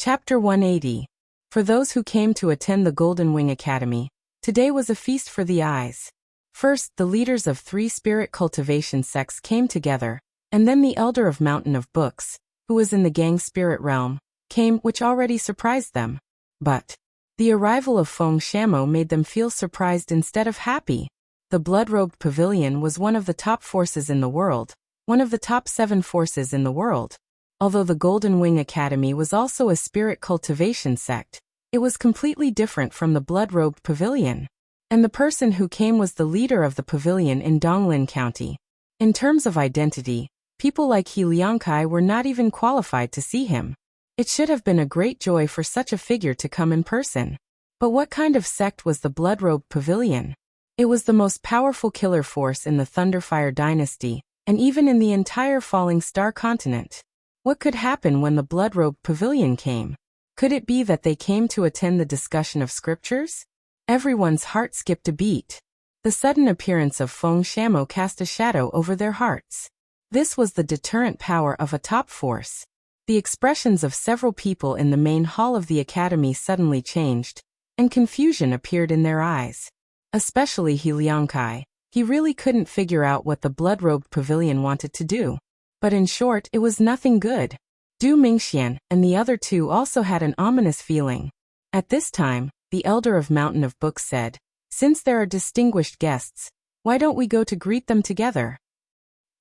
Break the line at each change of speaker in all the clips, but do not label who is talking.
Chapter 180. For those who came to attend the Golden Wing Academy, today was a feast for the eyes. First, the leaders of 3 spirit cultivation sects came together, and then the elder of Mountain of Books, who was in the gang spirit realm, came, which already surprised them. But the arrival of Feng Shamo made them feel surprised instead of happy. The blood-robed pavilion was one of the top forces in the world, one of the top 7 forces in the world. Although the Golden Wing Academy was also a spirit cultivation sect, it was completely different from the blood-robed pavilion. And the person who came was the leader of the pavilion in Donglin County. In terms of identity, people like He Liangkai were not even qualified to see him. It should have been a great joy for such a figure to come in person. But what kind of sect was the blood-robed pavilion? It was the most powerful killer force in the Thunderfire dynasty, and even in the entire Falling Star continent. What could happen when the blood-robed pavilion came? Could it be that they came to attend the discussion of scriptures? Everyone's heart skipped a beat. The sudden appearance of Feng Shamo cast a shadow over their hearts. This was the deterrent power of a top force. The expressions of several people in the main hall of the academy suddenly changed, and confusion appeared in their eyes. Especially He Liangkai. He really couldn't figure out what the blood-robed pavilion wanted to do. But in short, it was nothing good. Du Mingxian and the other 2 also had an ominous feeling. At this time, the elder of Mountain of Books said, "Since there are distinguished guests, why don't we go to greet them together?"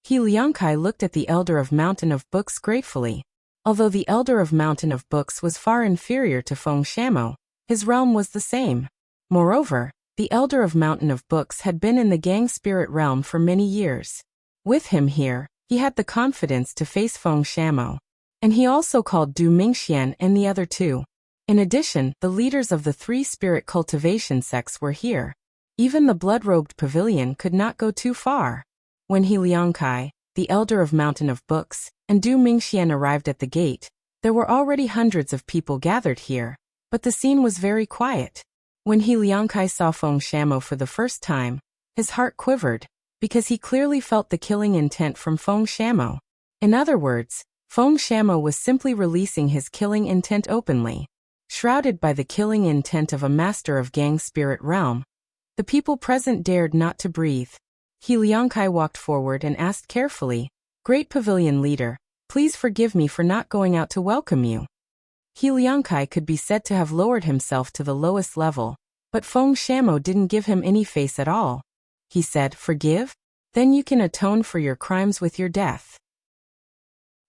He Liangkai looked at the elder of Mountain of Books gratefully. Although the elder of Mountain of Books was far inferior to Feng Shamo, his realm was the same. Moreover, the elder of Mountain of Books had been in the gang spirit realm for many years. With him here, he had the confidence to face Feng Shamo. And he also called Du Mingxian and the other 2. In addition, the leaders of the 3 spirit cultivation sects were here. Even the blood-robed pavilion could not go too far. When He Liangkai, the elder of Mountain of Books, and Du Mingxian arrived at the gate, there were already hundreds of people gathered here, but the scene was very quiet. When He Liangkai saw Feng Shamo for the first time, his heart quivered, because he clearly felt the killing intent from Feng Shamo. In other words, Feng Shamo was simply releasing his killing intent openly. Shrouded by the killing intent of a master of gang spirit realm, the people present dared not to breathe. He Liangkai walked forward and asked carefully, "Great pavilion leader, please forgive me for not going out to welcome you." He Liangkai could be said to have lowered himself to the lowest level, but Feng Shamo didn't give him any face at all. He said, "Forgive? Then you can atone for your crimes with your death."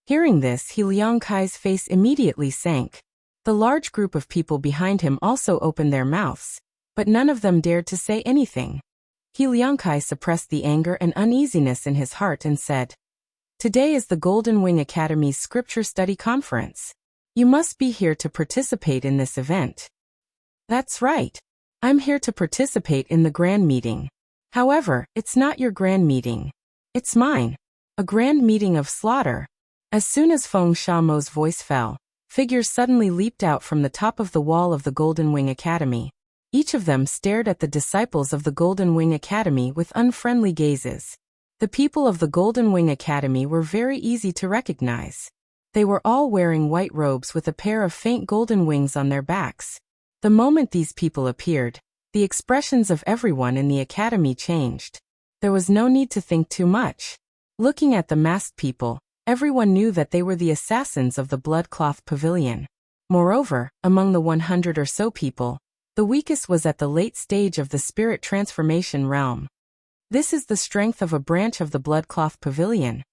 Hearing this, He Liangkai's face immediately sank. The large group of people behind him also opened their mouths, but none of them dared to say anything. He Liangkai suppressed the anger and uneasiness in his heart and said, "Today is the Golden Wing Academy's Scripture Study Conference. You must be here to participate in this event." "That's right. I'm here to participate in the grand meeting. However, it's not your grand meeting. It's mine. A grand meeting of slaughter." As soon as Feng Shamo's voice fell, figures suddenly leaped out from the top of the wall of the Golden Wing Academy. Each of them stared at the disciples of the Golden Wing Academy with unfriendly gazes. The people of the Golden Wing Academy were very easy to recognize. They were all wearing white robes with a pair of faint golden wings on their backs. The moment these people appeared, the expressions of everyone in the academy changed. There was no need to think too much. Looking at the masked people, everyone knew that they were the assassins of the Bloodcloth Pavilion. Moreover, among the 100 or so people, the weakest was at the late stage of the spirit transformation realm. This is the strength of a branch of the Bloodcloth Pavilion.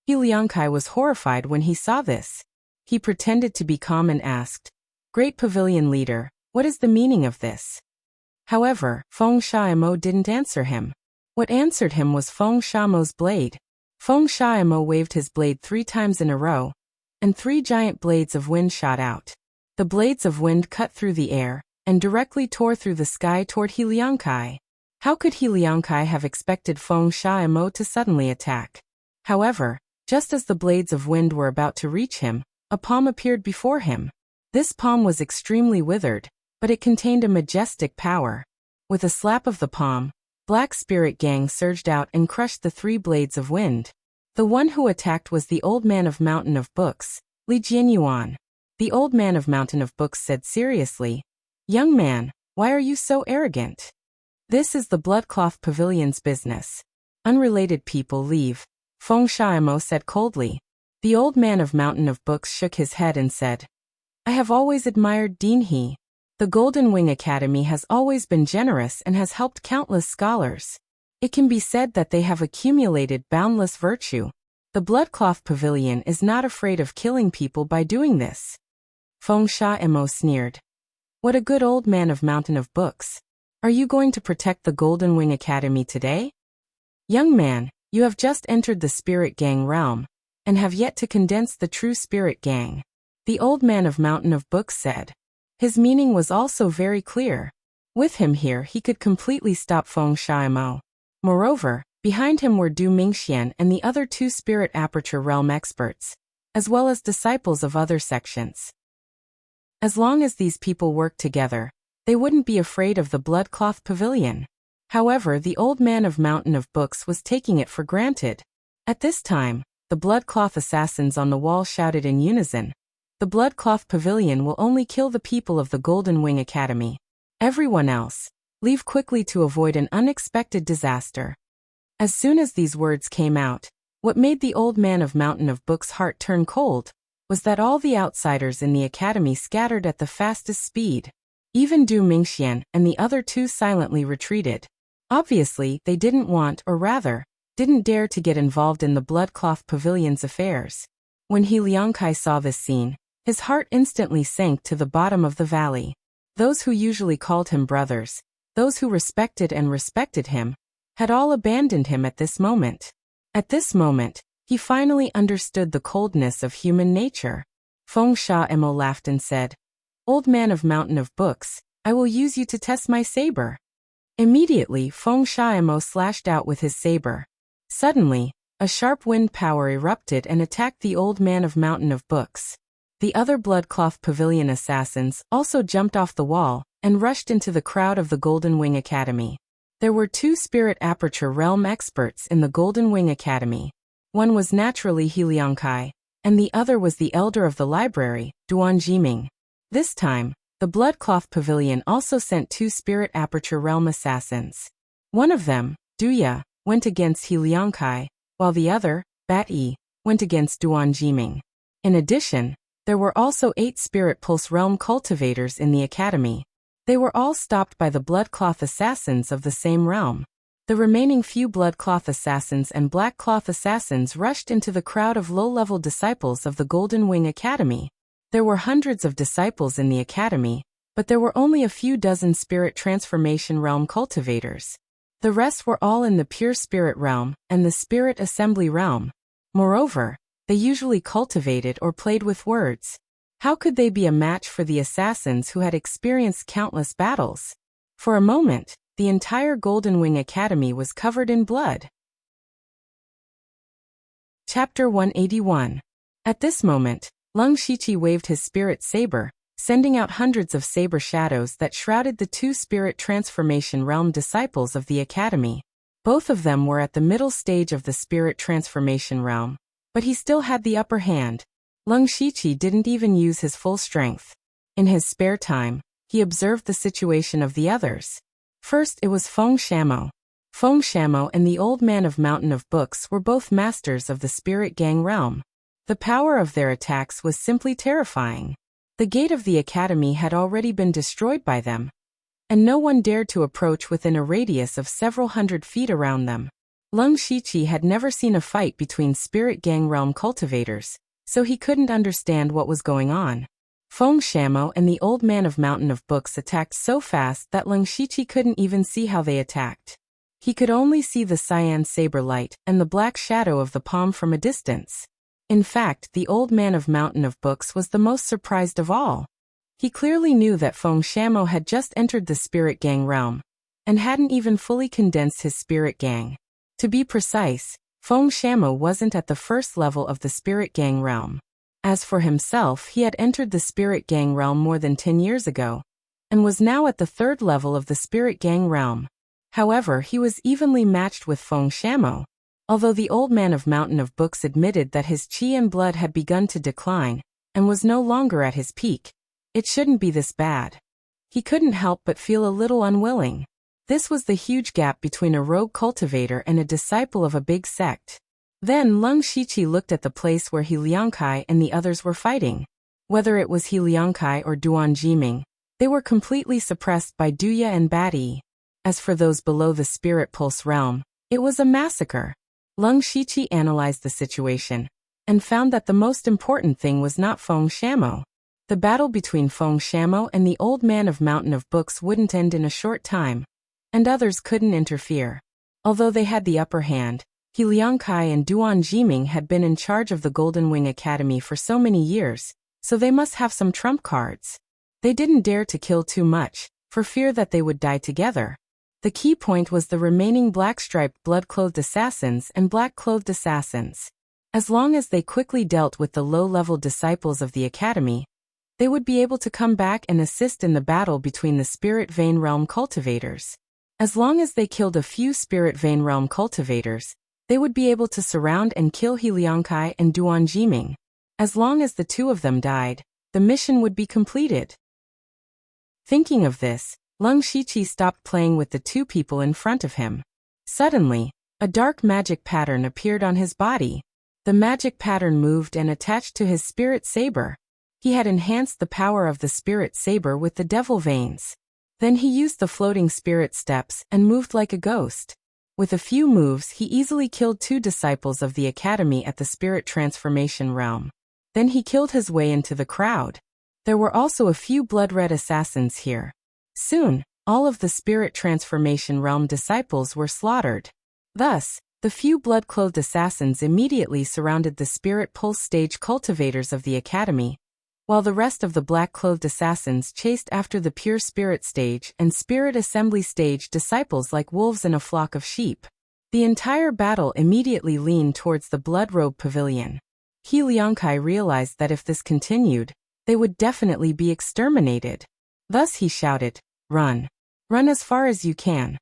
He Liangkai was horrified when he saw this. He pretended to be calm and asked, "Great pavilion leader, what is the meaning of this?" However, Feng Shamo didn't answer him. What answered him was Feng Shamo's blade. Feng Shamo waved his blade 3 times in a row, and 3 giant blades of wind shot out. The blades of wind cut through the air, and directly tore through the sky toward He Liangkai. How could He Liangkai have expected Feng Shamo to suddenly attack? However, just as the blades of wind were about to reach him, a palm appeared before him. This palm was extremely withered, but it contained a majestic power. With a slap of the palm, Black Spirit Gang surged out and crushed the 3 blades of wind. The one who attacked was the old man of Mountain of Books, Li Jianyuan. The old man of Mountain of Books said seriously, "Young man, why are you so arrogant? This is the Bloodcloth Pavilion's business. Unrelated people leave," Feng Xiaomo said coldly. The old man of Mountain of Books shook his head and said, "I have always admired Dean He. The Golden Wing Academy has always been generous and has helped countless scholars. It can be said that they have accumulated boundless virtue. The Bloodcloth Pavilion is not afraid of killing people by doing this." Feng Xiaomo sneered. "What a good old man of Mountain of Books. Are you going to protect the Golden Wing Academy today? Young man, you have just entered the Spirit Gang realm, and have yet to condense the true Spirit Gang," the old man of Mountain of Books said. His meaning was also very clear. With him here he could completely stop Feng Xiaomo. Moreover, behind him were Du Mingxian and the other 2 Spirit Aperture Realm experts, as well as disciples of other sections. As long as these people worked together, they wouldn't be afraid of the Bloodcloth Pavilion. However, the old man of Mountain of Books was taking it for granted. At this time, the Bloodcloth assassins on the wall shouted in unison, "The Bloodcloth Pavilion will only kill the people of the Golden Wing Academy. Everyone else, leave quickly to avoid an unexpected disaster." As soon as these words came out, what made the old man of Mountain of Books' heart turn cold was that all the outsiders in the academy scattered at the fastest speed. Even Du Mingxian and the other 2 silently retreated. Obviously, they didn't want, or rather, didn't dare to get involved in the Bloodcloth Pavilion's affairs. When He Liangkai saw this scene, his heart instantly sank to the bottom of the valley. Those who usually called him brothers, those who respected him, had all abandoned him at this moment. At this moment, he finally understood the coldness of human nature. Feng Xiaomo laughed and said, "Old man of Mountain of Books, I will use you to test my saber." Immediately, Feng Xiaomo slashed out with his saber. Suddenly, a sharp wind power erupted and attacked the old man of Mountain of Books. The other Bloodcloth Pavilion assassins also jumped off the wall and rushed into the crowd of the Golden Wing Academy. There were 2 Spirit Aperture Realm experts in the Golden Wing Academy. One was naturally He Liangkai, and the other was the elder of the library, Duan Jiming. This time, the Bloodcloth Pavilion also sent 2 Spirit Aperture Realm assassins. One of them, Duya, went against He Liangkai, while the other, Bat Yi, went against Duan Jiming. In addition, there were also 8 Spirit Pulse Realm cultivators in the academy. They were all stopped by the Bloodcloth assassins of the same realm. The remaining few Bloodcloth assassins and Blackcloth assassins rushed into the crowd of low-level disciples of the Golden Wing Academy. There were hundreds of disciples in the academy, but there were only a few dozen Spirit Transformation Realm cultivators. The rest were all in the Pure Spirit Realm and the Spirit Assembly Realm. Moreover, they usually cultivated or played with words. How could they be a match for the assassins who had experienced countless battles? For a moment, the entire Golden Wing Academy was covered in blood. Chapter 181. At this moment, Lung Shiqi waved his spirit saber, sending out hundreds of saber shadows that shrouded the 2 Spirit Transformation Realm disciples of the academy. Both of them were at the middle stage of the Spirit Transformation Realm, but he still had the upper hand. Lung Shiqi didn't even use his full strength. In his spare time, he observed the situation of the others. First it was Feng Xiaomo. Feng Xiaomo and the old man of Mountain of Books were both masters of the Spirit Gang realm. The power of their attacks was simply terrifying. The gate of the academy had already been destroyed by them, and no one dared to approach within a radius of several hundred feet around them. Lung Shiqi had never seen a fight between Spirit Gang realm cultivators, so he couldn't understand what was going on. Feng Xiaomo and the old man of Mountain of Books attacked so fast that Lung Shiqi couldn't even see how they attacked. He could only see the cyan saber light and the black shadow of the palm from a distance. In fact, the old man of Mountain of Books was the most surprised of all. He clearly knew that Feng Xiaomo had just entered the Spirit Gang realm, and hadn't even fully condensed his Spirit Gang. To be precise, Feng Xiaomo wasn't at the first level of the Spirit Gang realm. As for himself, he had entered the Spirit Gang realm more than 10 years ago, and was now at the 3rd level of the Spirit Gang realm. However, he was evenly matched with Feng Xiaomo. Although the old man of Mountain of Books admitted that his qi and blood had begun to decline, and was no longer at his peak. It shouldn't be this bad. He couldn't help but feel a little unwilling. This was the huge gap between a rogue cultivator and a disciple of a big sect. Then Leng Shiqi looked at the place where He Liangkai and the others were fighting. Whether it was He Liangkai or Duan Jiming, they were completely suppressed by Duya and Badi. As for those below the Spirit Pulse realm, it was a massacre. Leng Shiqi analyzed the situation and found that the most important thing was not Feng Shamo. The battle between Feng Shamo and the old man of Mountain of Books wouldn't end in a short time, and others couldn't interfere. Although they had the upper hand, He Liangkai and Duan Jiming had been in charge of the Golden Wing Academy for so many years, so they must have some trump cards. They didn't dare to kill too much, for fear that they would die together. The key point was the remaining black-striped blood-clothed assassins and black-clothed assassins. As long as they quickly dealt with the low-level disciples of the Academy, they would be able to come back and assist in the battle between the Spirit Vein Realm cultivators. As long as they killed a few Spirit Vein Realm cultivators, they would be able to surround and kill He Liangkai and Duan Jiming. As long as the two of them died, the mission would be completed. Thinking of this, Leng Shiqi stopped playing with the two people in front of him. Suddenly, a dark magic pattern appeared on his body. The magic pattern moved and attached to his spirit saber. He had enhanced the power of the spirit saber with the devil veins. Then he used the floating spirit steps and moved like a ghost. With a few moves, he easily killed 2 disciples of the Academy at the Spirit Transformation Realm. Then he killed his way into the crowd. There were also a few blood-red assassins here. Soon, all of the Spirit Transformation Realm disciples were slaughtered. Thus, the few blood-clothed assassins immediately surrounded the Spirit Pulse stage cultivators of the Academy, while the rest of the black-clothed assassins chased after the Pure Spirit stage and Spirit Assembly stage disciples like wolves in a flock of sheep. The entire battle immediately leaned towards the Blood Robe Pavilion. He Liangkai realized that if this continued, they would definitely be exterminated. Thus he shouted, "Run! Run as far as you can."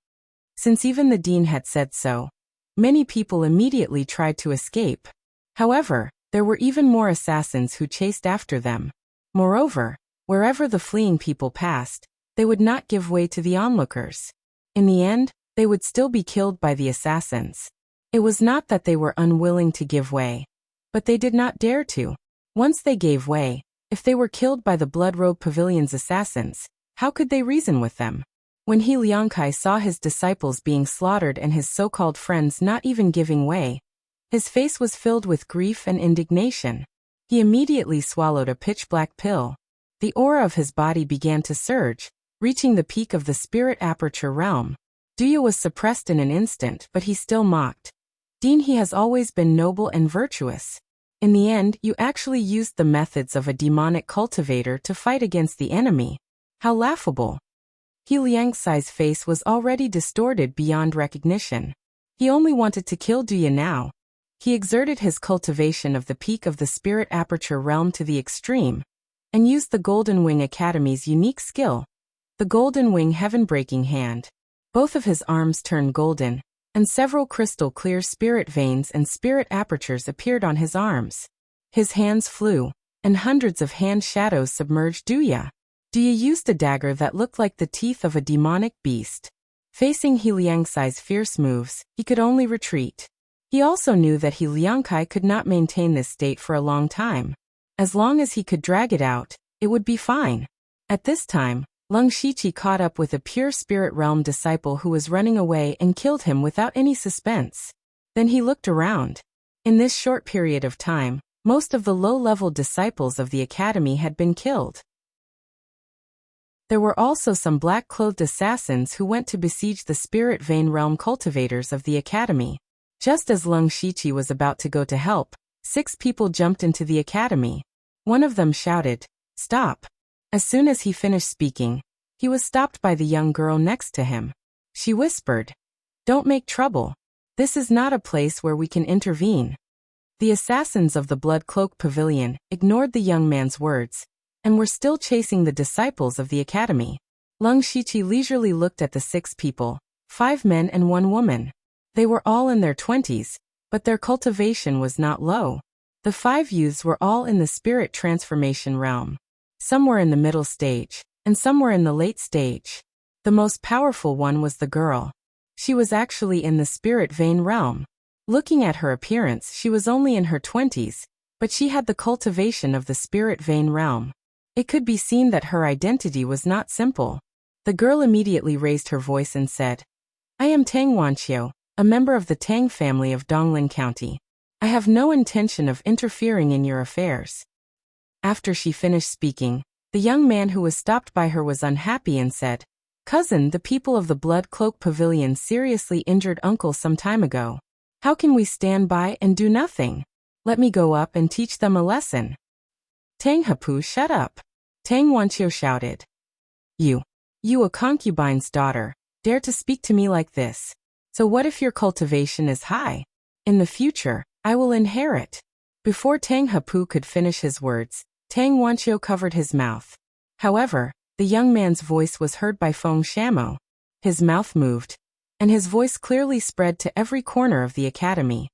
Since even the dean had said so, many people immediately tried to escape. However, there were even more assassins who chased after them. Moreover, wherever the fleeing people passed, they would not give way to the onlookers. In the end, they would still be killed by the assassins. It was not that they were unwilling to give way, but they did not dare to. Once they gave way, if they were killed by the Blood Robe Pavilion's assassins, how could they reason with them? When He Liangkai saw his disciples being slaughtered and his so-called friends not even giving way, his face was filled with grief and indignation. He immediately swallowed a pitch-black pill. The aura of his body began to surge, reaching the peak of the Spirit Aperture Realm. Duya was suppressed in an instant, but he still mocked. "Dean, he has always been noble and virtuous. In the end, you actually used the methods of a demonic cultivator to fight against the enemy. How laughable." He Liangkai's face was already distorted beyond recognition. He only wanted to kill Duya now. He exerted his cultivation of the peak of the Spirit Aperture Realm to the extreme, and used the Golden Wing Academy's unique skill, the Golden Wing Heaven-Breaking Hand. Both of his arms turned golden, and several crystal-clear spirit veins and spirit apertures appeared on his arms. His hands flew, and hundreds of hand shadows submerged Duya. Duya used a dagger that looked like the teeth of a demonic beast. Facing He Liangkai's fierce moves, he could only retreat. He also knew that He Liangkai could not maintain this state for a long time. As long as he could drag it out, it would be fine. At this time, Leng Shiqi caught up with a pure spirit realm disciple who was running away and killed him without any suspense. Then he looked around. In this short period of time, most of the low-level disciples of the Academy had been killed. There were also some black-clothed assassins who went to besiege the Spirit Vein Realm cultivators of the Academy. Just as Leng Shiqi was about to go to help, 6 people jumped into the Academy. One of them shouted, "Stop!" As soon as he finished speaking, he was stopped by the young girl next to him. She whispered, "Don't make trouble. This is not a place where we can intervene." The assassins of the Blood Cloak Pavilion ignored the young man's words, and were still chasing the disciples of the Academy. Leng Shiqi leisurely looked at the 6 people, 5 men and 1 woman. They were all in their 20s, but their cultivation was not low. The 5 youths were all in the spirit transformation realm. Some were in the middle stage, and some were in the late stage. The most powerful one was the girl. She was actually in the spirit vein realm. Looking at her appearance, she was only in her 20s, but she had the cultivation of the spirit vein realm. It could be seen that her identity was not simple. The girl immediately raised her voice and said, "I am Tang Wanqiu, a member of the Tang family of Donglin County. I have no intention of interfering in your affairs." After she finished speaking, the young man who was stopped by her was unhappy and said, "Cousin, the people of the Blood Cloak Pavilion seriously injured uncle some time ago. How can we stand by and do nothing? Let me go up and teach them a lesson." "Tang Hapu, shut up!" Tang Wanqiu shouted. You a concubine's daughter, dare to speak to me like this. So what if your cultivation is high? In the future, I will inherit." Before Tang Hapu could finish his words, Tang Wanqiu covered his mouth. However, the young man's voice was heard by Feng Shamo. His mouth moved, and his voice clearly spread to every corner of the academy.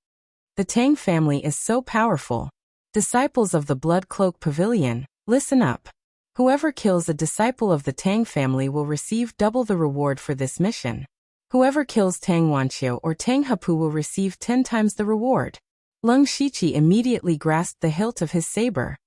"The Tang family is so powerful. Disciples of the Blood Cloak Pavilion, listen up. Whoever kills a disciple of the Tang family will receive double the reward for this mission. Whoever kills Tang Wanqiu or Tang Hapu will receive 10 times the reward." Leng Shiqi immediately grasped the hilt of his saber.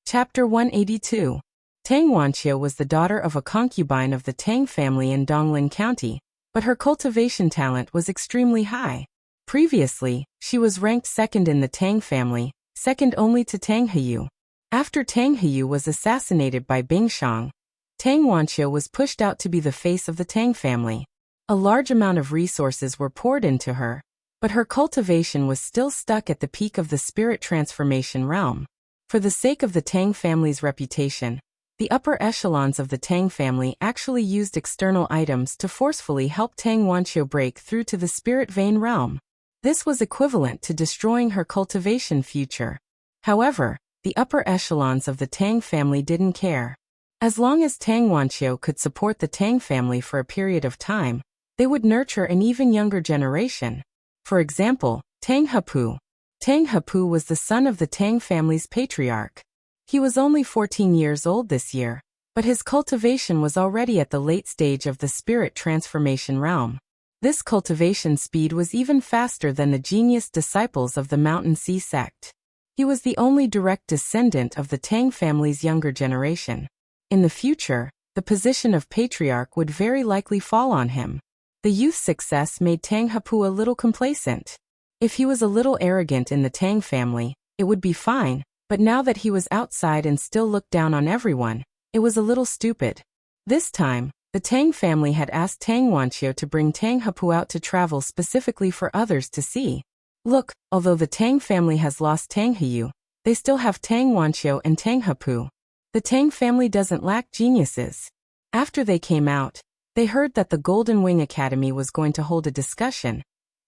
Chapter 182. Tang Wanqiu was the daughter of a concubine of the Tang family in Donglin County, but her cultivation talent was extremely high. Previously, she was ranked second in the Tang family, second only to Tang Heyu. After Tang Heyu was assassinated by Bing Shang, Tang Wanqiu was pushed out to be the face of the Tang family. A large amount of resources were poured into her, but her cultivation was still stuck at the peak of the spirit transformation realm. For the sake of the Tang family's reputation, the upper echelons of the Tang family actually used external items to forcefully help Tang Wanqiu break through to the spirit vein realm. This was equivalent to destroying her cultivation future. However, the upper echelons of the Tang family didn't care. As long as Tang Wanqiu could support the Tang family for a period of time, they would nurture an even younger generation. For example, Tang Hapu. Tang Hapu was the son of the Tang family's patriarch. He was only 14 years old this year, but his cultivation was already at the late stage of the spirit transformation realm. This cultivation speed was even faster than the genius disciples of the Mountain Sea sect. He was the only direct descendant of the Tang family's younger generation. In the future, the position of patriarch would very likely fall on him. The youth's success made Tang Hapu a little complacent. If he was a little arrogant in the Tang family, it would be fine, but now that he was outside and still looked down on everyone, it was a little stupid. This time, the Tang family had asked Tang Wanqiu to bring Tang Hapu out to travel specifically for others to see. Look, although the Tang family has lost Tang Heyu, they still have Tang Wanqiu and Tang Hapu. The Tang family doesn't lack geniuses. After they came out, they heard that the Golden Wing Academy was going to hold a discussion,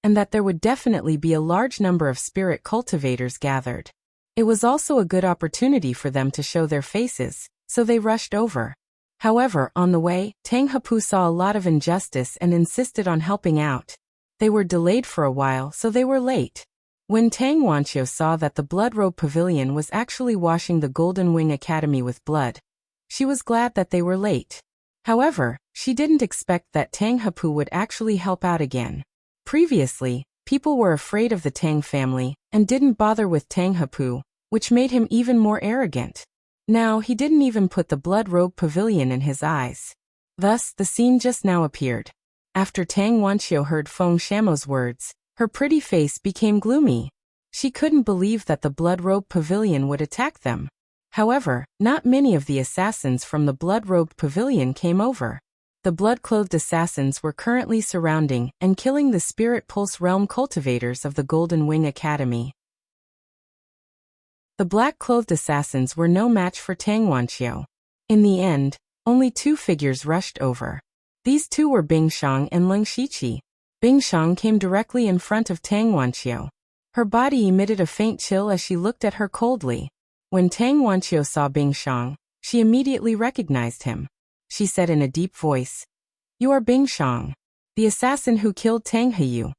and that there would definitely be a large number of spirit cultivators gathered. It was also a good opportunity for them to show their faces, so they rushed over. However, on the way, Tang Hapu saw a lot of injustice and insisted on helping out. They were delayed for a while, so they were late. When Tang Wanqiu saw that the Blood Robe Pavilion was actually washing the Golden Wing Academy with blood, she was glad that they were late. However, she didn't expect that Tang Hapu would actually help out again. Previously, people were afraid of the Tang family and didn't bother with Tang Hapu, which made him even more arrogant. Now he didn't even put the Blood Robe Pavilion in his eyes. Thus, the scene just now appeared. After Tang Wanqiu heard Feng Shamo's words, her pretty face became gloomy. She couldn't believe that the Blood Robe Pavilion would attack them. However, not many of the assassins from the Blood Robe Pavilion came over. The blood-clothed assassins were currently surrounding and killing the Spirit Pulse Realm cultivators of the Golden Wing Academy. The black-clothed assassins were no match for Tang Wanqiu. In the end, only 2 figures rushed over. These 2 were Bing Shang and Leng Shiqi. Bing Shang came directly in front of Tang Wanqiu. Her body emitted a faint chill as she looked at her coldly. When Tang Wanqiu saw Bing Shang, she immediately recognized him. She said in a deep voice, "You are Bing Shang, the assassin who killed Tang Heyu."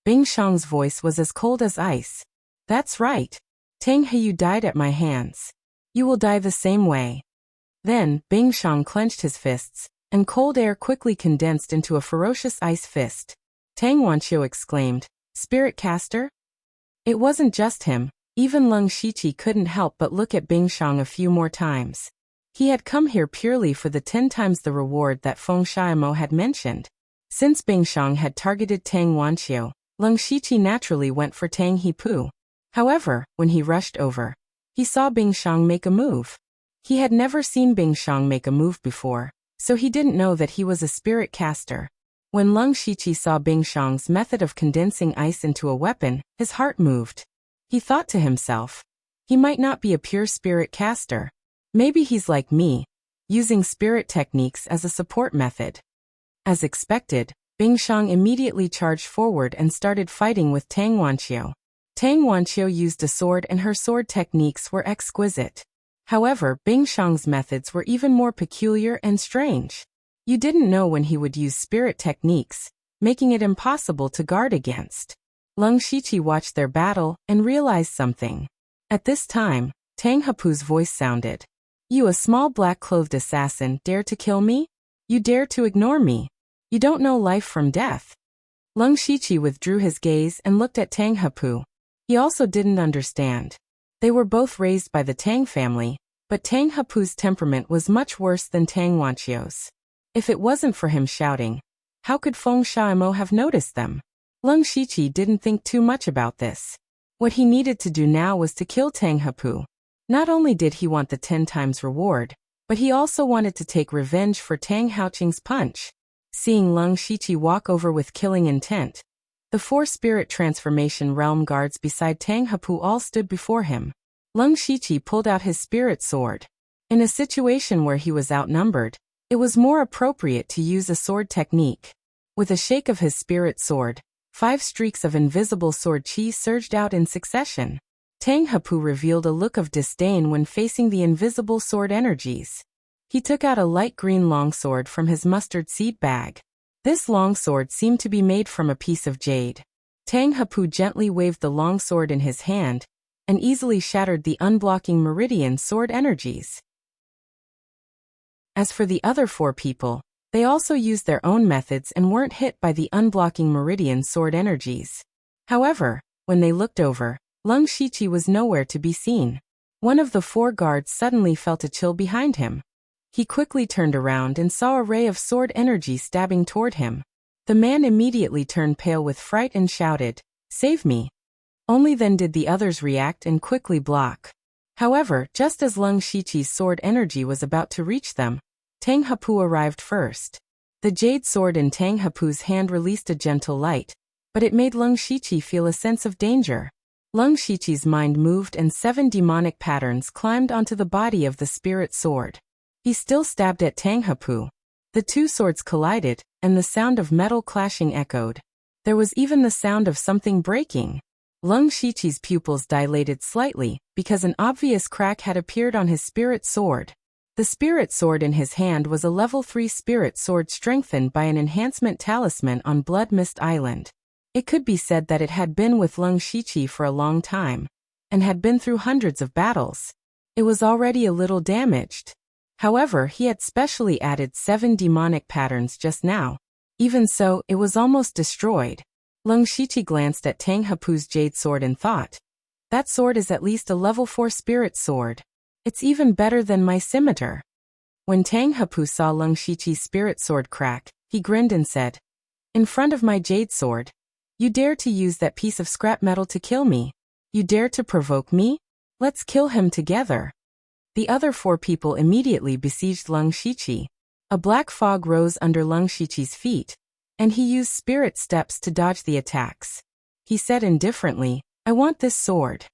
Bing Shang's voice was as cold as ice. That's right. Tang He, you died at my hands. You will die the same way. Then, Bing Shang clenched his fists, and cold air quickly condensed into a ferocious ice fist. Tang Wanqiu exclaimed, Spirit caster? It wasn't just him, even Leng Shiqi couldn't help but look at Bing Shang a few more times. He had come here purely for the 10 times the reward that Feng Xiaomo had mentioned. Since Bing Shang had targeted Tang Wanqiu, Leng Shiqi naturally went for Tang Hepu. However, when he rushed over, he saw Bing Shang make a move. He had never seen Bing Shang make a move before, so he didn't know that he was a spirit caster. When Leng Shiqi saw Bing Shang's method of condensing ice into a weapon, his heart moved. He thought to himself, he might not be a pure spirit caster. Maybe he's like me, using spirit techniques as a support method. As expected, Bing Shang immediately charged forward and started fighting with Tang Wanqiu. Tang Wanqiu used a sword and her sword techniques were exquisite. However, Bing Shang's methods were even more peculiar and strange. You didn't know when he would use spirit techniques, making it impossible to guard against. Leng Shiqi watched their battle and realized something. At this time, Tang Hepu's voice sounded. You, a small black-clothed assassin, dare to kill me? You dare to ignore me? You don't know life from death. Leng Shiqi withdrew his gaze and looked at Tang Hepu. He also didn't understand. They were both raised by the Tang family, but Tang Hepu's temperament was much worse than Tang Wanqiu's. If it wasn't for him shouting, how could Feng Xiaomo have noticed them? Leng Shiqi didn't think too much about this. What he needed to do now was to kill Tang Hepu. Not only did he want the 10 times reward, but he also wanted to take revenge for Tang Haoqing's punch. Seeing Leng Shiqi walk over with killing intent, the 4 spirit transformation realm guards beside Tang Hepu all stood before him. Leng Shiqi pulled out his spirit sword. In a situation where he was outnumbered, it was more appropriate to use a sword technique. With a shake of his spirit sword, 5 streaks of invisible sword chi surged out in succession. Tang Hepu revealed a look of disdain when facing the invisible sword energies. He took out a light green longsword from his mustard seed bag. This longsword seemed to be made from a piece of jade. Tang Hepu gently waved the longsword in his hand and easily shattered the unblocking meridian sword energies. As for the other 4 people, they also used their own methods and weren't hit by the unblocking meridian sword energies. However, when they looked over, Leng Shiqi was nowhere to be seen. One of the 4 guards suddenly felt a chill behind him. He quickly turned around and saw a ray of sword energy stabbing toward him. The man immediately turned pale with fright and shouted, "Save me!" Only then did the others react and quickly block. However, just as Leng Shiqi's sword energy was about to reach them, Tang Hepu arrived first. The jade sword in Tang Hepu's hand released a gentle light, but it made Leng Shiqi feel a sense of danger. Leng Shiqi's mind moved and 7 demonic patterns climbed onto the body of the spirit sword. He still stabbed at Tang Hepu. The 2 swords collided, and the sound of metal clashing echoed. There was even the sound of something breaking. Leng Shiqi's pupils dilated slightly, because an obvious crack had appeared on his spirit sword. The spirit sword in his hand was a level 3 spirit sword strengthened by an enhancement talisman on Blood Mist Island. It could be said that it had been with Leng Shiqi for a long time, and had been through hundreds of battles. It was already a little damaged. However, he had specially added 7 demonic patterns just now. Even so, it was almost destroyed. Leng Shiqi glanced at Tang Hepu's jade sword and thought, that sword is at least a level 4 spirit sword. It's even better than my scimitar. When Tang Hepu saw Leng Shiqi's spirit sword crack, he grinned and said, "In front of my jade sword, you dare to use that piece of scrap metal to kill me? You dare to provoke me? Let's kill him together." The other 4 people immediately besieged Leng Shiqi. A black fog rose under Leng Shiqi's feet, and he used spirit steps to dodge the attacks. He said indifferently, "I want this sword."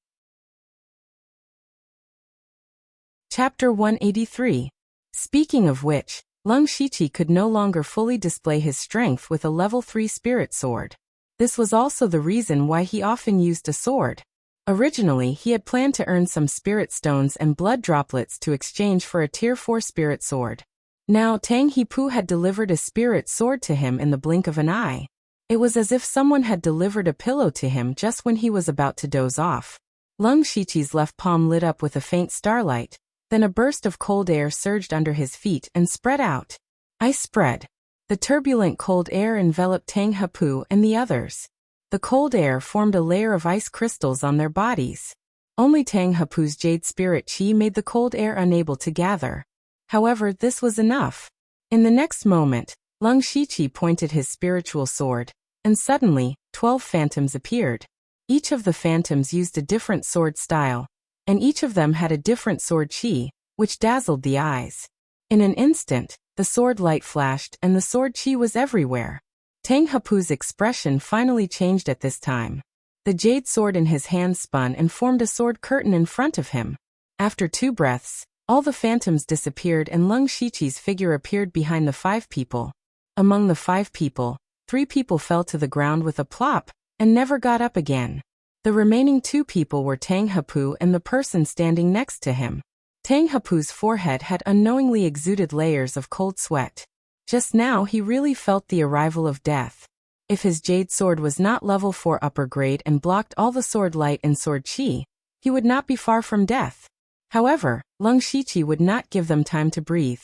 Chapter 183. Speaking of which, Leng Shiqi could no longer fully display his strength with a level 3 spirit sword. This was also the reason why he often used a sword. Originally, he had planned to earn some spirit stones and blood droplets to exchange for a tier 4 spirit sword. Now Tang Hepu had delivered a spirit sword to him in the blink of an eye. It was as if someone had delivered a pillow to him just when he was about to doze off. Lung Shiqi's left palm lit up with a faint starlight, then a burst of cold air surged under his feet and spread out. Ice spread. The turbulent cold air enveloped Tang Hepu and the others. The cold air formed a layer of ice crystals on their bodies. Only Tang Hepu's jade spirit chi made the cold air unable to gather. However, this was enough. In the next moment, Lung Shiqi pointed his spiritual sword, and suddenly, 12 phantoms appeared. Each of the phantoms used a different sword style, and each of them had a different sword chi, which dazzled the eyes. In an instant, the sword light flashed and the sword chi was everywhere. Tang Hepu's expression finally changed at this time. The jade sword in his hand spun and formed a sword curtain in front of him. After 2 breaths, all the phantoms disappeared and Lung Shiqi's figure appeared behind the 5 people. Among the 5 people, 3 people fell to the ground with a plop and never got up again. The remaining 2 people were Tang Hepu and the person standing next to him. Tang Hepu's forehead had unknowingly exuded layers of cold sweat. Just now he really felt the arrival of death. If his jade sword was not level 4 upper grade and blocked all the sword light and sword chi, he would not be far from death. However, Lung Shiqi would not give them time to breathe.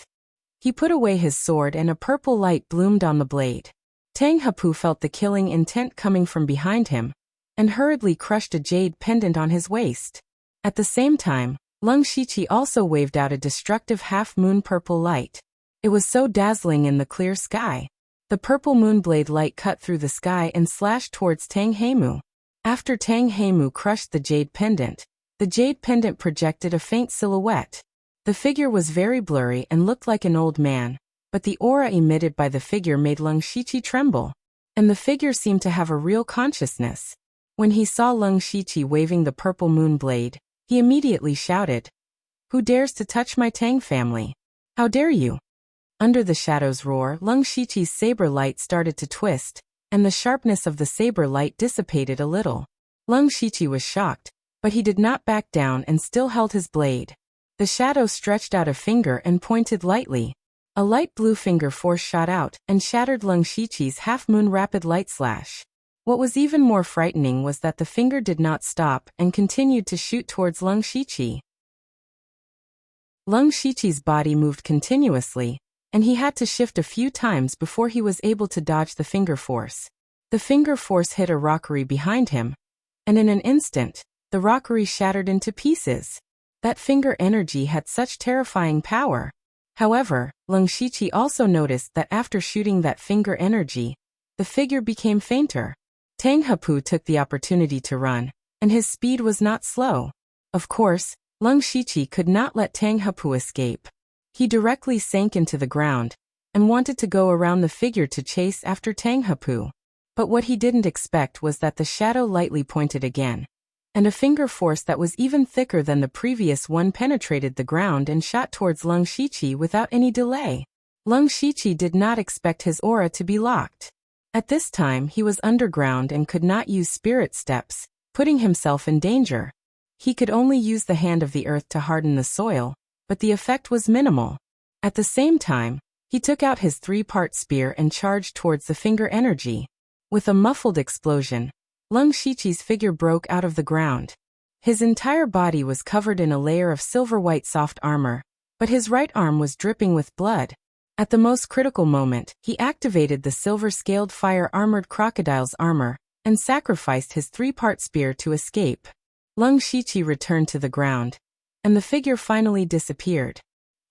He put away his sword and a purple light bloomed on the blade. Tang Hepu felt the killing intent coming from behind him, and hurriedly crushed a jade pendant on his waist. At the same time, Lung Shiqi also waved out a destructive half-moon purple light. It was so dazzling in the clear sky. The purple moonblade light cut through the sky and slashed towards Tang Heimu. After Tang Heimu crushed the jade pendant projected a faint silhouette. The figure was very blurry and looked like an old man, but the aura emitted by the figure made Lung Shiqi tremble. And the figure seemed to have a real consciousness. When he saw Lung Shiqi waving the purple moon blade, he immediately shouted, "Who dares to touch my Tang family? How dare you?" Under the shadow's roar, Lung Shiqi's saber light started to twist, and the sharpness of the saber light dissipated a little. Lung Shiqi was shocked, but he did not back down and still held his blade. The shadow stretched out a finger and pointed lightly. A light blue finger force shot out and shattered Lung Shiqi's half-moon rapid light slash. What was even more frightening was that the finger did not stop and continued to shoot towards Lung Shiqi. Lung Shiqi's body moved continuously, and he had to shift a few times before he was able to dodge the finger force. The finger force hit a rockery behind him, and in an instant, the rockery shattered into pieces. That finger energy had such terrifying power. However, Lung Shiqi also noticed that after shooting that finger energy, the figure became fainter. Tang Hepu took the opportunity to run, and his speed was not slow. Of course, Lung Shiqi could not let Tang Hepu escape. He directly sank into the ground, and wanted to go around the figure to chase after Tang Hepu. But what he didn't expect was that the shadow lightly pointed again, and a finger force that was even thicker than the previous one penetrated the ground and shot towards Lung Shiqi without any delay. Lung Shiqi did not expect his aura to be locked. At this time he was underground and could not use spirit steps, putting himself in danger. He could only use the hand of the earth to harden the soil, but the effect was minimal. At the same time, he took out his 3-part spear and charged towards the finger energy. With a muffled explosion, Lung Shiqi's figure broke out of the ground. His entire body was covered in a layer of silver-white soft armor, but his right arm was dripping with blood. At the most critical moment, he activated the silver-scaled fire-armored crocodile's armor, and sacrificed his 3-part spear to escape. Lung Shiqi returned to the ground, and the figure finally disappeared.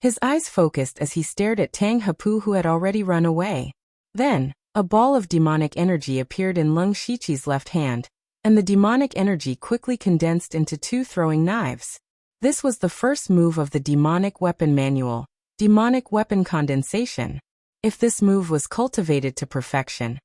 His eyes focused as he stared at Tang Hepu, who had already run away. Then, a ball of demonic energy appeared in Lung Shiqi's left hand, and the demonic energy quickly condensed into 2 throwing knives. This was the first move of the demonic weapon manual, demonic weapon condensation. If this move was cultivated to perfection,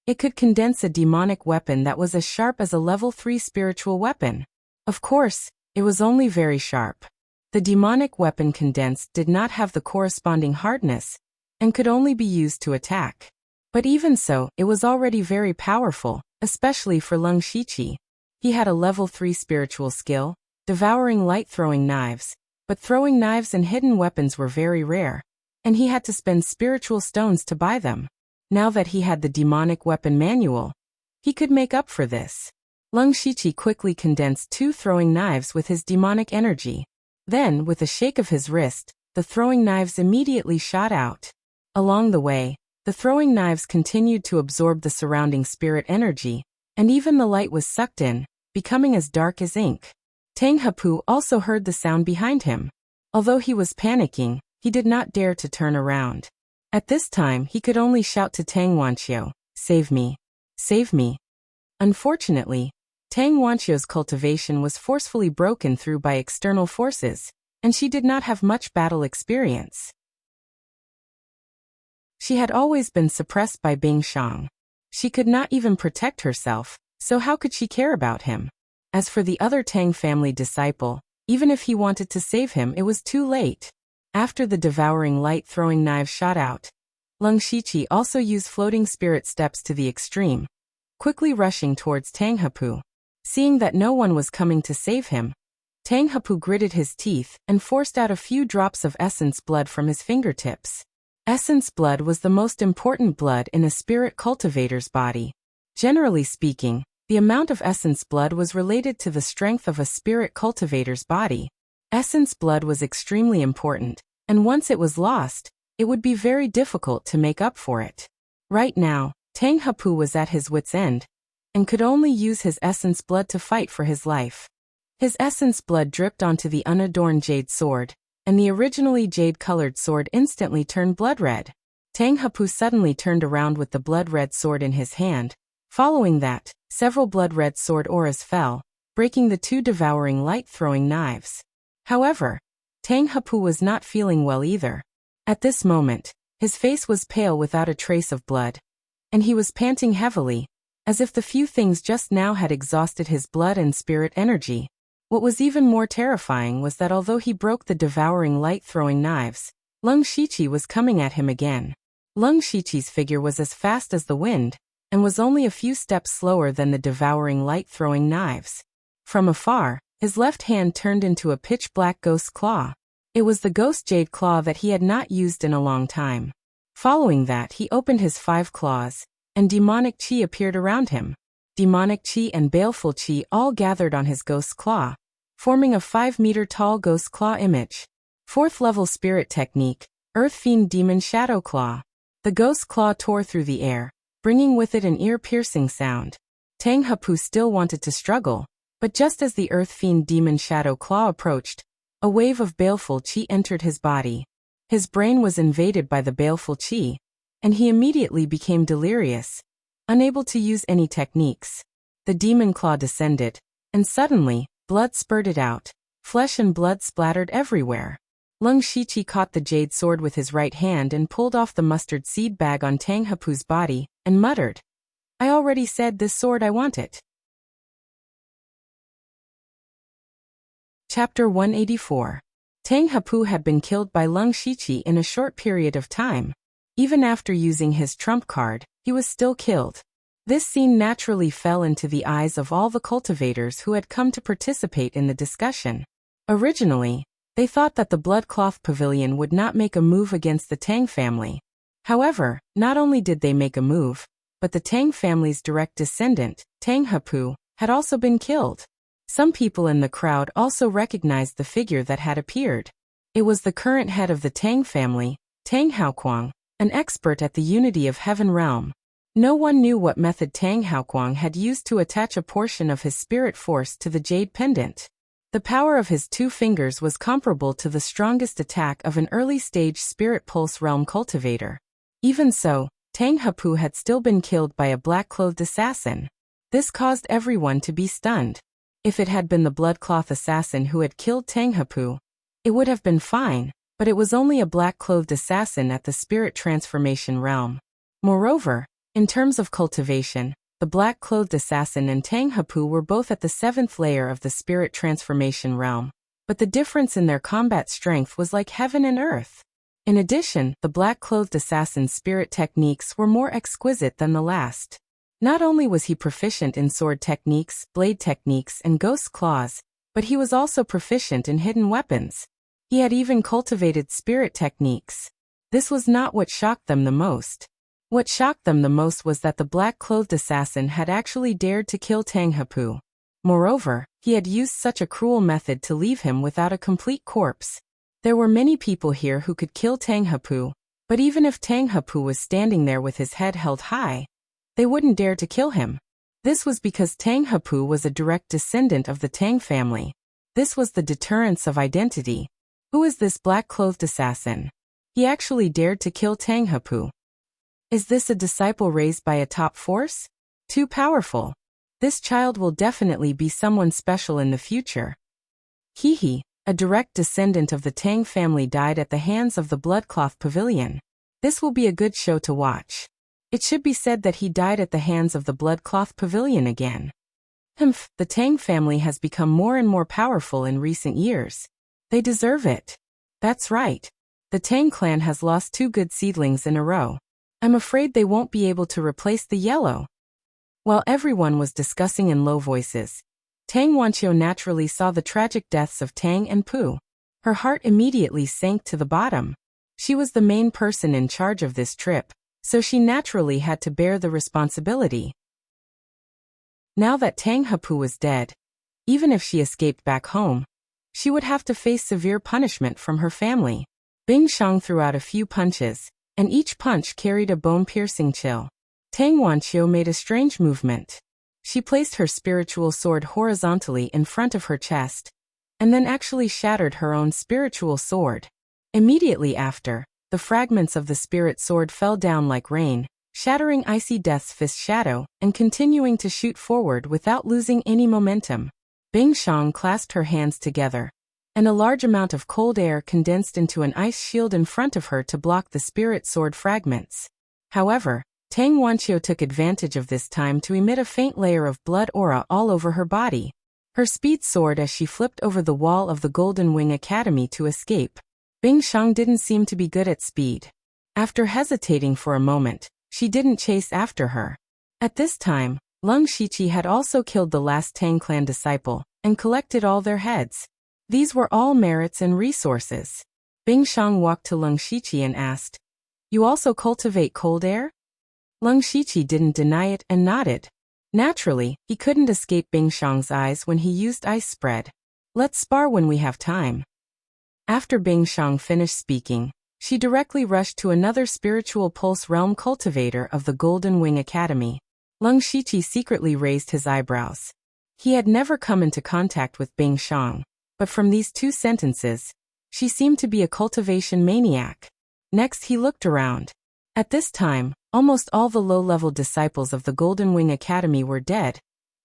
it could condense a demonic weapon that was as sharp as a level 3 spiritual weapon. Of course, it was only very sharp. The demonic weapon condensed did not have the corresponding hardness, and could only be used to attack. But even so, it was already very powerful, especially for Lung Shiqi. He had a level 3 spiritual skill, devouring light throwing knives, but throwing knives and hidden weapons were very rare, and he had to spend spiritual stones to buy them. Now that he had the demonic weapon manual, he could make up for this. Lung Shiqi quickly condensed 2 throwing knives with his demonic energy. Then, with a shake of his wrist, the throwing knives immediately shot out. Along the way, the throwing knives continued to absorb the surrounding spirit energy, and even the light was sucked in, becoming as dark as ink. Tang Hepu also heard the sound behind him. Although he was panicking, he did not dare to turn around. At this time he could only shout to Tang Wanqiu, "Save me! Save me!" Unfortunately, Tang Wanqiu's cultivation was forcefully broken through by external forces, and she did not have much battle experience. She had always been suppressed by Bing Shang. She could not even protect herself, so how could she care about him? As for the other Tang family disciple, even if he wanted to save him, it was too late. After the devouring light-throwing knives shot out, Lung Shiqi also used floating spirit steps to the extreme, quickly rushing towards Tang Hepu. Seeing that no one was coming to save him, Tang Hepu gritted his teeth and forced out a few drops of essence blood from his fingertips. Essence blood was the most important blood in a spirit cultivator's body. Generally speaking, the amount of essence blood was related to the strength of a spirit cultivator's body. Essence blood was extremely important, and once it was lost, it would be very difficult to make up for it. Right now, Tang Hepu was at his wit's end, and could only use his essence blood to fight for his life. His essence blood dripped onto the unadorned jade sword, and the originally jade-colored sword instantly turned blood red. Tang Hepu suddenly turned around with the blood-red sword in his hand. Following that, several blood-red sword auras fell, breaking the 2 devouring light-throwing knives. However, Tang Hepu was not feeling well either. At this moment, his face was pale without a trace of blood, and he was panting heavily, as if the few things just now had exhausted his blood and spirit energy. What was even more terrifying was that although he broke the devouring light-throwing knives, Lung Shiqi was coming at him again. Lung Shiqi's figure was as fast as the wind, and was only a few steps slower than the devouring light-throwing knives. From afar, his left hand turned into a pitch-black ghost claw. It was the ghost jade claw that he had not used in a long time. Following that, he opened his 5 claws, and demonic chi appeared around him. Demonic chi and baleful chi all gathered on his ghost claw, forming a 5-meter-tall ghost claw image. 4th level spirit technique, Earth Fiend Demon Shadow Claw. The ghost claw tore through the air, bringing with it an ear-piercing sound. Tang Hepu still wanted to struggle, but just as the Earth Fiend Demon Shadow Claw approached, a wave of baleful chi entered his body. His brain was invaded by the baleful chi, and he immediately became delirious, unable to use any techniques. The demon claw descended, and suddenly, blood spurted out. Flesh and blood splattered everywhere. Lung Shiqi caught the jade sword with his right hand and pulled off the mustard seed bag on Tang Hepu's body, and muttered, "I already said this sword I want it." Chapter 184. Tang Hepu had been killed by Lung Shiqi in a short period of time. Even after using his trump card, he was still killed. This scene naturally fell into the eyes of all the cultivators who had come to participate in the discussion. Originally, they thought that the Bloodcloth Pavilion would not make a move against the Tang family. However, not only did they make a move, but the Tang family's direct descendant, Tang Hepu, had also been killed. Some people in the crowd also recognized the figure that had appeared. It was the current head of the Tang family, Tang Haoquang, an expert at the Unity of Heaven realm. No one knew what method Tang Haoquang had used to attach a portion of his spirit force to the jade pendant. The power of his 2 fingers was comparable to the strongest attack of an early-stage spirit pulse realm cultivator. Even so, Tang Hepu had still been killed by a black-clothed assassin. This caused everyone to be stunned. If it had been the bloodcloth assassin who had killed Tang Hepu, it would have been fine, but it was only a black-clothed assassin at the spirit transformation realm. Moreover, in terms of cultivation, the black-clothed assassin and Tang Hepu were both at the 7th layer of the spirit transformation realm, but the difference in their combat strength was like heaven and earth. In addition, the black-clothed assassin's spirit techniques were more exquisite than the last. Not only was he proficient in sword techniques, blade techniques, and ghost claws, but he was also proficient in hidden weapons. He had even cultivated spirit techniques. This was not what shocked them the most. What shocked them the most was that the black-clothed assassin had actually dared to kill Tang Hepu. Moreover, he had used such a cruel method to leave him without a complete corpse. There were many people here who could kill Tang Hepu, but even if Tang Hepu was standing there with his head held high, they wouldn't dare to kill him. This was because Tang Hepu was a direct descendant of the Tang family. This was the deterrence of identity. Who is this black-clothed assassin? He actually dared to kill Tang Hepu. Is this a disciple raised by a top force? Too powerful. This child will definitely be someone special in the future. He, a direct descendant of the Tang family, died at the hands of the Bloodcloth Pavilion. This will be a good show to watch. It should be said that he died at the hands of the Bloodcloth Pavilion again. The Tang family has become more and more powerful in recent years. They deserve it. That's right. The Tang clan has lost 2 good seedlings in a row. I'm afraid they won't be able to replace the yellow. While everyone was discussing in low voices, Tang Wanqiu naturally saw the tragic deaths of Tang and Pu. Her heart immediately sank to the bottom. She was the main person in charge of this trip, so she naturally had to bear the responsibility. Now that Tang Hepu was dead, even if she escaped back home, she would have to face severe punishment from her family. Bing Shang threw out a few punches, and each punch carried a bone-piercing chill. Tang Wanqiu made a strange movement. She placed her spiritual sword horizontally in front of her chest, and then actually shattered her own spiritual sword. Immediately after, the fragments of the spirit sword fell down like rain, shattering Icy Death's fist shadow and continuing to shoot forward without losing any momentum. Bing Shang clasped her hands together, and a large amount of cold air condensed into an ice shield in front of her to block the spirit sword fragments. However, Tang Wanqiu took advantage of this time to emit a faint layer of blood aura all over her body. Her speed soared as she flipped over the wall of the Golden Wing Academy to escape. Bing Shang didn't seem to be good at speed. After hesitating for a moment, she didn't chase after her. At this time, Leng Shiqi had also killed the last Tang clan disciple and collected all their heads. These were all merits and resources. Bing Shang walked to Leng Shiqi and asked, "You also cultivate cold air?" Leng Shiqi didn't deny it and nodded. Naturally, he couldn't escape Bing Shang's eyes when he used ice spread. "Let's spar when we have time." After Bing Shang finished speaking, she directly rushed to another spiritual pulse realm cultivator of the Golden Wing Academy. Leng Shiqi secretly raised his eyebrows. He had never come into contact with Bing Shang, but from these 2 sentences, she seemed to be a cultivation maniac. Next he looked around. At this time, almost all the low-level disciples of the Golden Wing Academy were dead,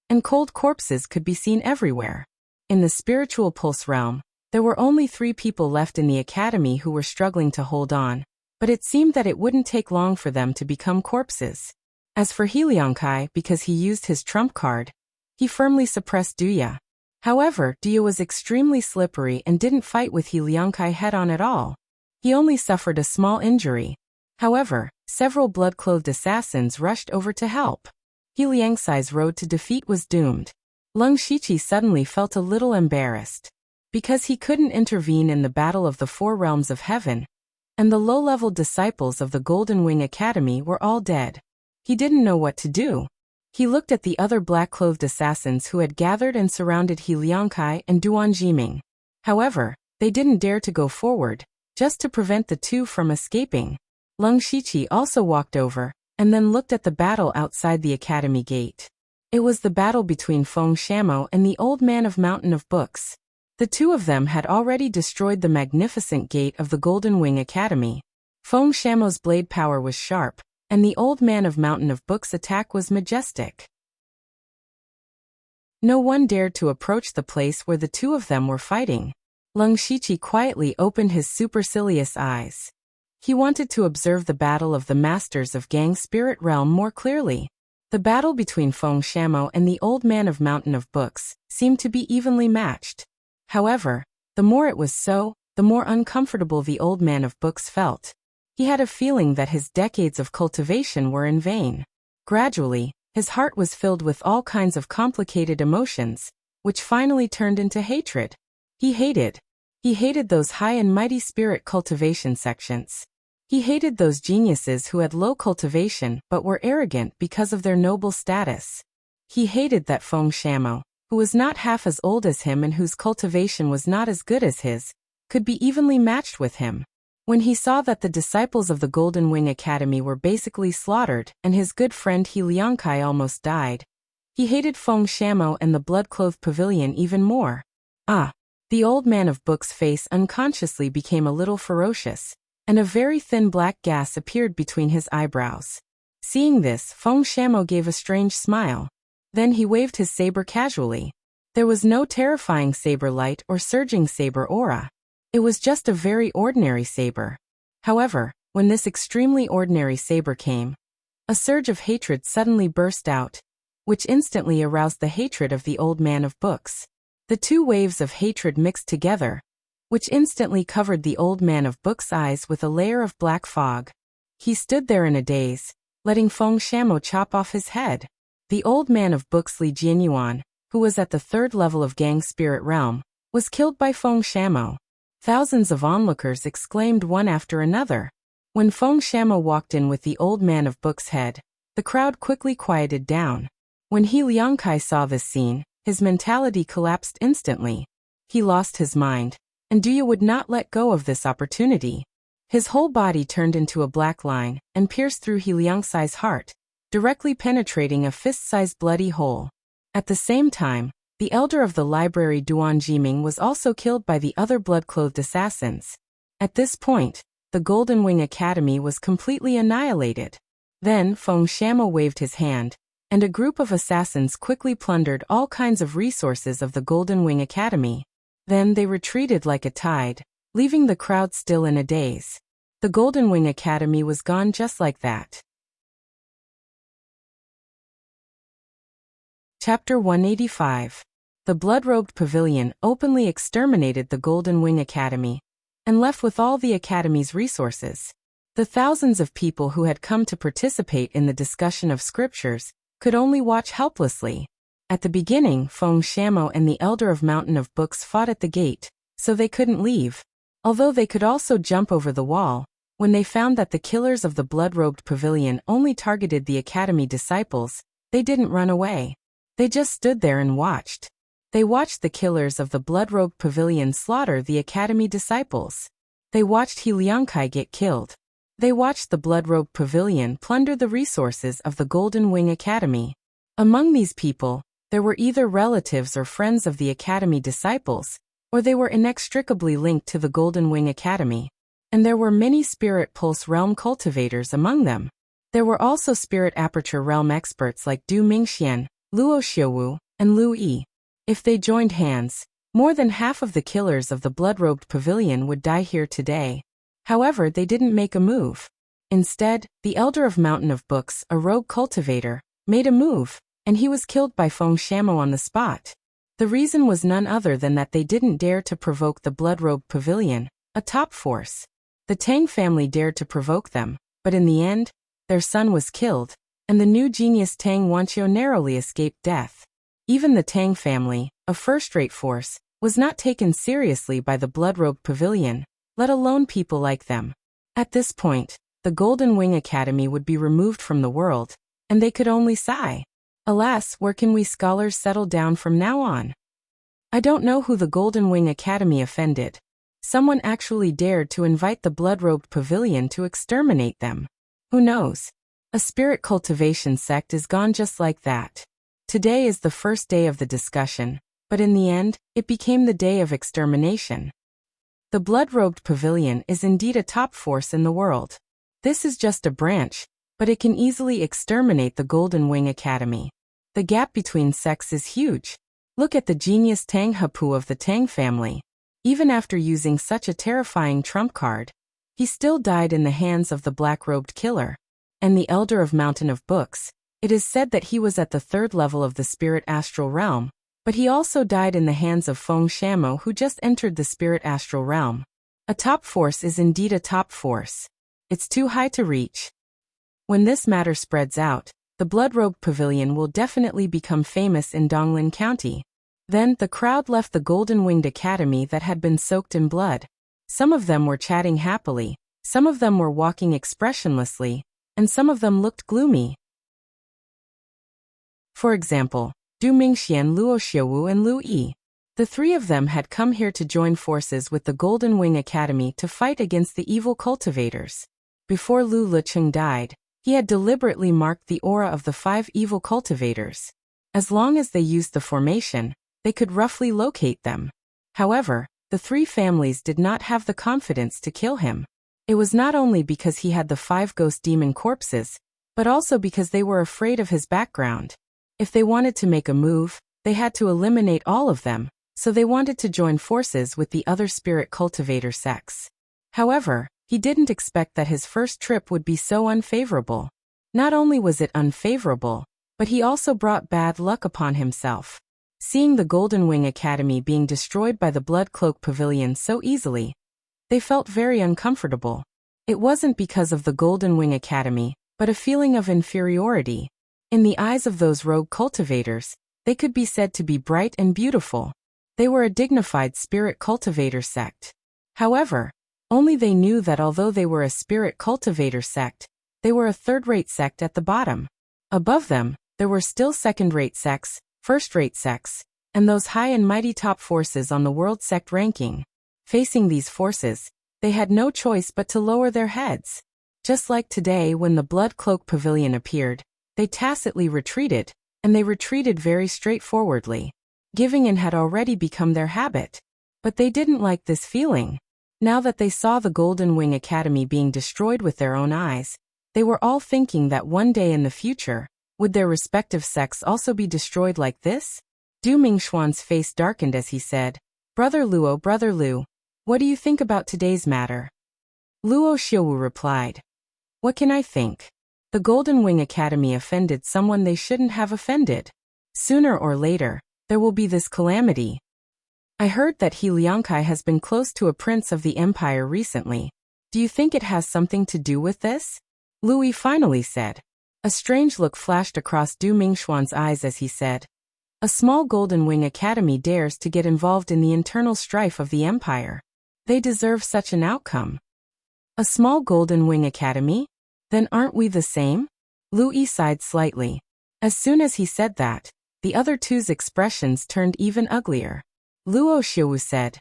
and cold corpses could be seen everywhere. In the spiritual pulse realm, there were only 3 people left in the academy who were struggling to hold on, but it seemed that it wouldn't take long for them to become corpses. As for He Liangkai, because he used his trump card, he firmly suppressed Duya. However, Duya was extremely slippery and didn't fight with He Liangkai head-on at all. He only suffered a small injury. However, several blood-clothed assassins rushed over to help. He Liangkai's road to defeat was doomed. Leng Shiqi suddenly felt a little embarrassed. Because he couldn't intervene in the battle of the 4 realms of heaven, and the low-level disciples of the Golden Wing Academy were all dead. He didn't know what to do. He looked at the other black-clothed assassins who had gathered and surrounded He Liangkai and Duan Jiming. However, they didn't dare to go forward, just to prevent the 2 from escaping. Leng Shiqi also walked over, and then looked at the battle outside the academy gate. It was the battle between Feng Shamo and the old man of Mountain of Books. The 2 of them had already destroyed the magnificent gate of the Golden Wing Academy. Feng Shamo's blade power was sharp, and the old man of Mountain of Books' attack was majestic. No one dared to approach the place where the 2 of them were fighting. Leng Shiqi quietly opened his supercilious eyes. He wanted to observe the battle of the Masters of Gang Spirit Realm more clearly. The battle between Feng Shamo and the old man of Mountain of Books seemed to be evenly matched. However, the more it was so, the more uncomfortable the old man of Books felt. He had a feeling that his decades of cultivation were in vain. Gradually, his heart was filled with all kinds of complicated emotions, which finally turned into hatred. He hated those high and mighty spirit cultivation sections. He hated those geniuses who had low cultivation but were arrogant because of their noble status. He hated that Feng Shamo, who was not half as old as him and whose cultivation was not as good as his, could be evenly matched with him. When he saw that the disciples of the Golden Wing Academy were basically slaughtered and his good friend He Liangkai almost died, he hated Feng Shamo and the blood-clothed pavilion even more. The old man of Book's face unconsciously became a little ferocious, and a very thin black gas appeared between his eyebrows. Seeing this, Feng Shamo gave a strange smile. Then he waved his saber casually. There was no terrifying saber light or surging saber aura. It was just a very ordinary saber. However, when this extremely ordinary saber came, a surge of hatred suddenly burst out, which instantly aroused the hatred of the old man of Books. The two waves of hatred mixed together, which instantly covered the old man of Book's eyes with a layer of black fog. He stood there in a daze, letting Feng Shamo chop off his head. The old man of Books Li Jianyuan, who was at the 3rd level of Gang Spirit Realm, was killed by Feng Shamo. Thousands of onlookers exclaimed one after another. When Feng Shamo walked in with the old man of Book's head, the crowd quickly quieted down. When He Liangkai saw this scene, his mentality collapsed instantly. He lost his mind, and Duya would not let go of this opportunity. His whole body turned into a black line and pierced through He Liangkai's heart, directly penetrating a fist-sized bloody hole. At the same time, the elder of the library Duan Jiming was also killed by the other blood-clothed assassins. At this point, the Golden Wing Academy was completely annihilated. Then Feng Shamo waved his hand, and a group of assassins quickly plundered all kinds of resources of the Golden Wing Academy. Then they retreated like a tide, leaving the crowd still in a daze. The Golden Wing Academy was gone just like that. Chapter 185. The Blood-Robed Pavilion openly exterminated the Golden Wing Academy, and left with all the Academy's resources. The thousands of people who had come to participate in the discussion of scriptures could only watch helplessly. At the beginning, Feng Shamo and the Elder of Mountain of Books fought at the gate, so they couldn't leave. Although they could also jump over the wall, when they found that the killers of the blood-robed pavilion only targeted the Academy disciples, they didn't run away. They just stood there and watched. They watched the killers of the blood-robed pavilion slaughter the Academy disciples. They watched He Liangkai get killed. They watched the blood-robed pavilion plunder the resources of the Golden Wing Academy. Among these people, there were either relatives or friends of the Academy disciples, or they were inextricably linked to the Golden Wing Academy. And there were many Spirit Pulse Realm cultivators among them. There were also Spirit Aperture Realm experts like Du Mingxian, Luo Xiuwu, and Lu Yi. If they joined hands, more than half of the killers of the blood-robed pavilion would die here today. However, they didn't make a move. Instead, the Elder of Mountain of Books, a rogue cultivator, made a move, and he was killed by Feng Shamo on the spot. The reason was none other than that they didn't dare to provoke the blood-robed pavilion, a top force. The Tang family dared to provoke them, but in the end, their son was killed, and the new genius Tang Wanqiu narrowly escaped death. Even the Tang family, a first-rate force, was not taken seriously by the blood-robed pavilion, let alone people like them. At this point, the Golden Wing Academy would be removed from the world, and they could only sigh. Alas, where can we scholars settle down from now on? I don't know who the Golden Wing Academy offended. Someone actually dared to invite the blood-robed pavilion to exterminate them. Who knows? A spirit cultivation sect is gone just like that. Today is the first day of the discussion, but in the end, it became the day of extermination. The blood-robed pavilion is indeed a top force in the world. This is just a branch, but it can easily exterminate the Golden Wing Academy. The gap between sects is huge. Look at the genius Tang Hapu of the Tang family. Even after using such a terrifying trump card, he still died in the hands of the black-robed killer. And the Elder of Mountain of Books, it is said that he was at the 3rd level of the Spirit Astral Realm, but he also died in the hands of Feng Shamo, who just entered the Spirit Astral Realm. A top force is indeed a top force. It's too high to reach. When this matter spreads out, the blood-robed pavilion will definitely become famous in Donglin County. Then, the crowd left the Golden Winged Academy that had been soaked in blood. Some of them were chatting happily, Some of them were walking expressionlessly, and some of them looked gloomy. For example, Du Mingxian, Luo Xiaowu and Lu Yi. The three of them had come here to join forces with the Golden Wing Academy to fight against the evil cultivators. Before Lu Licheng died, he had deliberately marked the aura of the 5 evil cultivators. As long as they used the formation, they could roughly locate them. However, the 3 families did not have the confidence to kill him. It was not only because he had the 5 ghost demon corpses, but also because they were afraid of his background. If they wanted to make a move, they had to eliminate all of them, so they wanted to join forces with the other spirit cultivator sects. However, he didn't expect that his first trip would be so unfavorable. Not only was it unfavorable, but he also brought bad luck upon himself. Seeing the Golden Wing Academy being destroyed by the Blood Cloak Pavilion so easily, they felt very uncomfortable. It wasn't because of the Golden Wing Academy, but a feeling of inferiority. In the eyes of those rogue cultivators, they could be said to be bright and beautiful. They were a dignified spirit cultivator sect. However, only they knew that although they were a spirit cultivator sect, they were a third-rate sect at the bottom. Above them, there were still second-rate sects, first-rate sects, and those high and mighty top forces on the world sect ranking. Facing these forces, they had no choice but to lower their heads. Just like today when the Blood Cloak Pavilion appeared, they tacitly retreated, and they retreated very straightforwardly. Giving in had already become their habit. But they didn't like this feeling. Now that they saw the Golden Wing Academy being destroyed with their own eyes, they were all thinking that one day in the future, would their respective sects also be destroyed like this? Du Mingxuan's face darkened as he said, Brother Luo, what do you think about today's matter? Luo Xiaowu replied, What can I think? The Golden Wing Academy offended someone they shouldn't have offended. Sooner or later, there will be this calamity. I heard that He Liangkai has been close to a prince of the empire recently. Do you think it has something to do with this? Lu Yi finally said. A strange look flashed across Du Mingxuan's eyes as he said, A small Golden Wing Academy dares to get involved in the internal strife of the empire. They deserve such an outcome. A small Golden Wing Academy? Then aren't we the same? Lu Yi sighed slightly. As soon as he said that, the other two's expressions turned even uglier. Luo Xiaowu said,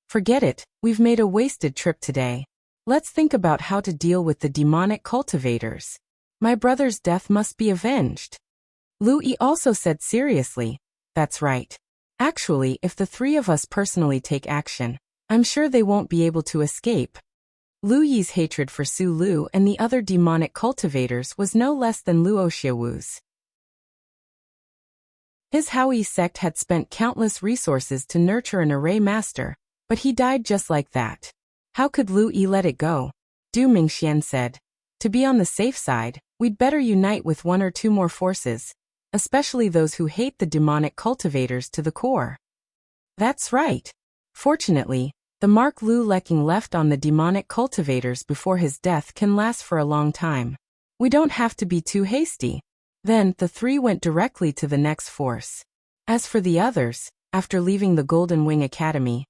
Forget it, we've made a wasted trip today. Let's think about how to deal with the demonic cultivators. My brother's death must be avenged. Lu Yi also said seriously, That's right. Actually, if the 3 of us personally take action, I'm sure they won't be able to escape. Lu Yi's hatred for Su Lu and the other demonic cultivators was no less than Luo Xiaowu's. His Haoyi sect had spent countless resources to nurture an array master, but he died just like that. How could Lu Yi let it go? Du Mingxian said. To be on the safe side, we'd better unite with 1 or 2 more forces, especially those who hate the demonic cultivators to the core. That's right. Fortunately, the mark Lu Licheng left on the demonic cultivators before his death can last for a long time. We don't have to be too hasty. Then, the 3 went directly to the next force. As for the others, after leaving the Golden Wing Academy,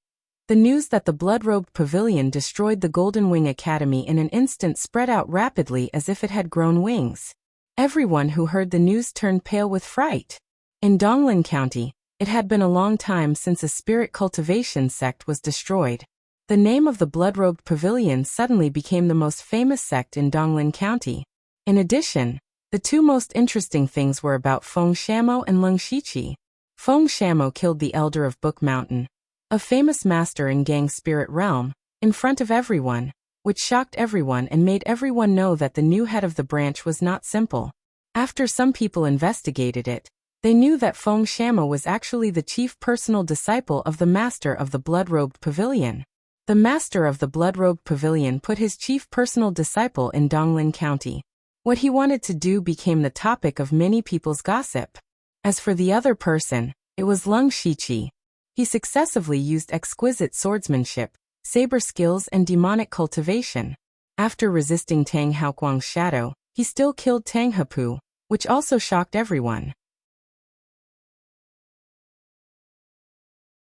the news that the Blood-Robed Pavilion destroyed the Golden Wing Academy in an instant spread out rapidly as if it had grown wings. Everyone who heard the news turned pale with fright. In Donglin County, it had been a long time since a spirit cultivation sect was destroyed. The name of the Blood-Robed Pavilion suddenly became the most famous sect in Donglin County. In addition, the 2 most interesting things were about Feng Shamo and Leng Shiqi. Feng Shamo killed the Elder of Book Mountain, a famous master in Gang Spirit Realm, in front of everyone, which shocked everyone and made everyone know that the new head of the branch was not simple. After some people investigated it, they knew that Feng Shamo was actually the chief personal disciple of the master of the Blood-Robed Pavilion. The master of the Blood-Robed Pavilion put his chief personal disciple in Donglin County. What he wanted to do became the topic of many people's gossip. As for the other person, it was Leng Shiqi. He successively used exquisite swordsmanship, saber skills and demonic cultivation. After resisting Tang Haoguang's shadow, he still killed Tang Hepu, which also shocked everyone.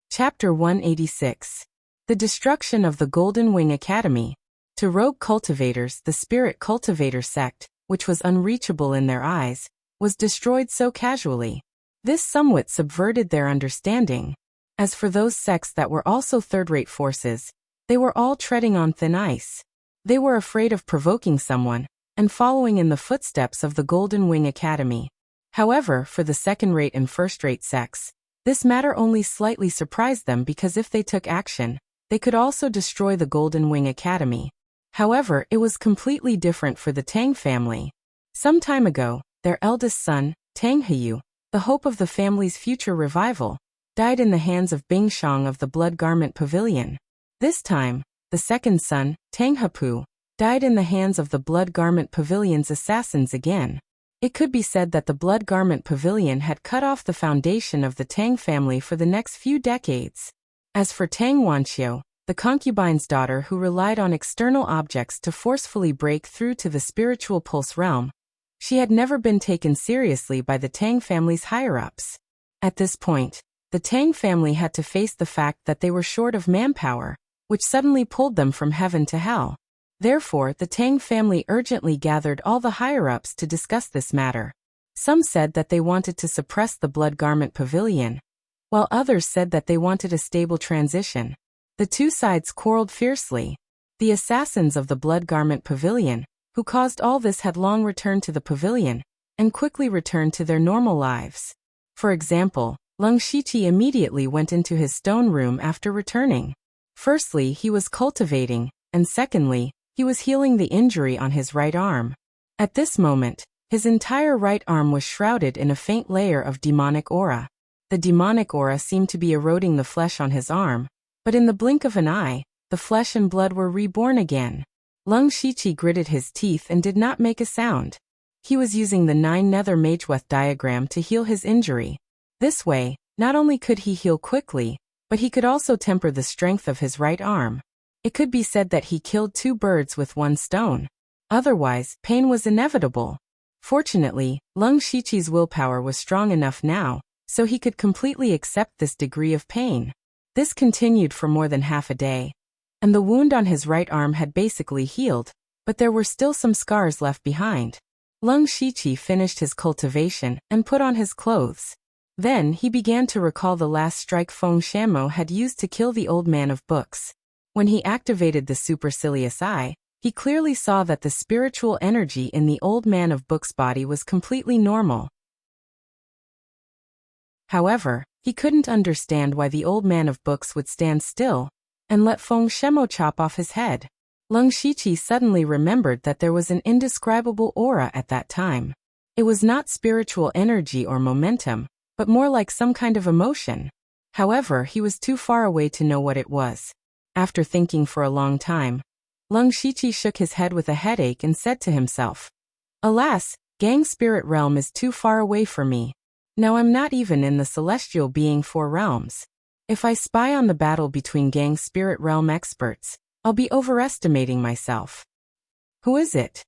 Chapter 186. The Destruction of the Golden Wing Academy. To rogue cultivators, the spirit cultivator sect, which was unreachable in their eyes, was destroyed so casually. This somewhat subverted their understanding. As for those sects that were also third-rate forces, they were all treading on thin ice. They were afraid of provoking someone, and following in the footsteps of the Golden Wing Academy. However, for the second-rate and first-rate sects, this matter only slightly surprised them because if they took action, they could also destroy the Golden Wing Academy. However, it was completely different for the Tang family. Some time ago, their eldest son, Tang Heyu, the hope of the family's future revival, died in the hands of Bing Shang of the Blood Garment Pavilion. This time, the second son, Tang Hepu, died in the hands of the Blood Garment Pavilion's assassins again. It could be said that the Blood Garment Pavilion had cut off the foundation of the Tang family for the next few decades. As for Tang Wanqiu, the concubine's daughter who relied on external objects to forcefully break through to the spiritual pulse realm, she had never been taken seriously by the Tang family's higher-ups. At this point, the Tang family had to face the fact that they were short of manpower, which suddenly pulled them from heaven to hell. Therefore, the Tang family urgently gathered all the higher-ups to discuss this matter. Some said that they wanted to suppress the Blood Garment Pavilion, while others said that they wanted a stable transition. The two sides quarreled fiercely. The assassins of the Blood Garment Pavilion, who caused all this, had long returned to the pavilion, and quickly returned to their normal lives. For example, Lung Shiqi immediately went into his stone room after returning. Firstly, he was cultivating, and secondly, he was healing the injury on his right arm. At this moment, his entire right arm was shrouded in a faint layer of demonic aura. The demonic aura seemed to be eroding the flesh on his arm, but in the blink of an eye, the flesh and blood were reborn again. Lung Shiqi gritted his teeth and did not make a sound. He was using the 9 Nether Mageweth diagram to heal his injury. This way, not only could he heal quickly, but he could also temper the strength of his right arm. It could be said that he killed 2 birds with 1 stone. Otherwise, pain was inevitable. Fortunately, Lung Shiqi's willpower was strong enough now, so he could completely accept this degree of pain. This continued for more than half a day, and the wound on his right arm had basically healed, but there were still some scars left behind. Lung Shiqi finished his cultivation and put on his clothes. Then he began to recall the last strike Feng Shamo had used to kill the old man of books. When he activated the supercilious eye, he clearly saw that the spiritual energy in the old man of books' body was completely normal. However, he couldn't understand why the old man of books would stand still and let Feng Shamo chop off his head. Lung Shiqi suddenly remembered that there was an indescribable aura at that time. It was not spiritual energy or momentum, but more like some kind of emotion. However, he was too far away to know what it was. After thinking for a long time, Lung Shiqi shook his head with a headache and said to himself, "Alas, Gang Spirit Realm is too far away for me. Now I'm not even in the Celestial Being 4 realms. If I spy on the battle between Gang Spirit Realm experts, I'll be overestimating myself. Who is it?"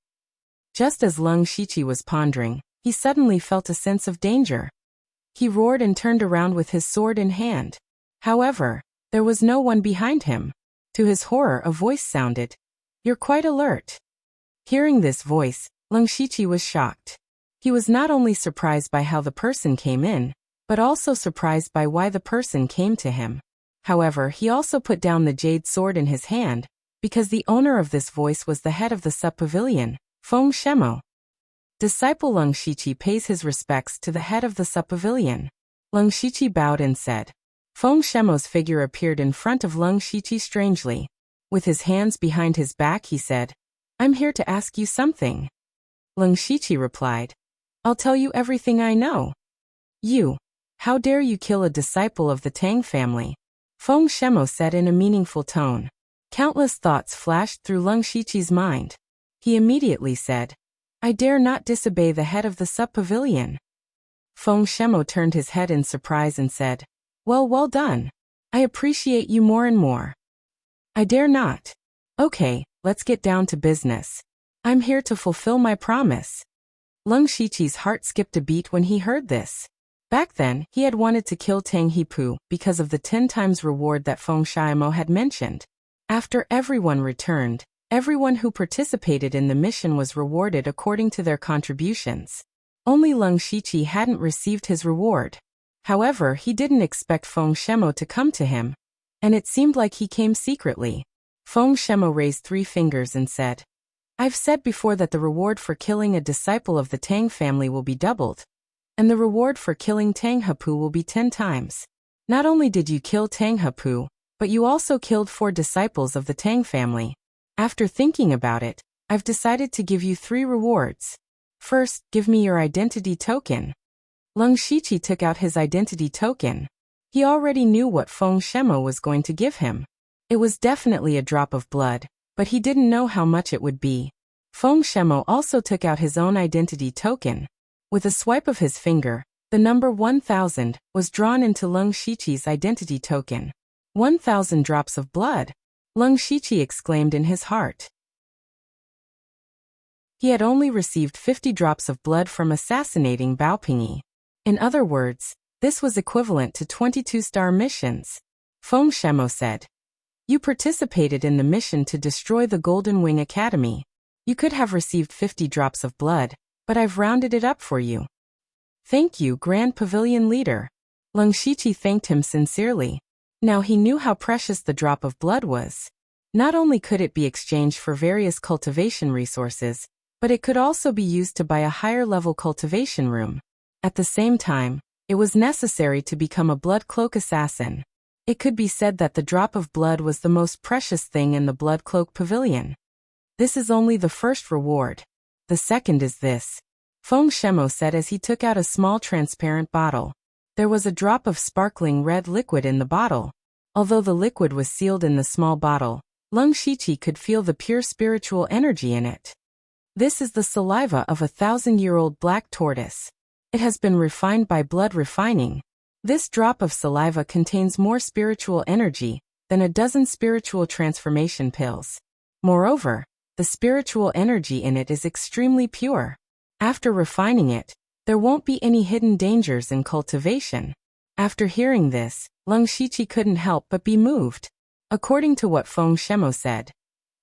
Just as Lung Shiqi was pondering, he suddenly felt a sense of danger. He roared and turned around with his sword in hand. However, there was no one behind him. To his horror, a voice sounded, "You're quite alert." Hearing this voice, Lung Shiqi was shocked. He was not only surprised by how the person came in, but also surprised by why the person came to him. However, he also put down the jade sword in his hand, because the owner of this voice was the head of the sub-pavilion, Feng Shamo. Disciple Lung Shiqi pays his respects to the head of the sub-pavilion. Lung Shiqi bowed and said. Feng Shamo's figure appeared in front of Lung Shiqi strangely. With his hands behind his back, he said, "I'm here to ask you something." Lung Shiqi replied, "I'll tell you everything I know." How dare you kill a disciple of the Tang family?" Feng Shamo said in a meaningful tone. Countless thoughts flashed through Lung Shiqi's mind. He immediately said, "I dare not disobey the head of the sub-pavilion." Feng Shamo turned his head in surprise and said, Well done. I appreciate you more and more." "I dare not." "Okay, let's get down to business. I'm here to fulfill my promise." Lung Shiqi's heart skipped a beat when he heard this. Back then, he had wanted to kill Tang Hepu because of the 10 times reward that Feng Shamo had mentioned. After everyone returned, Everyone who participated in the mission was rewarded according to their contributions. Only Leng Shiqi hadn't received his reward. However, he didn't expect Feng Shemo to come to him, and it seemed like he came secretly. Feng Shemo raised 3 fingers and said, "I've said before that the reward for killing a disciple of the Tang family will be doubled, and the reward for killing Tang Hepu will be 10 times. Not only did you kill Tang Hepu, but you also killed 4 disciples of the Tang family. After thinking about it, I've decided to give you 3 rewards. First, give me your identity token." Leng Shiqi took out his identity token. He already knew what Feng Shemo was going to give him. It was definitely a drop of blood, but he didn't know how much it would be. Feng Shemo also took out his own identity token. With a swipe of his finger, the number 1000 was drawn into Leng Shiqi's identity token. 1000 drops of blood, Leng Shiqi exclaimed in his heart. He had only received 50 drops of blood from assassinating Bao Pingyi. In other words, this was equivalent to 22-star missions. Feng Shemo said, "You participated in the mission to destroy the Golden Wing Academy. You could have received 50 drops of blood, but I've rounded it up for you." "Thank you, Grand Pavilion Leader." Leng Shiqi thanked him sincerely. Now he knew how precious the drop of blood was. Not only could it be exchanged for various cultivation resources, but it could also be used to buy a higher-level cultivation room. At the same time, it was necessary to become a blood cloak assassin. It could be said that the drop of blood was the most precious thing in the Blood Cloak Pavilion. "This is only the first reward. The second is this," Feng Shemo said as he took out a small transparent bottle. There was a drop of sparkling red liquid in the bottle. Although the liquid was sealed in the small bottle, Leng Shiqi could feel the pure spiritual energy in it. This is the saliva of a 1,000-year-old black tortoise. It has been refined by blood refining. This drop of saliva contains more spiritual energy than a dozen spiritual transformation pills. Moreover, the spiritual energy in it is extremely pure. After refining it, there won't be any hidden dangers in cultivation. After hearing this, Leng Shiqi couldn't help but be moved. According to what Feng Shemo said,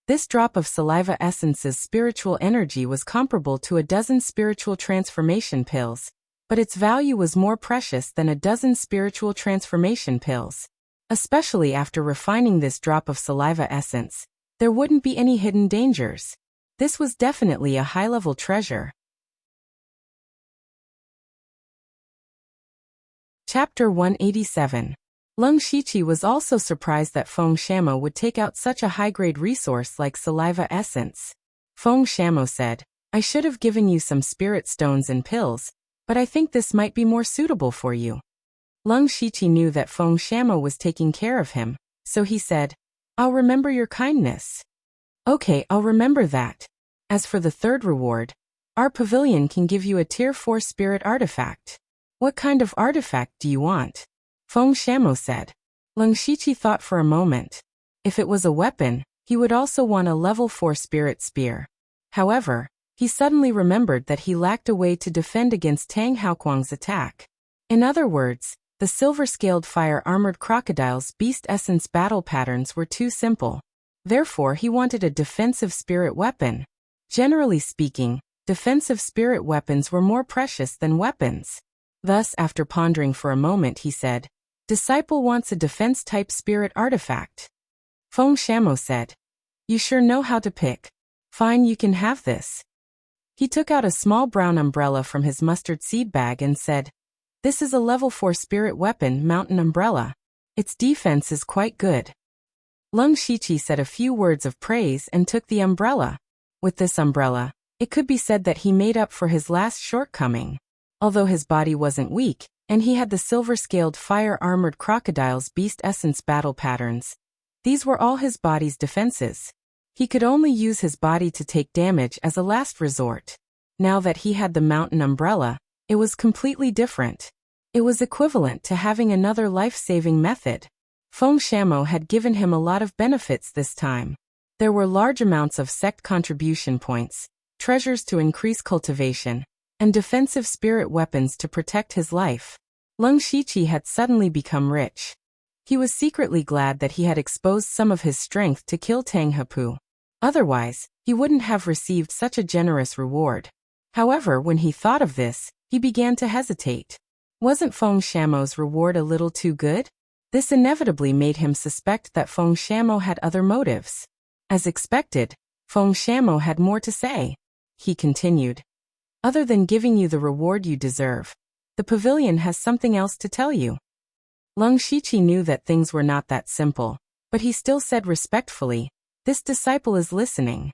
this drop of saliva essence's spiritual energy was comparable to a dozen spiritual transformation pills, but its value was more precious than a dozen spiritual transformation pills. Especially after refining this drop of saliva essence, there wouldn't be any hidden dangers. This was definitely a high-level treasure. Chapter 187. Leng Shiqi was also surprised that Feng Shemo would take out such a high-grade resource like saliva essence. Feng Shemo said, "I should have given you some spirit stones and pills, but I think this might be more suitable for you." Leng Shiqi knew that Feng Shemo was taking care of him, so he said, "I'll remember your kindness." "Okay, I'll remember that. As for the third reward, our pavilion can give you a Tier 4 spirit artifact." "What kind of artifact do you want?" Feng Shemo said. Leng Shiqi thought for a moment. If it was a weapon, he would also want a level 4 spirit spear. However, he suddenly remembered that he lacked a way to defend against Tang Haokuang's attack. In other words, the silver-scaled fire-armored crocodile's beast essence battle patterns were too simple. Therefore, he wanted a defensive spirit weapon. Generally speaking, defensive spirit weapons were more precious than weapons. Thus, after pondering for a moment, he said, "Disciple wants a defense-type spirit artifact." Feng Shemo said, "You sure know how to pick. Fine, you can have this." He took out a small brown umbrella from his mustard seed bag and said, "This is a level 4 spirit weapon, mountain umbrella. Its defense is quite good." Leng Shiqi said a few words of praise and took the umbrella. With this umbrella, it could be said that he made up for his last shortcoming. Although his body wasn't weak, and he had the silver-scaled fire-armored crocodile's beast essence battle patterns, these were all his body's defenses. He could only use his body to take damage as a last resort. Now that he had the mountain umbrella, it was completely different. It was equivalent to having another life-saving method. Feng Shamo had given him a lot of benefits this time. There were large amounts of sect contribution points, treasures to increase cultivation, and defensive spirit weapons to protect his life. Leng Shiqi had suddenly become rich. He was secretly glad that he had exposed some of his strength to kill Tang Hepu. Otherwise, he wouldn't have received such a generous reward. However, when he thought of this, he began to hesitate. Wasn't Feng Shamo's reward a little too good? This inevitably made him suspect that Feng Shamo had other motives. As expected, Feng Shamo had more to say. He continued. Other than giving you the reward you deserve, the pavilion has something else to tell you. Leng Shiqi knew that things were not that simple, but he still said respectfully, this disciple is listening.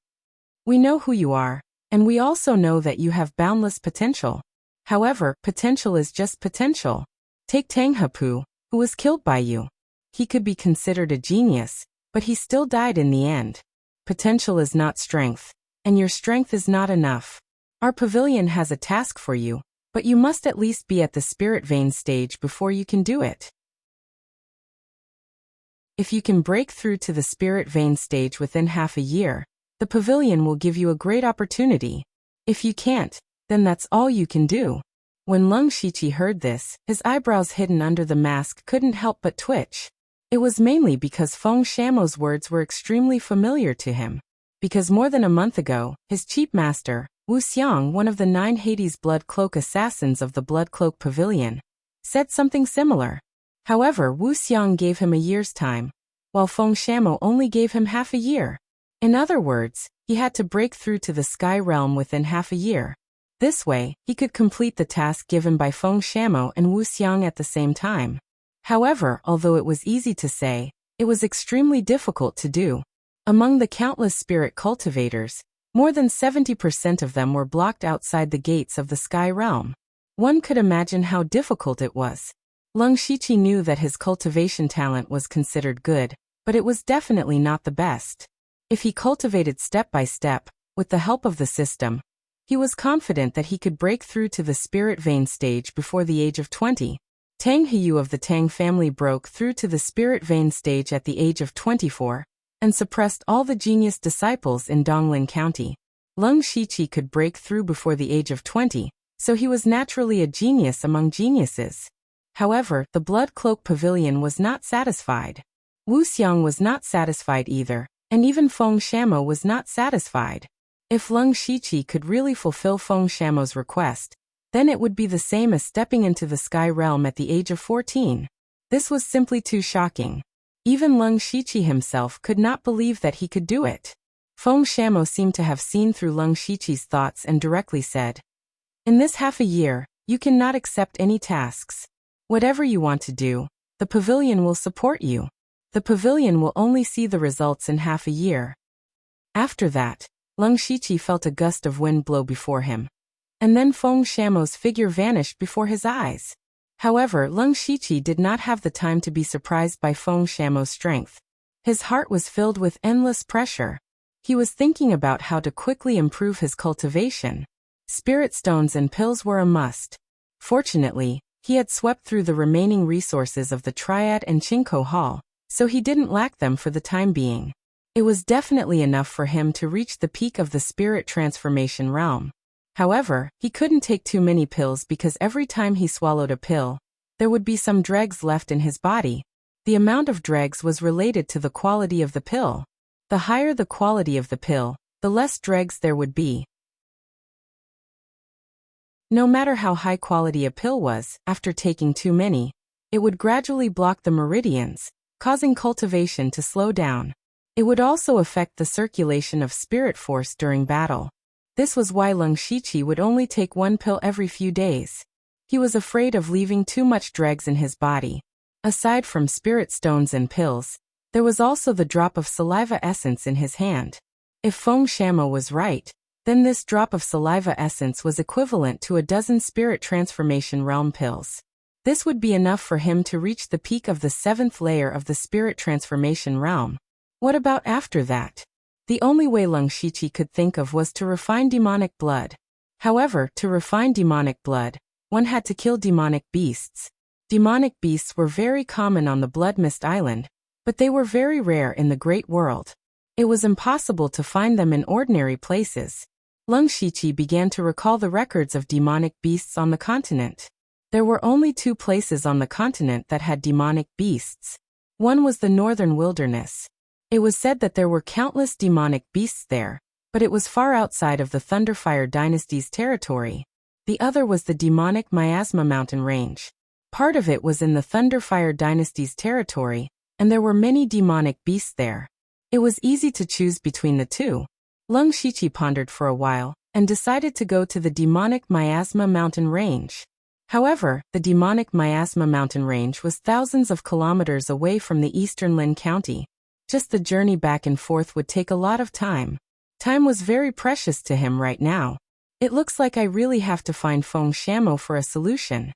We know who you are, and we also know that you have boundless potential. However, potential is just potential. Take Tang Hepu, who was killed by you. He could be considered a genius, but he still died in the end. Potential is not strength, and your strength is not enough. Our pavilion has a task for you, but you must at least be at the spirit vein stage before you can do it. If you can break through to the spirit vein stage within half a year, the pavilion will give you a great opportunity. If you can't, then that's all you can do. When Leng Shiqi heard this, his eyebrows hidden under the mask couldn't help but twitch. It was mainly because Feng Shamo's words were extremely familiar to him. Because more than a month ago, his chief master, Wu Xiang, one of the 9 Hades Blood Cloak assassins of the Blood Cloak Pavilion, said something similar. However, Wu Xiang gave him a year's time, while Feng Shamo only gave him half a year. In other words, he had to break through to the Sky Realm within half a year. This way, he could complete the task given by Feng Shamo and Wu Xiang at the same time. However, although it was easy to say, it was extremely difficult to do. Among the countless spirit cultivators, more than 70% of them were blocked outside the gates of the Sky Realm. One could imagine how difficult it was. Leng Shiqi knew that his cultivation talent was considered good, but it was definitely not the best. If he cultivated step by step, with the help of the system, he was confident that he could break through to the spirit vein stage before the age of 20. Tang Heyu of the Tang family broke through to the spirit vein stage at the age of 24, and suppressed all the genius disciples in Donglin County. Leng Shiqi could break through before the age of 20, so he was naturally a genius among geniuses. However, the Blood Cloak Pavilion was not satisfied. Wu Xiang was not satisfied either, and even Feng Shamo was not satisfied. If Leng Shiqi could really fulfill Feng Shamo's request, then it would be the same as stepping into the Sky Realm at the age of 14. This was simply too shocking. Even Leng Shiqi himself could not believe that he could do it. Feng Shamo seemed to have seen through Leng Shiqi's thoughts and directly said, in this half a year, you cannot accept any tasks. Whatever you want to do, the pavilion will support you. The pavilion will only see the results in half a year. After that, Leng Shiqi felt a gust of wind blow before him. And then Feng Shamo's figure vanished before his eyes. However, Leng Shiqi did not have the time to be surprised by Feng Shamo's strength. His heart was filled with endless pressure. He was thinking about how to quickly improve his cultivation. Spirit stones and pills were a must. Fortunately, he had swept through the remaining resources of the Triad and Chinko Hall, so he didn't lack them for the time being. It was definitely enough for him to reach the peak of the spirit transformation realm. However, he couldn't take too many pills because every time he swallowed a pill, there would be some dregs left in his body. The amount of dregs was related to the quality of the pill. The higher the quality of the pill, the less dregs there would be. No matter how high quality a pill was, after taking too many, it would gradually block the meridians, causing cultivation to slow down. It would also affect the circulation of spirit force during battle. This was why Leng Shiqi would only take one pill every few days. He was afraid of leaving too much dregs in his body. Aside from spirit stones and pills, there was also the drop of saliva essence in his hand. If Feng Shamo was right, then this drop of saliva essence was equivalent to a dozen spirit transformation realm pills. This would be enough for him to reach the peak of the 7th layer of the spirit transformation realm. What about after that? The only way Leng Shiqi could think of was to refine demonic blood. However, to refine demonic blood, one had to kill demonic beasts. Demonic beasts were very common on the Blood Mist Island, but they were very rare in the Great World. It was impossible to find them in ordinary places. Leng Shiqi began to recall the records of demonic beasts on the continent. There were only 2 places on the continent that had demonic beasts. One was the Northern Wilderness. It was said that there were countless demonic beasts there, but it was far outside of the Thunderfire dynasty's territory. The other was the demonic Miasma mountain range. Part of it was in the Thunderfire dynasty's territory, and there were many demonic beasts there. It was easy to choose between the two. Lung Shiqi pondered for a while, and decided to go to the demonic Miasma mountain range. However, the demonic Miasma mountain range was thousands of kilometers away from the eastern Lin County. Just the journey back and forth would take a lot of time. Time was very precious to him right now. It looks like I really have to find Feng Shamo for a solution.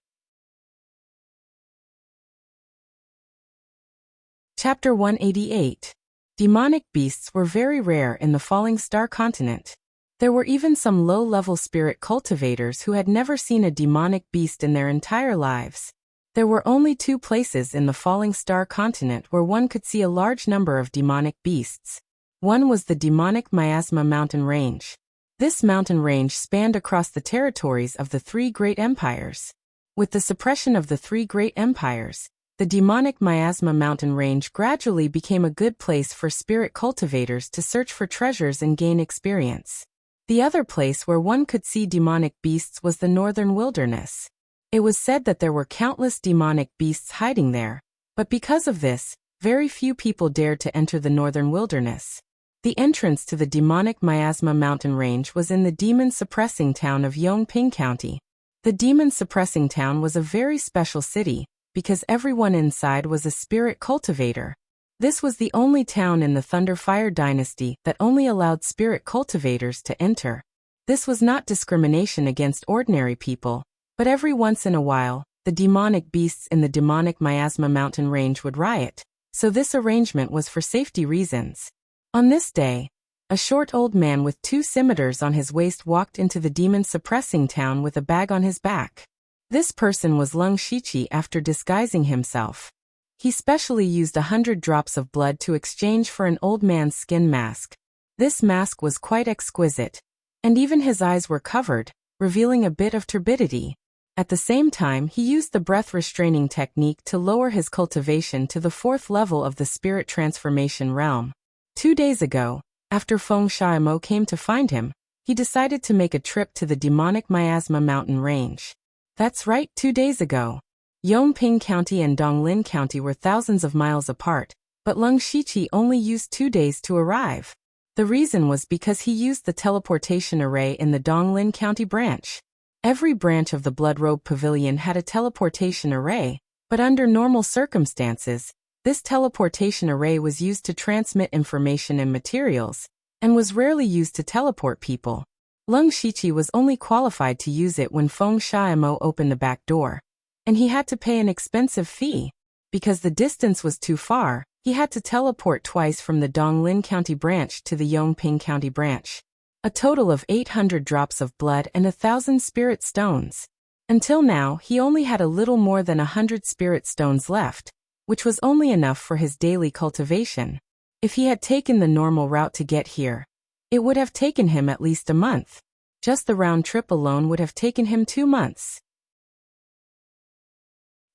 Chapter 188. Demonic beasts were very rare in the Falling Star continent. There were even some low-level spirit cultivators who had never seen a demonic beast in their entire lives. There were only 2 places in the Falling Star continent where one could see a large number of demonic beasts. One was the demonic Miasma mountain range. This mountain range spanned across the territories of the 3 great empires. With the suppression of the 3 great empires, the demonic Miasma mountain range gradually became a good place for spirit cultivators to search for treasures and gain experience. The other place where one could see demonic beasts was the northern wilderness. It was said that there were countless demonic beasts hiding there, but because of this, very few people dared to enter the northern wilderness. The entrance to the demonic Miasma mountain range was in the demon-suppressing town of Yongping County. The demon-suppressing town was a very special city, because everyone inside was a spirit cultivator. This was the only town in the Thunderfire dynasty that only allowed spirit cultivators to enter. This was not discrimination against ordinary people, but every once in a while, the demonic beasts in the demonic Miasma mountain range would riot, so this arrangement was for safety reasons. On this day, a short old man with 2 scimitars on his waist walked into the demon-suppressing town with a bag on his back. This person was Lung Shiqi after disguising himself. He specially used 100 drops of blood to exchange for an old man's skin mask. This mask was quite exquisite, and even his eyes were covered, revealing a bit of turbidity. At the same time, he used the breath-restraining technique to lower his cultivation to the 4th level of the spirit transformation realm. 2 days ago, after Feng Shamo came to find him, he decided to make a trip to the demonic Miasma mountain range. That's right, 2 days ago. Yongping County and Donglin County were thousands of miles apart, but Lung Shiqi only used 2 days to arrive. The reason was because he used the teleportation array in the Donglin County branch. Every branch of the Blood Robe Pavilion had a teleportation array, but under normal circumstances, this teleportation array was used to transmit information and materials, and was rarely used to teleport people. Lung Shiqi was only qualified to use it when Feng Shamo opened the back door, and he had to pay an expensive fee. Because the distance was too far, he had to teleport twice from the Donglin County branch to the Yongping County branch. A total of 800 drops of blood and 1,000 spirit stones. Until now, he only had a little more than 100 spirit stones left, which was only enough for his daily cultivation. If he had taken the normal route to get here, it would have taken him at least a month. Just the round trip alone would have taken him 2 months.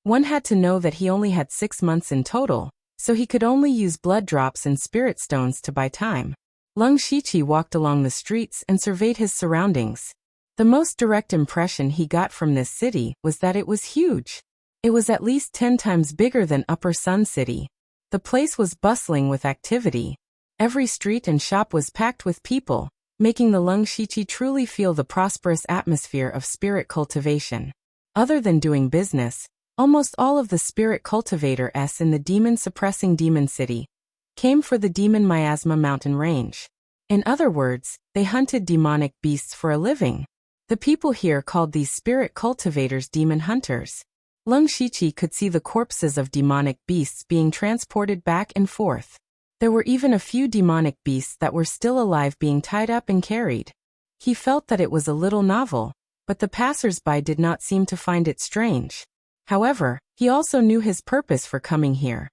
One had to know that he only had 6 months in total, so he could only use blood drops and spirit stones to buy time. Lung Shiqi walked along the streets and surveyed his surroundings. The most direct impression he got from this city was that it was huge. It was at least 10 times bigger than Upper Sun City. The place was bustling with activity. Every street and shop was packed with people, making the Lung Shiqi truly feel the prosperous atmosphere of spirit cultivation. Other than doing business, almost all of the spirit cultivators in the demon-suppressing demon city came for the demon Miasma mountain range. In other words, they hunted demonic beasts for a living. The people here called these spirit cultivators demon hunters. Lung Shiqi could see the corpses of demonic beasts being transported back and forth. There were even a few demonic beasts that were still alive being tied up and carried. He felt that it was a little novel, but the passers-by did not seem to find it strange. However, he also knew his purpose for coming here.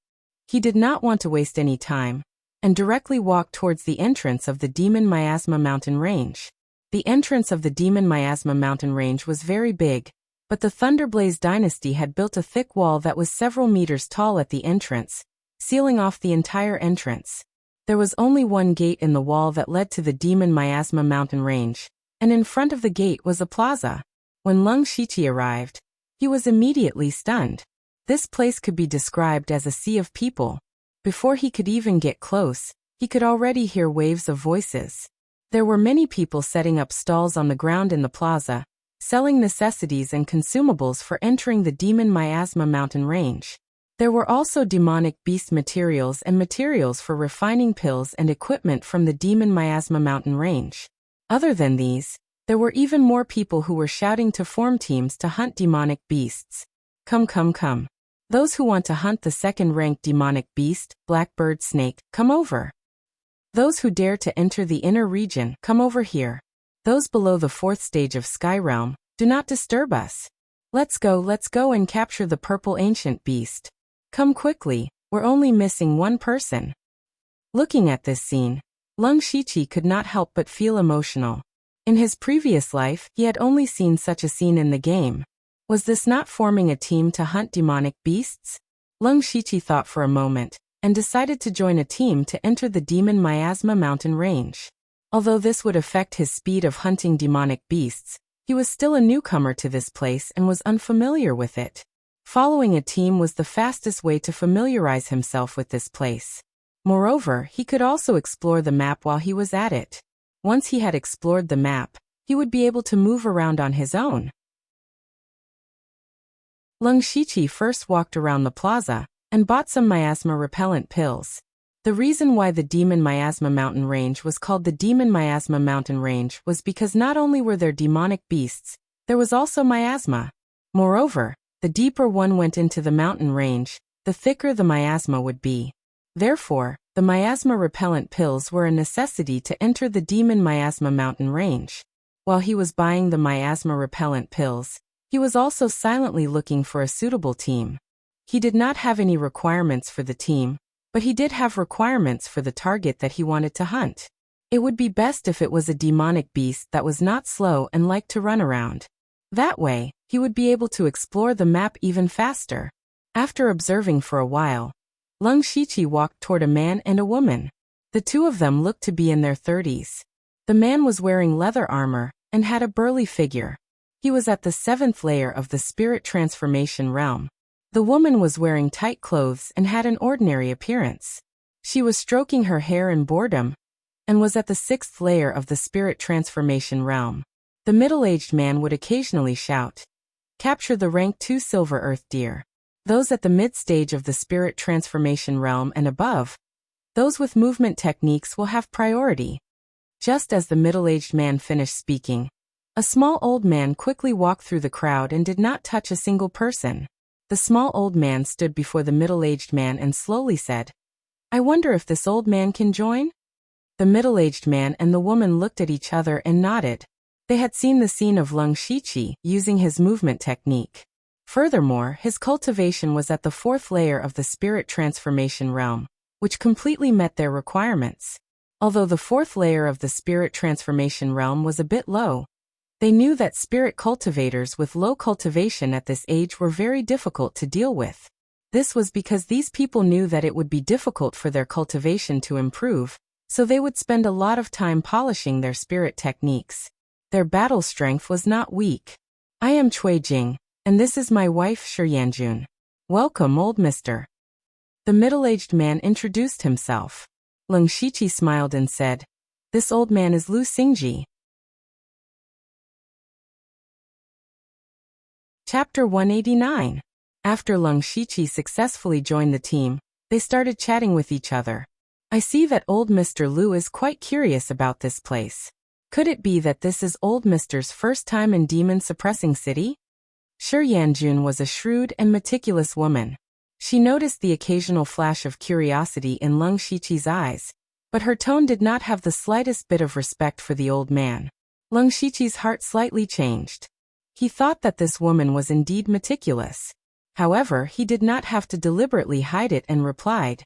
He did not want to waste any time, and directly walked towards the entrance of the demon Miasma mountain range. The entrance of the demon Miasma mountain range was very big, but the Thunderblaze dynasty had built a thick wall that was several meters tall at the entrance, sealing off the entire entrance. There was only one gate in the wall that led to the demon miasma mountain range, and in front of the gate was a plaza. When Leng Shiqi arrived, he was immediately stunned. This place could be described as a sea of people. Before he could even get close, he could already hear waves of voices. There were many people setting up stalls on the ground in the plaza, selling necessities and consumables for entering the demon miasma mountain range. There were also demonic beast materials and materials for refining pills and equipment from the demon miasma mountain range. Other than these, there were even more people who were shouting to form teams to hunt demonic beasts. Come, come, come. Those who want to hunt the second-ranked demonic beast, blackbird snake, come over. Those who dare to enter the inner region, come over here. Those below the 4th stage of Sky Realm, do not disturb us. Let's go and capture the purple ancient beast. Come quickly, we're only missing one person. Looking at this scene, Leng Shiqi could not help but feel emotional. In his previous life, he had only seen such a scene in the game. Was this not forming a team to hunt demonic beasts? Leng Shiqi thought for a moment, and decided to join a team to enter the demon miasma mountain range. Although this would affect his speed of hunting demonic beasts, he was still a newcomer to this place and was unfamiliar with it. Following a team was the fastest way to familiarize himself with this place. Moreover, he could also explore the map while he was at it. Once he had explored the map, he would be able to move around on his own. Leng Shiqi first walked around the plaza and bought some miasma repellent pills. The reason why the Demon Miasma Mountain Range was called the Demon Miasma Mountain Range was because not only were there demonic beasts, there was also miasma. Moreover, the deeper one went into the mountain range, the thicker the miasma would be. Therefore, the miasma repellent pills were a necessity to enter the Demon Miasma Mountain Range. While he was buying the miasma repellent pills, he was also silently looking for a suitable team. He did not have any requirements for the team, but he did have requirements for the target that he wanted to hunt. It would be best if it was a demonic beast that was not slow and liked to run around. That way, he would be able to explore the map even faster. After observing for a while, Leng Shiqi walked toward a man and a woman. The two of them looked to be in their 30s. The man was wearing leather armor and had a burly figure. He was at the 7th layer of the spirit transformation realm. The woman was wearing tight clothes and had an ordinary appearance. She was stroking her hair in boredom and was at the 6th layer of the spirit transformation realm. The middle-aged man would occasionally shout, "Capture the rank 2 silver earth deer." Those at the mid-stage of the spirit transformation realm and above, those with movement techniques will have priority. Just as the middle-aged man finished speaking, a small old man quickly walked through the crowd and did not touch a single person. The small old man stood before the middle-aged man and slowly said, "I wonder if this old man can join?" The middle-aged man and the woman looked at each other and nodded. They had seen the scene of Leng Shiqi using his movement technique. Furthermore, his cultivation was at the 4th layer of the spirit transformation realm, which completely met their requirements. Although the 4th layer of the spirit transformation realm was a bit low, they knew that spirit cultivators with low cultivation at this age were very difficult to deal with. This was because these people knew that it would be difficult for their cultivation to improve, so they would spend a lot of time polishing their spirit techniques. Their battle strength was not weak. "I am Cui Jing, and this is my wife Shi Yanjun. Welcome, old mister." The middle-aged man introduced himself. Leng Shiqi smiled and said, "This old man is Lu Xingji." Chapter 189. After Leng Shiqi successfully joined the team, they started chatting with each other. "I see that old Mr. Lu is quite curious about this place. Could it be that this is old Mister's first time in Demon Suppressing City?" Shi Yanjun was a shrewd and meticulous woman. She noticed the occasional flash of curiosity in Leng Shiqi's eyes, but her tone did not have the slightest bit of respect for the old man. Leng Shiqi's heart slightly changed. He thought that this woman was indeed meticulous. However, he did not have to deliberately hide it and replied,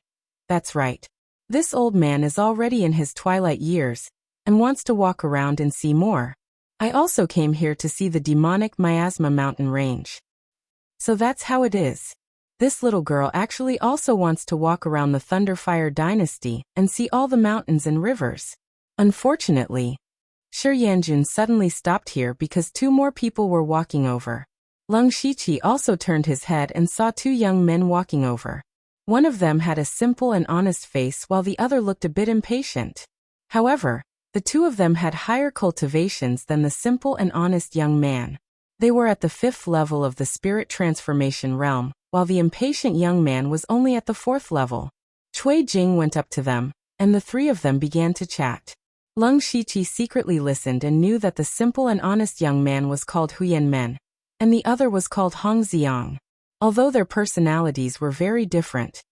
"That's right. This old man is already in his twilight years and wants to walk around and see more. I also came here to see the demonic miasma mountain range." "So that's how it is. This little girl actually also wants to walk around the Thunderfire Dynasty and see all the mountains and rivers. Unfortunately, Shi Yanjun suddenly stopped here because two more people were walking over. Leng Shiqi also turned his head and saw two young men walking over. One of them had a simple and honest face while the other looked a bit impatient. However, the two of them had higher cultivations than the simple and honest young man. They were at the 5th level of the spirit transformation realm, while the impatient young man was only at the 4th level. Cui Jing went up to them, and the three of them began to chat. Leng Shiqi secretly listened and knew that the simple and honest young man was called Huyan Men, and the other was called Hong Xiang. Although their personalities were very different,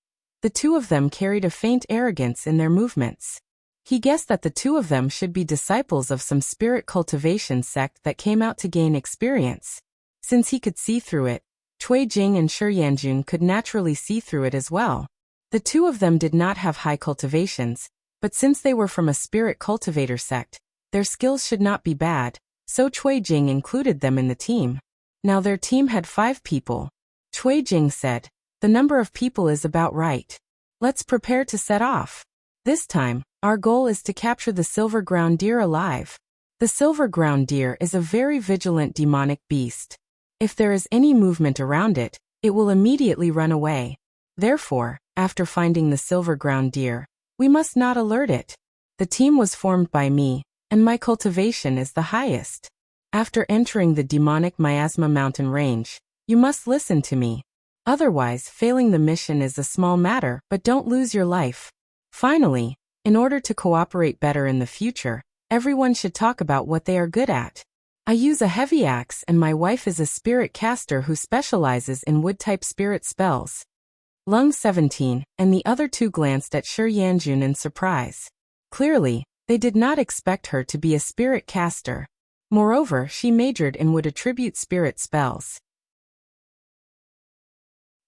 the two of them carried a faint arrogance in their movements. He guessed that the two of them should be disciples of some spirit cultivation sect that came out to gain experience. Since he could see through it, Cui Jing and Shi Yanjun could naturally see through it as well. The two of them did not have high cultivations, but since they were from a spirit cultivator sect, their skills should not be bad, so Cui Jing included them in the team. Now their team had 5 people. Cui Jing said, "The number of people is about right. Let's prepare to set off. This time, our goal is to capture the silver ground deer alive." The silver ground deer is a very vigilant demonic beast. If there is any movement around it, it will immediately run away. Therefore, after finding the silver ground deer, we must not alert it. The team was formed by me, and my cultivation is the highest. After entering the demonic miasma mountain range, you must listen to me. Otherwise, failing the mission is a small matter, but don't lose your life. Finally, in order to cooperate better in the future, everyone should talk about what they are good at. I use a heavy axe and my wife is a spirit caster who specializes in wood-type spirit spells. Leng 17 and the other two glanced at Shi Yanjun in surprise. Clearly, they did not expect her to be a spirit caster. Moreover, she majored in would attribute spirit spells.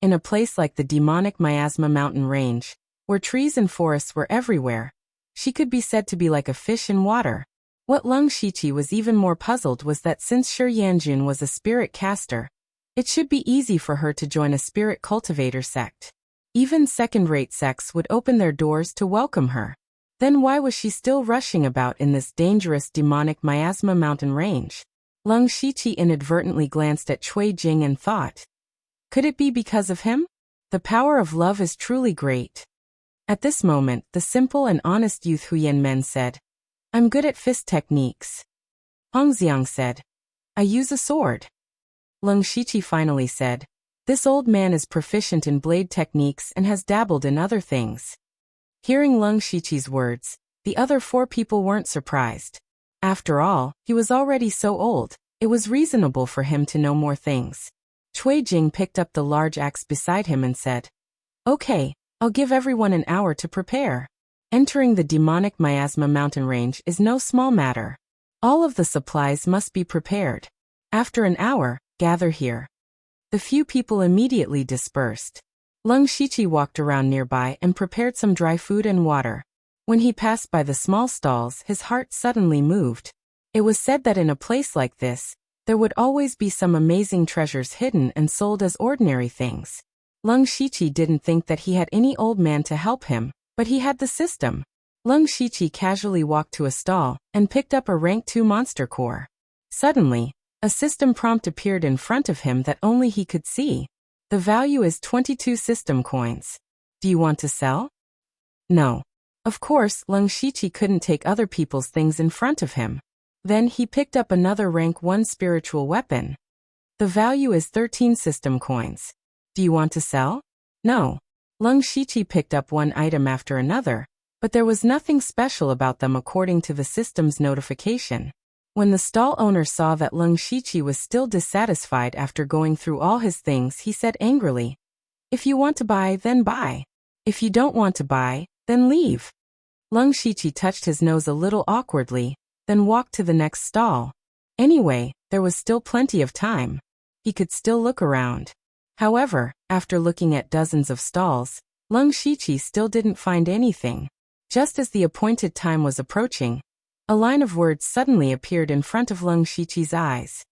In a place like the demonic miasma mountain range, where trees and forests were everywhere, she could be said to be like a fish in water. What Leng Shiqi was even more puzzled was that since Shi Yanjun was a spirit caster, it should be easy for her to join a spirit cultivator sect. Even second-rate sects would open their doors to welcome her. Then why was she still rushing about in this dangerous demonic miasma mountain range? Leng Shiqi inadvertently glanced at Cui Jing and thought, could it be because of him? The power of love is truly great. At this moment, the simple and honest youth Huyan Men said, I'm good at fist techniques. Hong Xiang said, I use a sword. Leng Shiqi finally said, this old man is proficient in blade techniques and has dabbled in other things. Hearing Leng Shiqi's words, the other 4 people weren't surprised. After all, he was already so old, it was reasonable for him to know more things. Cui Jing picked up the large axe beside him and said, okay, I'll give everyone an hour to prepare. Entering the demonic miasma mountain range is no small matter. All of the supplies must be prepared. After an hour, gather here. The few people immediately dispersed. Leng Shiqi walked around nearby and prepared some dry food and water. When he passed by the small stalls, his heart suddenly moved. It was said that in a place like this, there would always be some amazing treasures hidden and sold as ordinary things. Leng Shiqi didn't think that he had any old man to help him, but he had the system. Leng Shiqi casually walked to a stall and picked up a rank 2 monster core. Suddenly, a system prompt appeared in front of him that only he could see. The value is 22 system coins. Do you want to sell? No. Of course, Leng Shiqi couldn't take other people's things in front of him. Then he picked up another rank 1 spiritual weapon. The value is 13 system coins. Do you want to sell? No. Leng Shiqi picked up one item after another, but there was nothing special about them according to the system's notification. When the stall owner saw that Leng Shiqi was still dissatisfied after going through all his things, he said angrily, if you want to buy, then buy. If you don't want to buy, then leave. Leng Shiqi touched his nose a little awkwardly, then walked to the next stall. Anyway, there was still plenty of time. He could still look around. However, after looking at dozens of stalls, Leng Shiqi still didn't find anything. Just as the appointed time was approaching, a line of words suddenly appeared in front of Leng Shiqi's eyes.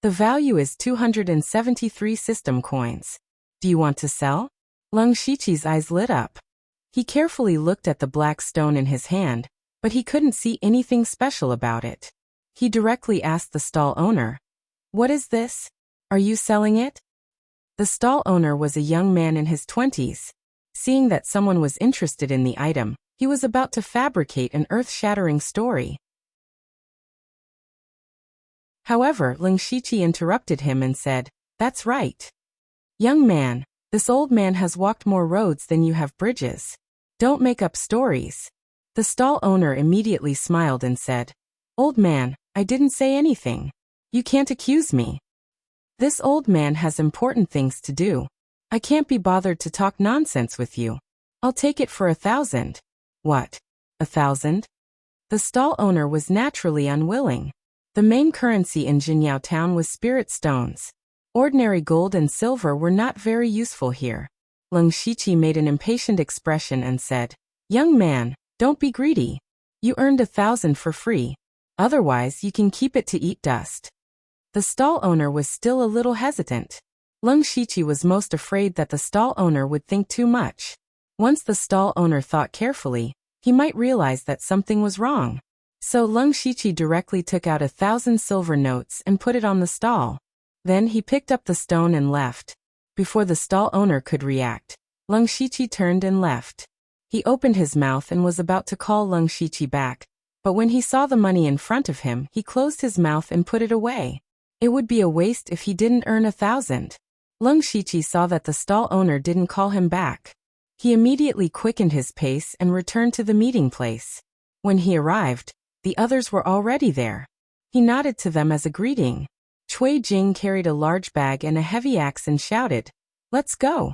The value is 273 system coins. Do you want to sell? Leng Shiqi's eyes lit up. He carefully looked at the black stone in his hand, but he couldn't see anything special about it. He directly asked the stall owner, "What is this? Are you selling it?" The stall owner was a young man in his 20s. Seeing that someone was interested in the item, he was about to fabricate an earth-shattering story. However, Leng Shiqi interrupted him and said, "That's right. Young man, this old man has walked more roads than you have bridges. Don't make up stories." The stall owner immediately smiled and said, "Old man, I didn't say anything. You can't accuse me. This old man has important things to do. I can't be bothered to talk nonsense with you. I'll take it for 1,000. What? 1,000? The stall owner was naturally unwilling. The main currency in Jinyao town was spirit stones. Ordinary gold and silver were not very useful here. Leng Shiqi made an impatient expression and said, "Young man, don't be greedy. You earned 1,000 for free. Otherwise, you can keep it to eat dust." The stall owner was still a little hesitant. Leng Shiqi was most afraid that the stall owner would think too much. Once the stall owner thought carefully, he might realize that something was wrong. So Leng Shiqi directly took out 1,000 silver notes and put it on the stall. Then he picked up the stone and left. Before the stall owner could react, Leng Shiqi turned and left. He opened his mouth and was about to call Leng Shiqi back, but when he saw the money in front of him, he closed his mouth and put it away. It would be a waste if he didn't earn 1,000. Leng Shiqi saw that the stall owner didn't call him back. He immediately quickened his pace and returned to the meeting place. When he arrived, the others were already there. He nodded to them as a greeting. Cui Jing carried a large bag and a heavy axe and shouted, "Let's go."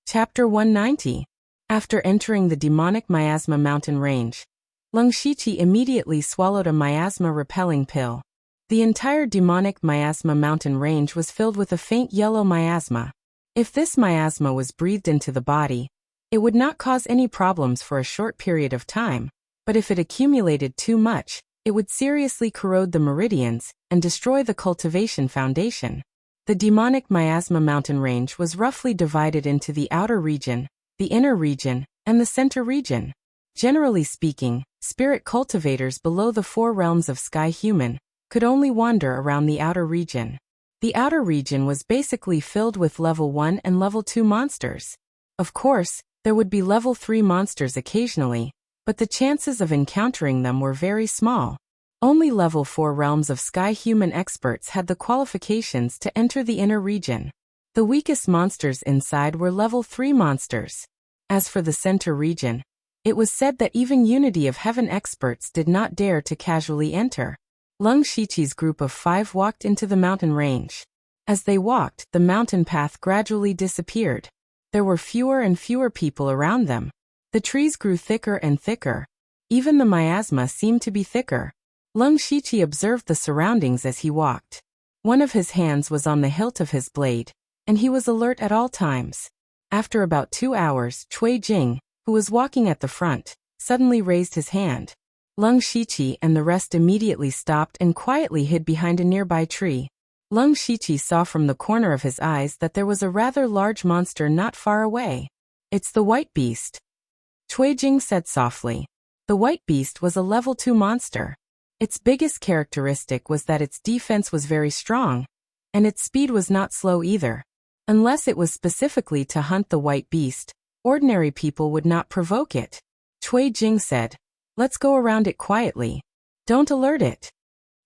Chapter 190. After entering the demonic miasma mountain range, Leng Shiqi immediately swallowed a miasma-repelling pill. The entire demonic miasma mountain range was filled with a faint yellow miasma. If this miasma was breathed into the body, it would not cause any problems for a short period of time, but if it accumulated too much, it would seriously corrode the meridians and destroy the cultivation foundation. The demonic miasma mountain range was roughly divided into the outer region, the inner region, and the center region. Generally speaking, spirit cultivators below the 4 realms of sky human could only wander around the outer region. The outer region was basically filled with level 1 and level 2 monsters. Of course, there would be level 3 monsters occasionally, but the chances of encountering them were very small. Only level 4 realms of sky human experts had the qualifications to enter the inner region. The weakest monsters inside were level 3 monsters. As for the center region, it was said that even Unity of Heaven experts did not dare to casually enter. Leng Shiqi's group of 5 walked into the mountain range. As they walked, the mountain path gradually disappeared. There were fewer and fewer people around them. The trees grew thicker and thicker. Even the miasma seemed to be thicker. Leng Shiqi observed the surroundings as he walked. One of his hands was on the hilt of his blade, and he was alert at all times. After about 2 hours, Cui Jing, who was walking at the front, suddenly raised his hand. Leng Shiqi and the rest immediately stopped and quietly hid behind a nearby tree. Leng Shiqi saw from the corner of his eyes that there was a rather large monster not far away. "It's the white beast," Cui Jing said softly. The white beast was a level 2 monster. Its biggest characteristic was that its defense was very strong, and its speed was not slow either. Unless it was specifically to hunt the white beast, ordinary people would not provoke it. Cui Jing said, "Let's go around it quietly. Don't alert it."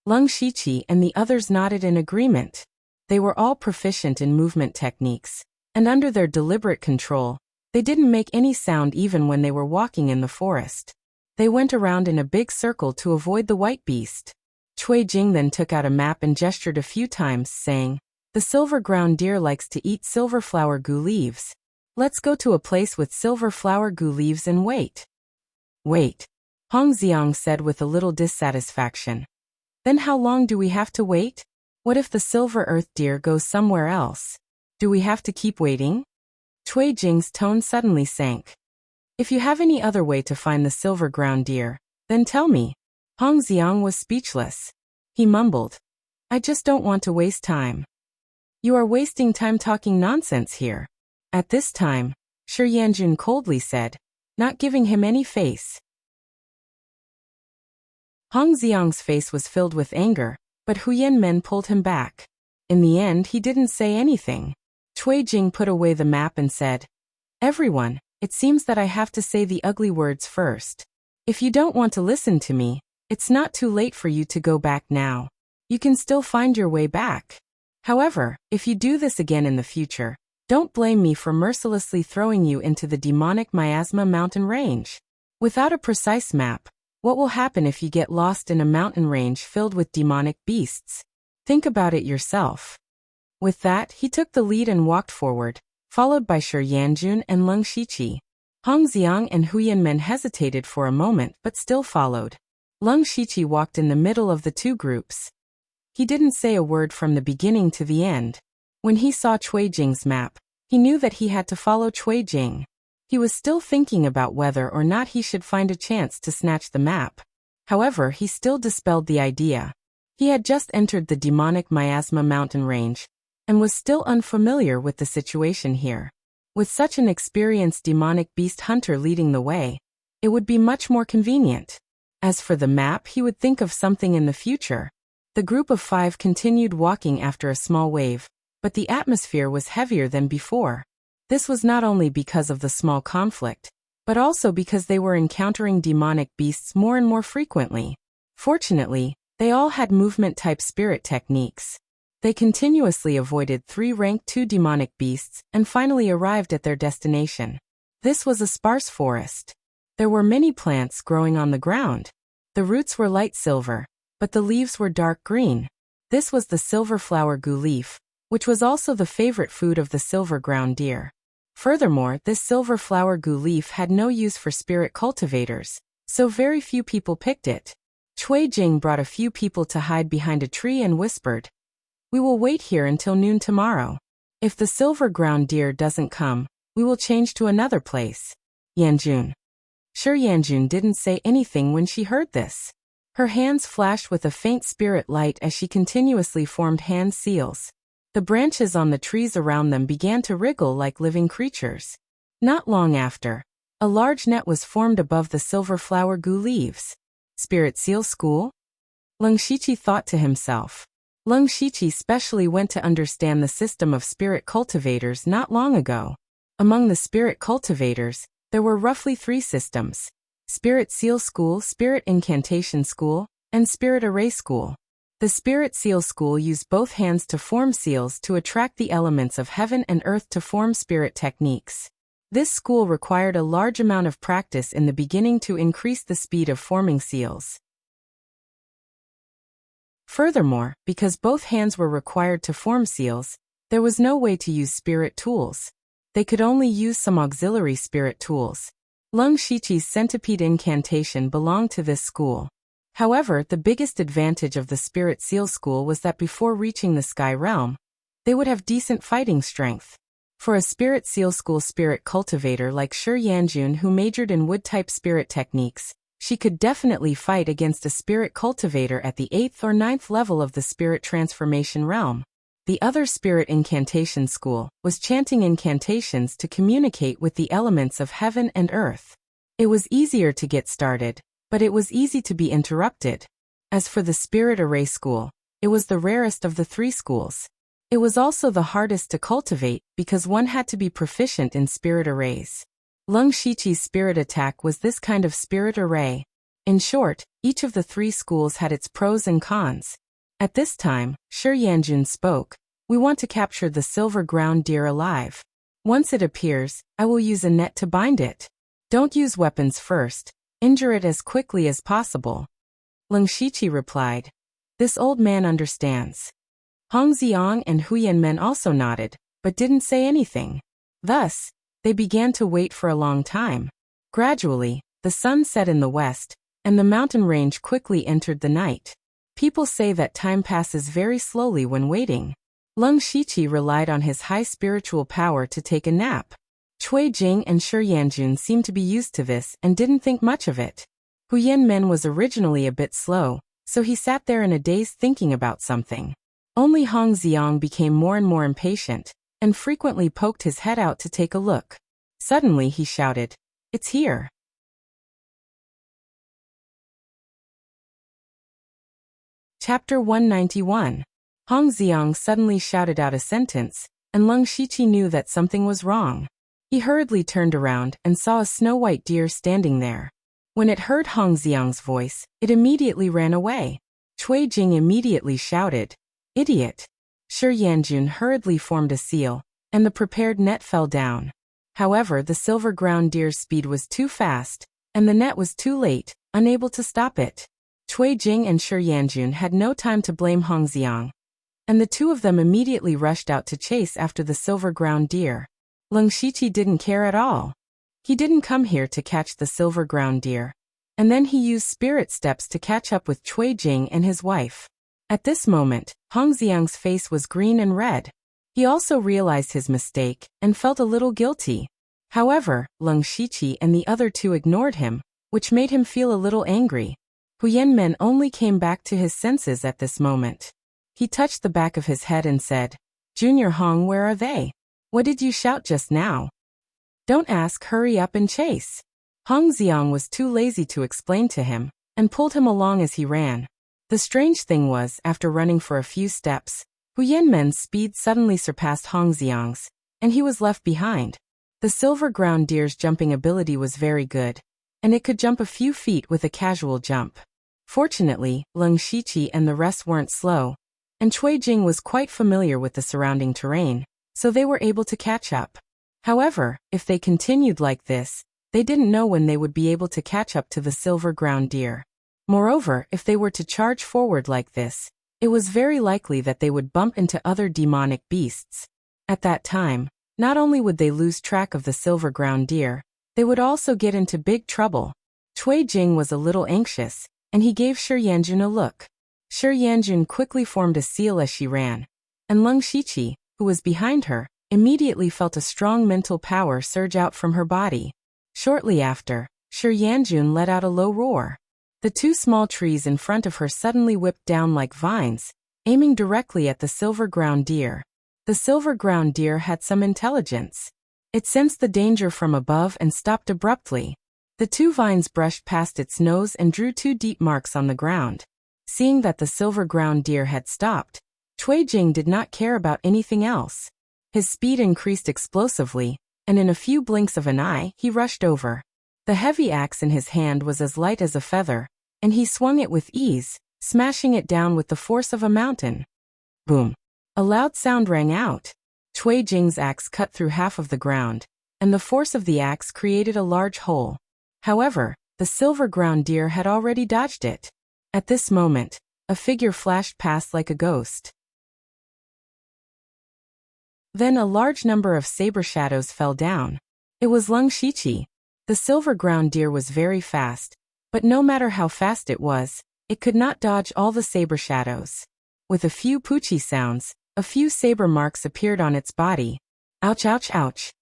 Leng Shiqi and the others nodded in agreement. They were all proficient in movement techniques, and under their deliberate control, they didn't make any sound even when they were walking in the forest. They went around in a big circle to avoid the white beast. Cui Jing then took out a map and gestured a few times, saying, "The silver ground deer likes to eat silver flower gu leaves. Let's go to a place with silver flower gu leaves and wait." "Wait," Hong Xiang said with a little dissatisfaction. "Then how long do we have to wait? What if the silver earth deer goes somewhere else? Do we have to keep waiting?" Cui Jing's tone suddenly sank. "If you have any other way to find the silver ground deer, then tell me." Hong Xiang was speechless. He mumbled, I just don't want to waste time. You are wasting time talking nonsense here. At this time, Shi Yanjun coldly said, not giving him any face. Hong Xiang's face was filled with anger, but Hu Yanmen pulled him back. In the end, he didn't say anything. Cui Jing put away the map and said, everyone, it seems that I have to say the ugly words first. If you don't want to listen to me, it's not too late for you to go back now. You can still find your way back. However, if you do this again in the future, don't blame me for mercilessly throwing you into the demonic miasma mountain range. Without a precise map, what will happen if you get lost in a mountain range filled with demonic beasts? Think about it yourself. With that, he took the lead and walked forward, followed by Shi Yanjun and Leng Shiqi. Hong Xiang and Hu Yanmen hesitated for a moment but still followed. Leng Shiqi walked in the middle of the two groups. He didn't say a word from the beginning to the end. When he saw Cui Jing's map, he knew that he had to follow Cui Jing. He was still thinking about whether or not he should find a chance to snatch the map. However, he still dispelled the idea. He had just entered the demonic miasma mountain range, and was still unfamiliar with the situation here. With such an experienced demonic beast hunter leading the way, it would be much more convenient. As for the map, he would think of something in the future. The group of 5 continued walking after a small wave, but the atmosphere was heavier than before. This was not only because of the small conflict, but also because they were encountering demonic beasts more and more frequently. Fortunately, they all had movement-type spirit techniques. They continuously avoided 3 rank 2 demonic beasts and finally arrived at their destination. This was a sparse forest. There were many plants growing on the ground. The roots were light silver, but the leaves were dark green. This was the silver flower gu leaf, which was also the favorite food of the silver ground deer. Furthermore, this silver flower gu leaf had no use for spirit cultivators, so very few people picked it. Cui Jing brought a few people to hide behind a tree and whispered, we will wait here until noon tomorrow. If the silver ground deer doesn't come, we will change to another place. Yanjun. Shi Yanjun didn't say anything when she heard this. Her hands flashed with a faint spirit light as she continuously formed hand seals. The branches on the trees around them began to wriggle like living creatures. Not long after, a large net was formed above the silver flower gu leaves. Spirit Seal School? Leng Shiqi thought to himself. Leng Shiqi specially went to understand the system of spirit cultivators not long ago. Among the spirit cultivators, there were roughly 3 systems: Spirit Seal School, Spirit Incantation School, and Spirit Array School. The Spirit Seal School used both hands to form seals to attract the elements of heaven and earth to form spirit techniques. This school required a large amount of practice in the beginning to increase the speed of forming seals. Furthermore, because both hands were required to form seals, there was no way to use spirit tools. They could only use some auxiliary spirit tools. Leng Shiqi's centipede incantation belonged to this school. However, the biggest advantage of the Spirit Seal School was that before reaching the Sky Realm, they would have decent fighting strength. For a Spirit Seal School spirit cultivator like Shi Yanjun who majored in wood-type spirit techniques, she could definitely fight against a spirit cultivator at the 8th or 9th level of the Spirit Transformation Realm. The other Spirit Incantation School was chanting incantations to communicate with the elements of heaven and earth. It was easier to get started, but it was easy to be interrupted. As for the Spirit Array School, it was the rarest of the 3 schools. It was also the hardest to cultivate because one had to be proficient in spirit arrays. Leng Shiqi's spirit attack was this kind of spirit array. In short, each of the 3 schools had its pros and cons. At this time, Shi Yanjun spoke. We want to capture the silver ground deer alive. Once it appears, I will use a net to bind it. Don't use weapons first. Injure it as quickly as possible. Leng Shiqi replied. This old man understands. Hong Xiang and Hu Yanmen also nodded, but didn't say anything. Thus, they began to wait for a long time. Gradually, the sun set in the west, and the mountain range quickly entered the night. People say that time passes very slowly when waiting. Leng Shiqi relied on his high spiritual power to take a nap. Cui Jing and Shi Yanjun seemed to be used to this and didn't think much of it. Hu Yanmen was originally a bit slow, so he sat there in a daze thinking about something. Only Hong Xiang became more and more impatient, and frequently poked his head out to take a look. Suddenly he shouted, "It's here!" Chapter 191. Hong Xiang suddenly shouted out a sentence, and Leng Shiqi knew that something was wrong. He hurriedly turned around and saw a snow-white deer standing there. When it heard Hong Xiang's voice, it immediately ran away. Cui Jing immediately shouted, "Idiot!" Shi Yanjun hurriedly formed a seal, and the prepared net fell down. However, the silver ground deer's speed was too fast, and the net was too late, unable to stop it. Cui Jing and Shi Yanjun had no time to blame Hong Xiang, and the two of them immediately rushed out to chase after the silver ground deer. Leng Shiqi didn't care at all. He didn't come here to catch the silver ground deer, and then he used spirit steps to catch up with Cui Jing and his wife. At this moment, Hong Xiang's face was green and red. He also realized his mistake and felt a little guilty. However, Leng Shiqi and the other two ignored him, which made him feel a little angry. Huyen Men only came back to his senses at this moment. He touched the back of his head and said, "Junior Hong, where are they? What did you shout just now? Don't ask, hurry up and chase." Hong Xiang was too lazy to explain to him, and pulled him along as he ran. The strange thing was, after running for a few steps, Huyen Men's speed suddenly surpassed Hong Xiang's, and he was left behind. The silver ground deer's jumping ability was very good, and it could jump a few feet with a casual jump. Fortunately, Leng Shiqi and the rest weren't slow, and Cui Jing was quite familiar with the surrounding terrain, so they were able to catch up. However, if they continued like this, they didn't know when they would be able to catch up to the silver ground deer. Moreover, if they were to charge forward like this, it was very likely that they would bump into other demonic beasts. At that time, not only would they lose track of the silver ground deer, they would also get into big trouble. Cui Jing was a little anxious, and he gave Shi Yanjun a look. Shi Yanjun quickly formed a seal as she ran, and Leng Shiqi, who was behind her, immediately felt a strong mental power surge out from her body. Shortly after, Shi Yanjun let out a low roar. The two small trees in front of her suddenly whipped down like vines, aiming directly at the silver ground deer. The silver ground deer had some intelligence. It sensed the danger from above and stopped abruptly. The two vines brushed past its nose and drew two deep marks on the ground. Seeing that the silver ground deer had stopped, Cui Jing did not care about anything else. His speed increased explosively, and in a few blinks of an eye, he rushed over. The heavy axe in his hand was as light as a feather, and he swung it with ease, smashing it down with the force of a mountain. Boom! A loud sound rang out. Cui Jing's axe cut through half of the ground, and the force of the axe created a large hole. However, the silver ground deer had already dodged it. At this moment, a figure flashed past like a ghost. Then a large number of saber shadows fell down. It was Leng Shiqi. The silver ground deer was very fast, but no matter how fast it was, it could not dodge all the saber shadows. With a few poochie sounds, a few saber marks appeared on its body. Ouch, ouch, ouch.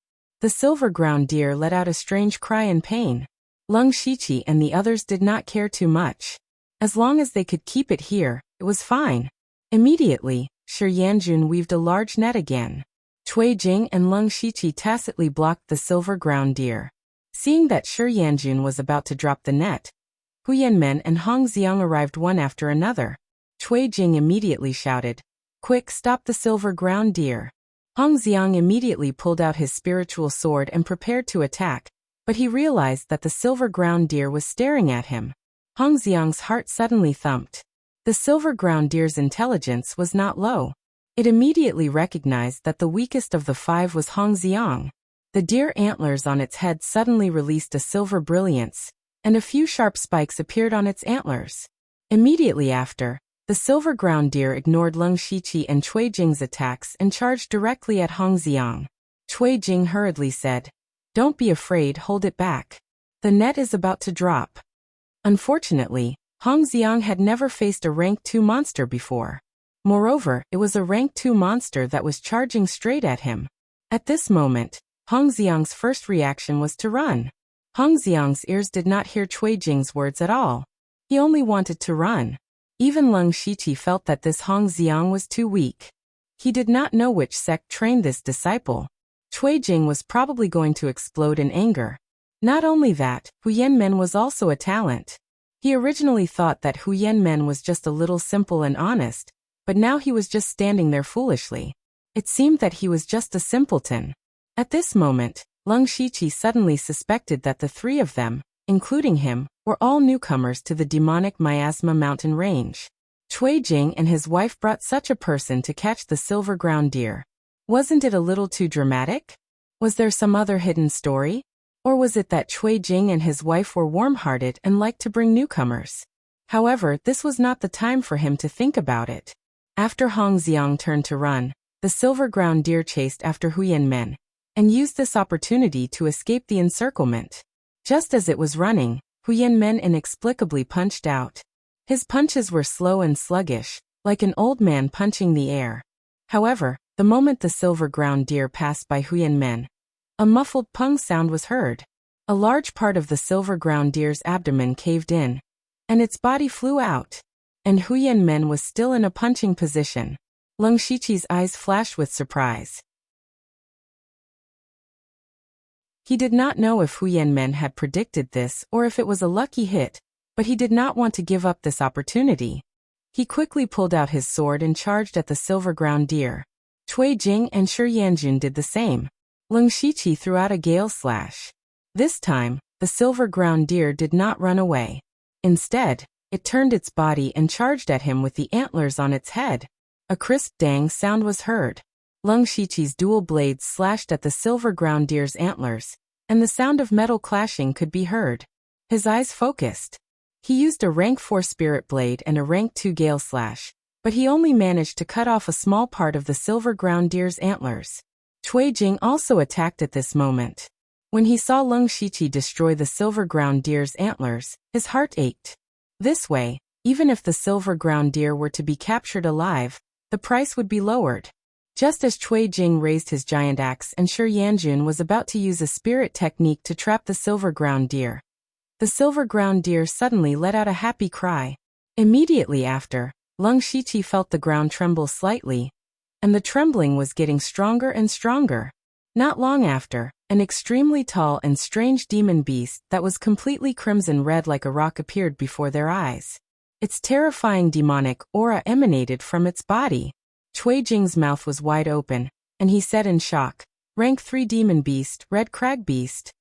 The silver ground deer let out a strange cry in pain. Leng Shiqi and the others did not care too much. As long as they could keep it here, it was fine. Immediately, Shi Yanjun weaved a large net again. Cui Jing and Leng Shiqi tacitly blocked the silver ground deer. Seeing that Shi Yanjun was about to drop the net, Huyen Men and Hong Xiang arrived one after another. Cui Jing immediately shouted, "Quick, stop the silver ground deer." Hong Xiang immediately pulled out his spiritual sword and prepared to attack, but he realized that the silver ground deer was staring at him. Hong Xiang's heart suddenly thumped. The silver ground deer's intelligence was not low. It immediately recognized that the weakest of the five was Hong Xiang. The deer antlers on its head suddenly released a silver brilliance, and a few sharp spikes appeared on its antlers. Immediately after, the silver ground deer ignored Leng Shiqi and Cui Jing's attacks and charged directly at Hong Xiang. Cui Jing hurriedly said, "Don't be afraid, hold it back. The net is about to drop." Unfortunately, Hong Xiang had never faced a rank 2 monster before. Moreover, it was a rank 2 monster that was charging straight at him. At this moment, Hong Xiang's first reaction was to run. Hong Xiang's ears did not hear Cui Jing's words at all. He only wanted to run. Even Leng Shiqi felt that this Hong Xiang was too weak. He did not know which sect trained this disciple. Cui Jing was probably going to explode in anger. Not only that, Hu Yanmen was also a talent. He originally thought that Hu Yanmen was just a little simple and honest, but now he was just standing there foolishly. It seemed that he was just a simpleton. At this moment, Leng Shiqi suddenly suspected that the three of them, including him, were all newcomers to the demonic miasma mountain range. Cui Jing and his wife brought such a person to catch the silver ground deer. Wasn't it a little too dramatic? Was there some other hidden story? Or was it that Cui Jing and his wife were warm-hearted and liked to bring newcomers? However, this was not the time for him to think about it. After Hong Xiang turned to run, the silver ground deer chased after Hu Yanmen and used this opportunity to escape the encirclement. Just as it was running, Hu Yanmen inexplicably punched out. His punches were slow and sluggish, like an old man punching the air. However, the moment the silver ground deer passed by Hu Yanmen, a muffled pung sound was heard. A large part of the silver ground deer's abdomen caved in, and its body flew out. And Hu Yanmen was still in a punching position. Leng Shiqi's eyes flashed with surprise. He did not know if Hu Yanmen had predicted this or if it was a lucky hit, but he did not want to give up this opportunity. He quickly pulled out his sword and charged at the silver ground deer. Cui Jing and Shi Yanjun did the same. Leng Shiqi threw out a gale slash. This time, the silver ground deer did not run away. Instead, it turned its body and charged at him with the antlers on its head. A crisp dang sound was heard. Leng Shiqi's dual blades slashed at the silver ground deer's antlers, and the sound of metal clashing could be heard. His eyes focused. He used a rank 4 spirit blade and a rank 2 gale slash, but he only managed to cut off a small part of the silver ground deer's antlers. Cui Jing also attacked at this moment. When he saw Leng Shiqi destroy the silver ground deer's antlers, his heart ached. This way, even if the silver ground deer were to be captured alive, the price would be lowered. Just as Cui Jing raised his giant axe and Shi Yanjun was about to use a spirit technique to trap the silver ground deer, the silver ground deer suddenly let out a happy cry. Immediately after, Leng Shiqi felt the ground tremble slightly, and the trembling was getting stronger and stronger. Not long after, an extremely tall and strange demon beast that was completely crimson red like a rock appeared before their eyes. Its terrifying demonic aura emanated from its body. Cui Jing's mouth was wide open, and he said in shock, "Rank 3 demon beast, red crag beast."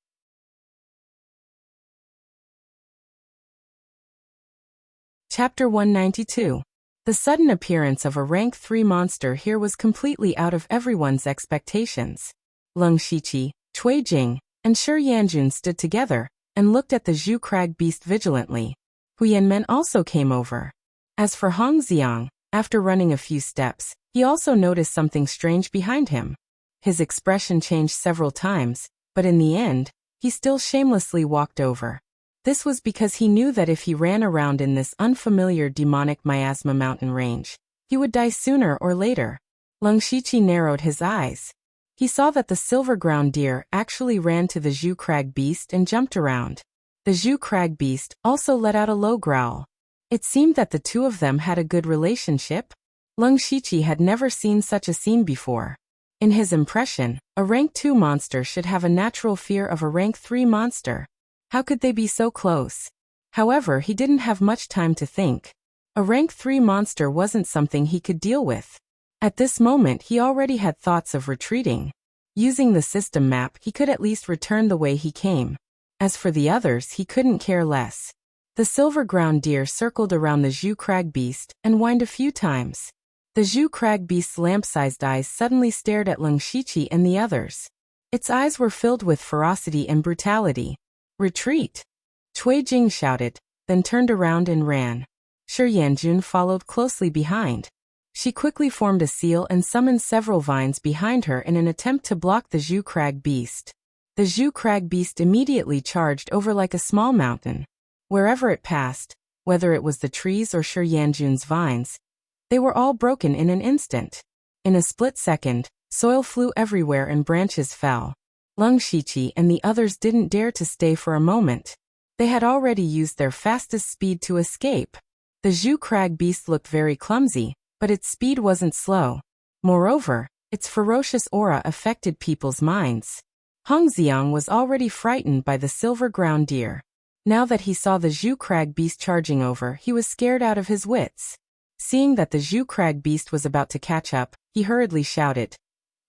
Chapter 192. The sudden appearance of a rank 3 monster here was completely out of everyone's expectations. Leng Shiqi, Cui Jing, and Shi Yanjun stood together and looked at the Zhu crag beast vigilantly. Hu Yanmen also came over. As for Hong Xiang, after running a few steps, he also noticed something strange behind him. His expression changed several times, but in the end, he still shamelessly walked over. This was because he knew that if he ran around in this unfamiliar demonic miasma mountain range, he would die sooner or later. Leng Shiqi narrowed his eyes. He saw that the silver ground deer actually ran to the Zhu crag beast and jumped around. The Zhu crag beast also let out a low growl. It seemed that the two of them had a good relationship. Leng Shiqi had never seen such a scene before. In his impression, a rank 2 monster should have a natural fear of a rank 3 monster. How could they be so close? However, he didn't have much time to think. A rank 3 monster wasn't something he could deal with. At this moment he already had thoughts of retreating. Using the system map he could at least return the way he came. As for the others he couldn't care less. The silver ground deer circled around the Zhu crag beast and whined a few times. The Zhu crag beast's lamp-sized eyes suddenly stared at Leng Shiqi and the others. Its eyes were filled with ferocity and brutality. "Retreat!" Cui Jing shouted, then turned around and ran. Shi Yanjun followed closely behind. She quickly formed a seal and summoned several vines behind her in an attempt to block the Zhu crag beast. The Zhu crag beast immediately charged over like a small mountain. Wherever it passed, whether it was the trees or Shi Yanjun's vines, they were all broken in an instant. In a split second, soil flew everywhere and branches fell. Leng Shiqi and the others didn't dare to stay for a moment. They had already used their fastest speed to escape. The Zhu crag beast looked very clumsy, but its speed wasn't slow. Moreover, its ferocious aura affected people's minds. Hong Xiang was already frightened by the silver ground deer. Now that he saw the Zhu crag beast charging over, he was scared out of his wits. Seeing that the Zhu crag beast was about to catch up, he hurriedly shouted,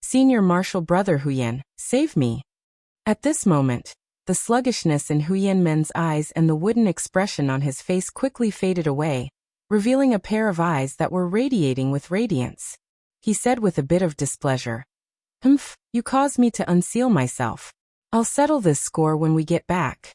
"Senior Martial Brother Huyan, save me." At this moment, the sluggishness in Huyan Men's eyes and the wooden expression on his face quickly faded away, revealing a pair of eyes that were radiating with radiance. He said with a bit of displeasure, "Humph, you caused me to unseal myself. I'll settle this score when we get back."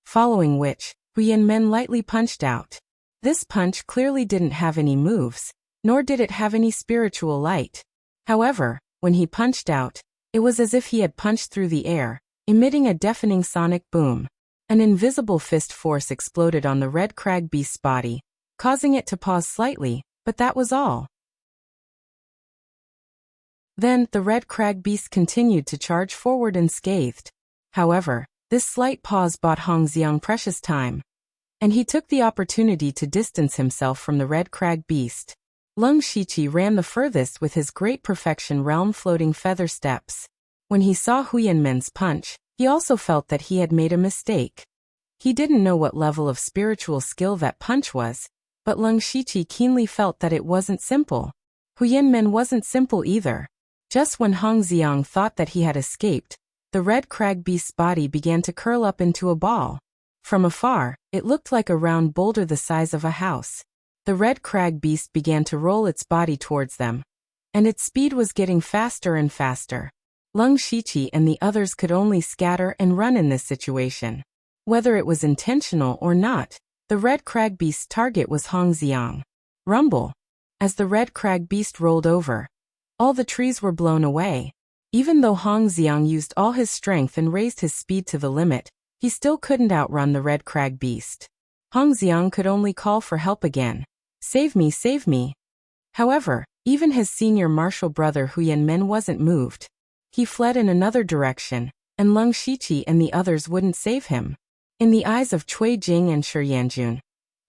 Following which, Huyan Men lightly punched out. This punch clearly didn't have any moves, nor did it have any spiritual light. However, when he punched out, it was as if he had punched through the air, emitting a deafening sonic boom. An invisible fist force exploded on the red crag beast's body, causing it to pause slightly, but that was all. Then, the red crag beast continued to charge forward unscathed. However, this slight pause bought Hong Xiang precious time, and he took the opportunity to distance himself from the red crag beast. Lung Shiqi ran the furthest with his great perfection realm floating feather steps. When he saw Huyan Men's punch, he also felt that he had made a mistake. He didn't know what level of spiritual skill that punch was, but Lung Shiqi keenly felt that it wasn't simple. Huyan Men wasn't simple either. Just when Hong Xiang thought that he had escaped, the red crag beast's body began to curl up into a ball. From afar, it looked like a round boulder the size of a house. The red crag beast began to roll its body towards them, and its speed was getting faster and faster. Lung Shiqi and the others could only scatter and run in this situation. Whether it was intentional or not, the red crag beast's target was Hong Xiang. Rumble. As the red crag beast rolled over, all the trees were blown away. Even though Hong Xiang used all his strength and raised his speed to the limit, he still couldn't outrun the red crag beast. Hong Xiang could only call for help again. "Save me, save me." However, even his senior martial brother Huyan Men wasn't moved. He fled in another direction, and Lung Shiqi and the others wouldn't save him. In the eyes of Cui Jing and Shi Yanjun,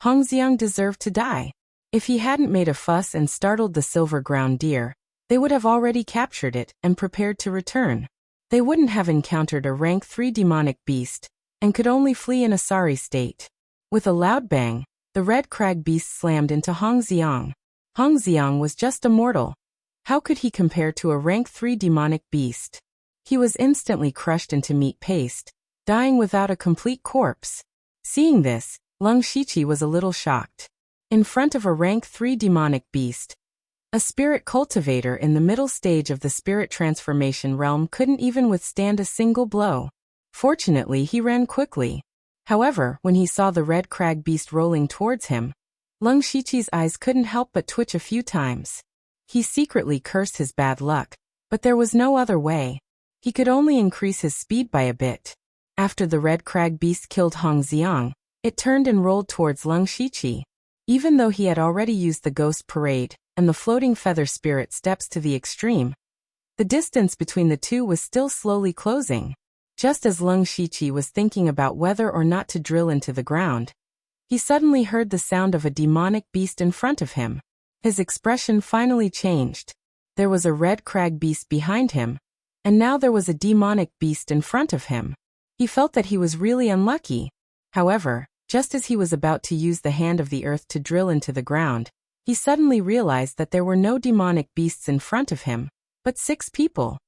Hong Xiang deserved to die. If he hadn't made a fuss and startled the silver ground deer, they would have already captured it and prepared to return. They wouldn't have encountered a rank 3 demonic beast, and could only flee in a sorry state. With a loud bang, the red crag beast slammed into Hong Xiang. Hong Xiang was just a mortal. How could he compare to a rank 3 demonic beast? He was instantly crushed into meat paste, dying without a complete corpse. Seeing this, Lung Shiqi was a little shocked. In front of a rank 3 demonic beast, a spirit cultivator in the middle stage of the spirit transformation realm couldn't even withstand a single blow. Fortunately, he ran quickly. However, when he saw the red crag beast rolling towards him, Lung Shiqi's eyes couldn't help but twitch a few times. He secretly cursed his bad luck, but there was no other way. He could only increase his speed by a bit. After the red crag beast killed Hong Xiang, it turned and rolled towards Lung Shiqi. Even though he had already used the ghost parade and the floating feather spirit steps to the extreme, the distance between the two was still slowly closing. Just as Lung Shiqi was thinking about whether or not to drill into the ground, he suddenly heard the sound of a demonic beast in front of him. His expression finally changed. There was a red crag beast behind him, and now there was a demonic beast in front of him. He felt that he was really unlucky. However, just as he was about to use the hand of the earth to drill into the ground, he suddenly realized that there were no demonic beasts in front of him, but 6 people.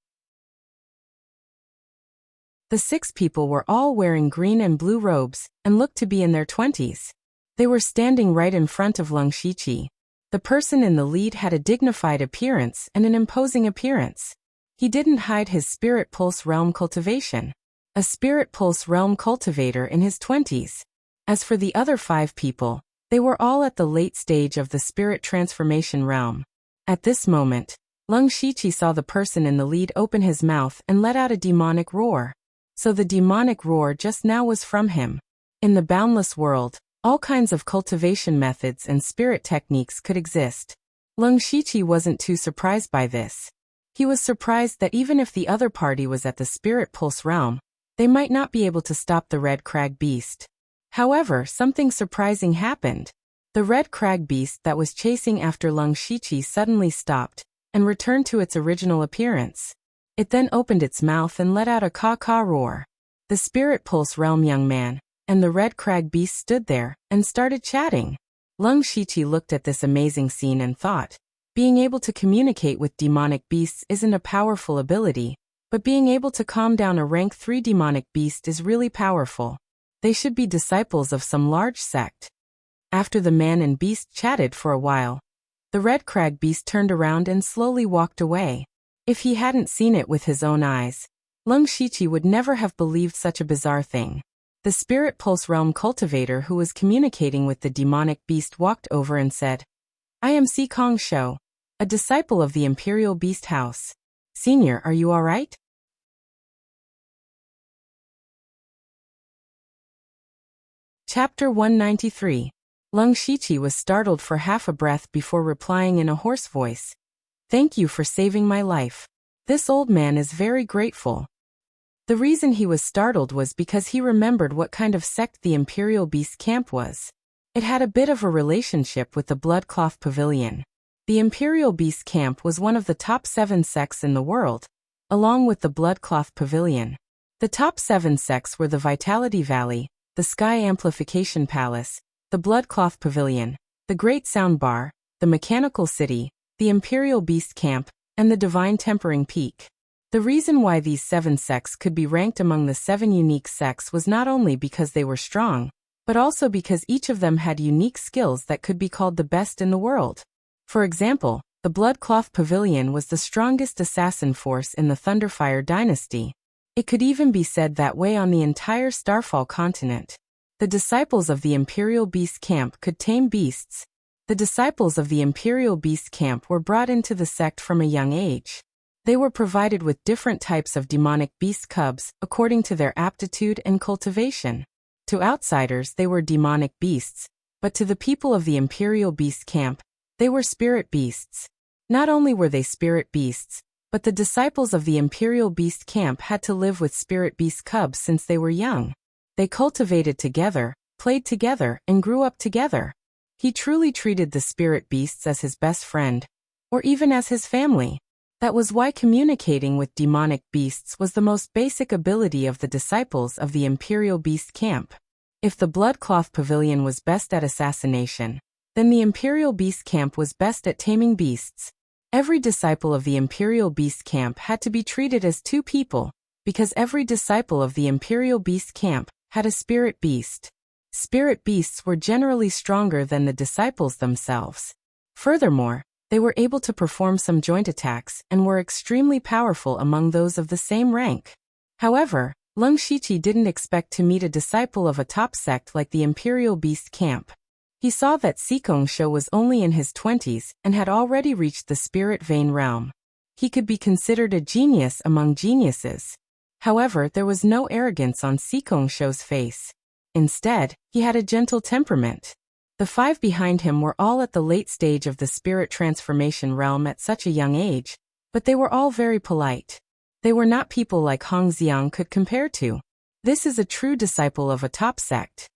The 6 people were all wearing green and blue robes, and looked to be in their 20s. They were standing right in front of Lung Shiqi. The person in the lead had a dignified appearance and an imposing appearance. He didn't hide his spirit pulse realm cultivation. A spirit pulse realm cultivator in his 20s. As for the other 5 people, they were all at the late stage of the spirit transformation realm. At this moment, Lung Shiqi saw the person in the lead open his mouth and let out a demonic roar. So the demonic roar just now was from him. In the boundless world, all kinds of cultivation methods and spirit techniques could exist. Lung Shiqi wasn't too surprised by this. He was surprised that even if the other party was at the spirit pulse realm, they might not be able to stop the red crag beast. However, something surprising happened. The red crag beast that was chasing after Lung Shiqi suddenly stopped and returned to its original appearance. It then opened its mouth and let out a caw-caw roar. The Spirit Pulse Realm young man and the red crag beast stood there and started chatting. Lung Shiqi looked at this amazing scene and thought, being able to communicate with demonic beasts isn't a powerful ability, but being able to calm down a rank 3 demonic beast is really powerful. They should be disciples of some large sect. After the man and beast chatted for a while, the red crag beast turned around and slowly walked away. If he hadn't seen it with his own eyes, Lung Shiqi would never have believed such a bizarre thing. The Spirit Pulse Realm cultivator who was communicating with the demonic beast walked over and said, "I am Si Kong Shou, a disciple of the Imperial Beast House. Senior, are you alright?" Chapter 193. Lung Shiqi was startled for half a breath before replying in a hoarse voice, "Thank you for saving my life. This old man is very grateful." The reason he was startled was because he remembered what kind of sect the Imperial Beast Camp was. It had a bit of a relationship with the Bloodcloth Pavilion. The Imperial Beast Camp was one of the top 7 sects in the world, along with the Bloodcloth Pavilion. The top 7 sects were the Vitality Valley, the Sky Amplification Palace, the Bloodcloth Pavilion, the Great Sound Bar, the Mechanical City, the Imperial Beast Camp, and the Divine Tempering Peak. The reason why these 7 sects could be ranked among the 7 unique sects was not only because they were strong, but also because each of them had unique skills that could be called the best in the world. For example, the Bloodcloth Pavilion was the strongest assassin force in the Thunderfire dynasty. It could even be said that way on the entire Starfall continent. The disciples of the Imperial Beast Camp could tame beasts. The disciples of the Imperial Beast Camp were brought into the sect from a young age. They were provided with different types of demonic beast cubs according to their aptitude and cultivation. To outsiders they were demonic beasts, but to the people of the Imperial Beast Camp, they were spirit beasts. Not only were they spirit beasts, but the disciples of the Imperial Beast Camp had to live with spirit beast cubs since they were young. They cultivated together, played together, and grew up together. He truly treated the spirit beasts as his best friend, or even as his family. That was why communicating with demonic beasts was the most basic ability of the disciples of the Imperial Beast Camp. If the Bloodcloth Pavilion was best at assassination, then the Imperial Beast Camp was best at taming beasts. Every disciple of the Imperial Beast Camp had to be treated as 2 people, because every disciple of the Imperial Beast Camp had a spirit beast. Spirit beasts were generally stronger than the disciples themselves. Furthermore, they were able to perform some joint attacks and were extremely powerful among those of the same rank. However, Lung Shiqi didn't expect to meet a disciple of a top sect like the Imperial Beast Camp. He saw that Si Kong Shou was only in his 20s and had already reached the Spirit Vein realm. He could be considered a genius among geniuses. However, there was no arrogance on Si Kong Shou's face. Instead, he had a gentle temperament. The 5 behind him were all at the late stage of the spirit transformation realm at such a young age, but they were all very polite. They were not people like Hong Xiang could compare to. This is a true disciple of a top sect.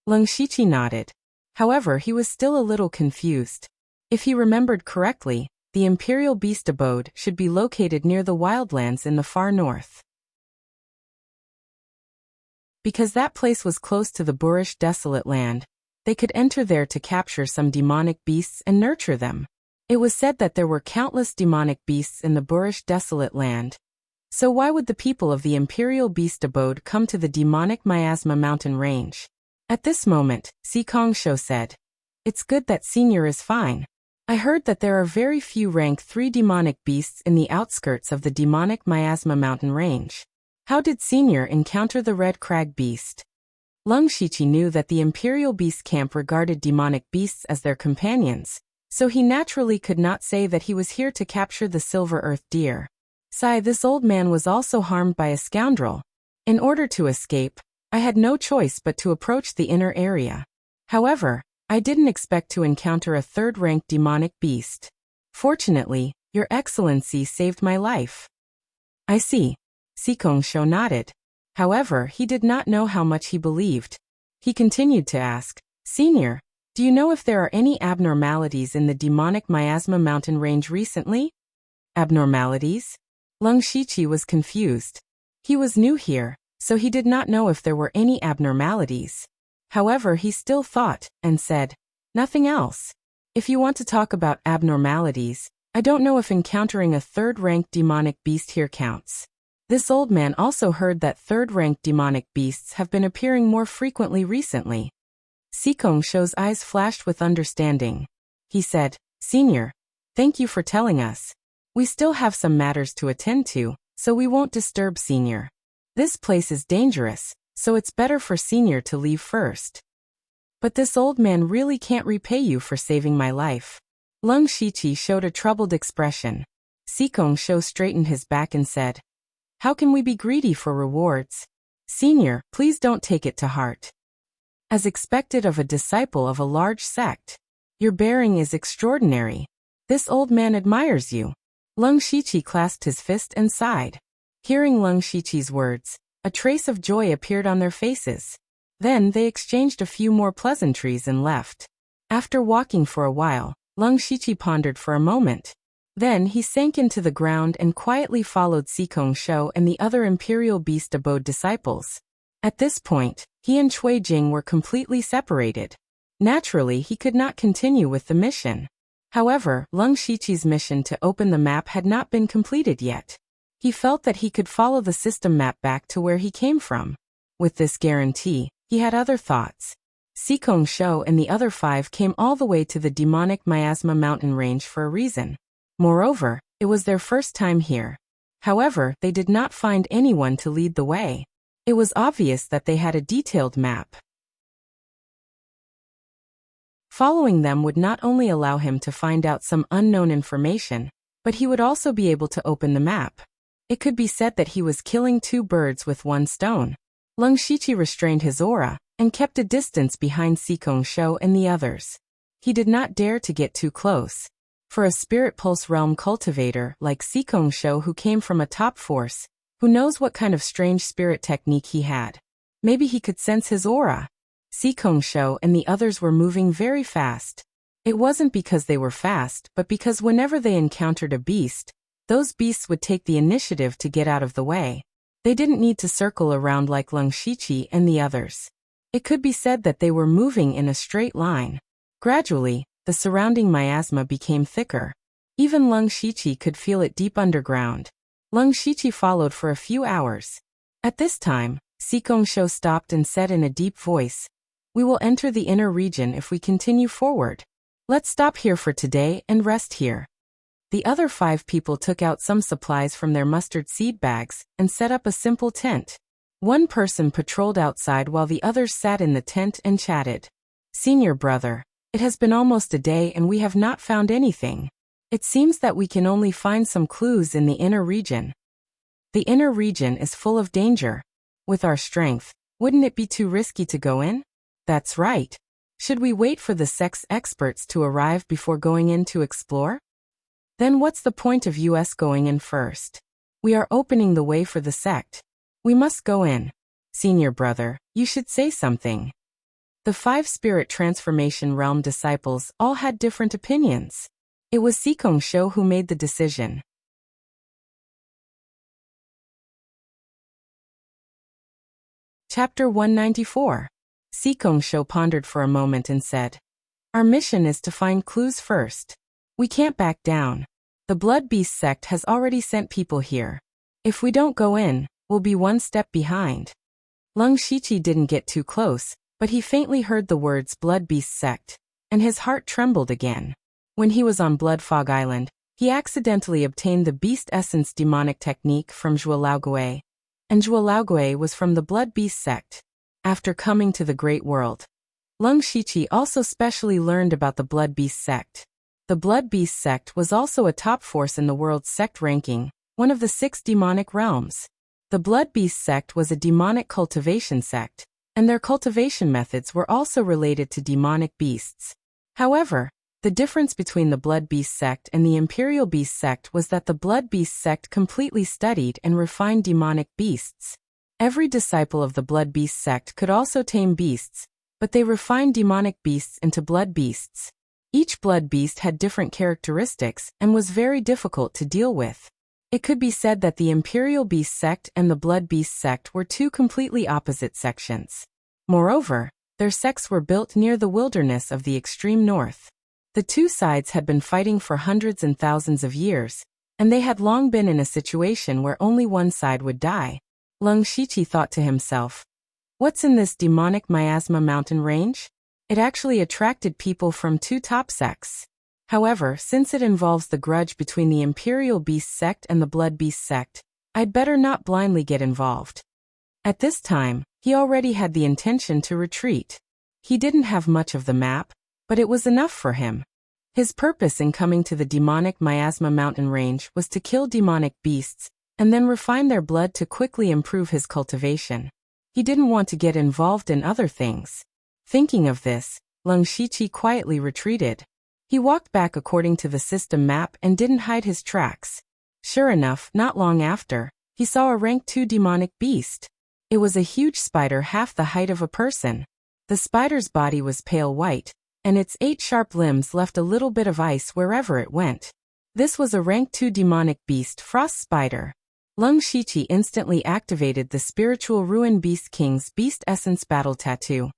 Lung Shiqi nodded. However, he was still a little confused. If he remembered correctly, the Imperial Beast abode should be located near the wildlands in the far north. Because that place was close to the Boorish desolate land, they could enter there to capture some demonic beasts and nurture them. It was said that there were countless demonic beasts in the Boorish desolate land. So why would the people of the Imperial Beast abode come to the demonic Miasma mountain range? At this moment, Si Kong Shou said, "It's good that Senior is fine. I heard that there are very few rank 3 demonic beasts in the outskirts of the demonic Miasma mountain range. How did Senior encounter the Red Crag beast?" Lung Shiqi knew that the Imperial Beast Camp regarded demonic beasts as their companions, so he naturally could not say that he was here to capture the Silver Earth Deer. This old man was also harmed by a scoundrel. In order to escape, I had no choice but to approach the inner area. However, I didn't expect to encounter a 3rd-rank demonic beast. Fortunately, Your Excellency saved my life. I see. Si Kong Shou nodded. However, he did not know how much he believed. He continued to ask, "Senior, do Do you know if there are any abnormalities in the demonic miasma mountain range recently? Abnormalities? Lung Shiqi was confused. He was new here, so he did not know if there were any abnormalities. However, he still thought, and said, "Nothing else. If you want to talk about abnormalities, I don't know if encountering a third-ranked demonic beast here counts." This old man also heard that third-ranked demonic beasts have been appearing more frequently recently. Sikong Shou's eyes flashed with understanding. He said, "Senior, thank you for telling us. We still have some matters to attend to, so we won't disturb Senior. This place is dangerous, so it's better for Senior to leave first. But this old man really can't repay you for saving my life." Lung Shiqi showed a troubled expression. Sikong Shou straightened his back and said, "How can we be greedy for rewards? Senior, please don't take it to heart. As expected of a disciple of a large sect, your bearing is extraordinary. This old man admires you." Lung Shiqi clasped his fist and sighed. Hearing Lung Shiqi's words, a trace of joy appeared on their faces. Then they exchanged a few more pleasantries and left. After walking for a while, Lung Shiqi pondered for a moment. Then he sank into the ground and quietly followed Sikong Shou and the other Imperial Beast Abode disciples. At this point, he and Cui Jing were completely separated. Naturally, he could not continue with the mission. However, Lung Shiqi's mission to open the map had not been completed yet. He felt that he could follow the system map back to where he came from. With this guarantee, he had other thoughts. Sikong Shou and the other 5 came all the way to the demonic miasma mountain range for a reason. Moreover, it was their first time here. However, they did not find anyone to lead the way. It was obvious that they had a detailed map. Following them would not only allow him to find out some unknown information, but he would also be able to open the map. It could be said that he was killing 2 birds with 1 stone. Lung Shiqi restrained his aura and kept a distance behind Sikong Shou and the others. He did not dare to get too close. For a spirit pulse realm cultivator like Sikong Shou, who came from a top force, who knows what kind of strange spirit technique he had? Maybe he could sense his aura. Sikong Shou and the others were moving very fast. It wasn't because they were fast, but because whenever they encountered a beast, those beasts would take the initiative to get out of the way. They didn't need to circle around like Lung Shiqi and the others. It could be said that they were moving in a straight line. Gradually, the surrounding miasma became thicker. Even Lung Shiqi could feel it deep underground. Lung Shiqi followed for a few hours. At this time, Sikong Shou stopped and said in a deep voice, "We will enter the inner region if we continue forward. Let's stop here for today and rest here." The other 5 people took out some supplies from their mustard seed bags and set up a simple tent. One person patrolled outside while the others sat in the tent and chatted. "Senior brother, it has been almost a day and we have not found anything. It seems that we can only find some clues in the inner region. The inner region is full of danger. With our strength, wouldn't it be too risky to go in?" "That's right. Should we wait for the sect's experts to arrive before going in to explore? Then what's the point of us going in first? We are opening the way for the sect. We must go in. Senior brother, you should say something." The 5 spirit transformation realm disciples all had different opinions. It was Sikong Shou who made the decision. Chapter 194. Sikong Shou pondered for a moment and said, "Our mission is to find clues first. We can't back down. The Blood Beast sect has already sent people here. If we don't go in, we'll be one step behind." Lung Shiqi didn't get too close, but he faintly heard the words Blood Beast sect, and his heart trembled again. When he was on Blood Fog Island, he accidentally obtained the Beast Essence demonic technique from Zhuo Laogue, and Zhuo Laogue was from the Blood Beast sect. After coming to the Great World, Lung Shiqi also specially learned about the Blood Beast sect. The Blood Beast sect was also a top force in the world's sect ranking, one of the 6 demonic realms. The Blood Beast sect was a demonic cultivation sect, and their cultivation methods were also related to demonic beasts. However, the difference between the Blood Beast sect and the Imperial Beast sect was that the Blood Beast sect completely studied and refined demonic beasts. Every disciple of the Blood Beast sect could also tame beasts, but they refined demonic beasts into blood beasts. Each blood beast had different characteristics and was very difficult to deal with. It could be said that the Imperial Beast sect and the Blood Beast sect were two completely opposite sections. Moreover, their sects were built near the wilderness of the extreme north. The two sides had been fighting for hundreds and thousands of years, and they had long been in a situation where only one side would die. Lung Shiqi thought to himself, "What's in this demonic miasma mountain range?" It actually attracted people from two top sects. However, since it involves the grudge between the Imperial Beast sect and the Blood Beast sect, I'd better not blindly get involved. At this time, he already had the intention to retreat. He didn't have much of the map, but it was enough for him. His purpose in coming to the demonic miasma mountain range was to kill demonic beasts, and then refine their blood to quickly improve his cultivation. He didn't want to get involved in other things. Thinking of this, Lung Shiqi quietly retreated. He walked back according to the system map and didn't hide his tracks. Sure enough, not long after, he saw a rank 2 demonic beast. It was a huge spider half the height of a person. The spider's body was pale white, and its 8 sharp limbs left a little bit of ice wherever it went. This was a rank 2 demonic beast, Frost Spider. Lung Shiqi instantly activated the Spiritual Ruin Beast King's Beast Essence Battle Tattoo,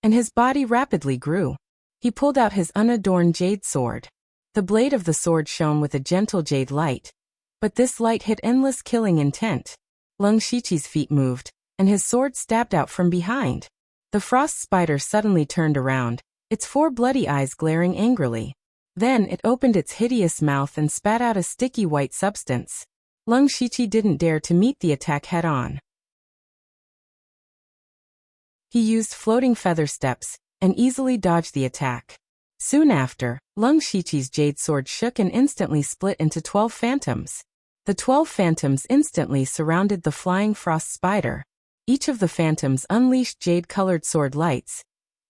and his body rapidly grew. He pulled out his unadorned jade sword. The blade of the sword shone with a gentle jade light, but this light hid endless killing intent. Lung Shiqi's feet moved, and his sword stabbed out from behind. The frost spider suddenly turned around, its 4 bloody eyes glaring angrily. Then it opened its hideous mouth and spat out a sticky white substance. Lung Shiqi didn't dare to meet the attack head-on. He used floating feather steps and easily dodged the attack. Soon after, Lung Shiqi's jade sword shook and instantly split into 12 phantoms. The 12 phantoms instantly surrounded the flying frost spider. Each of the phantoms unleashed jade-colored sword lights,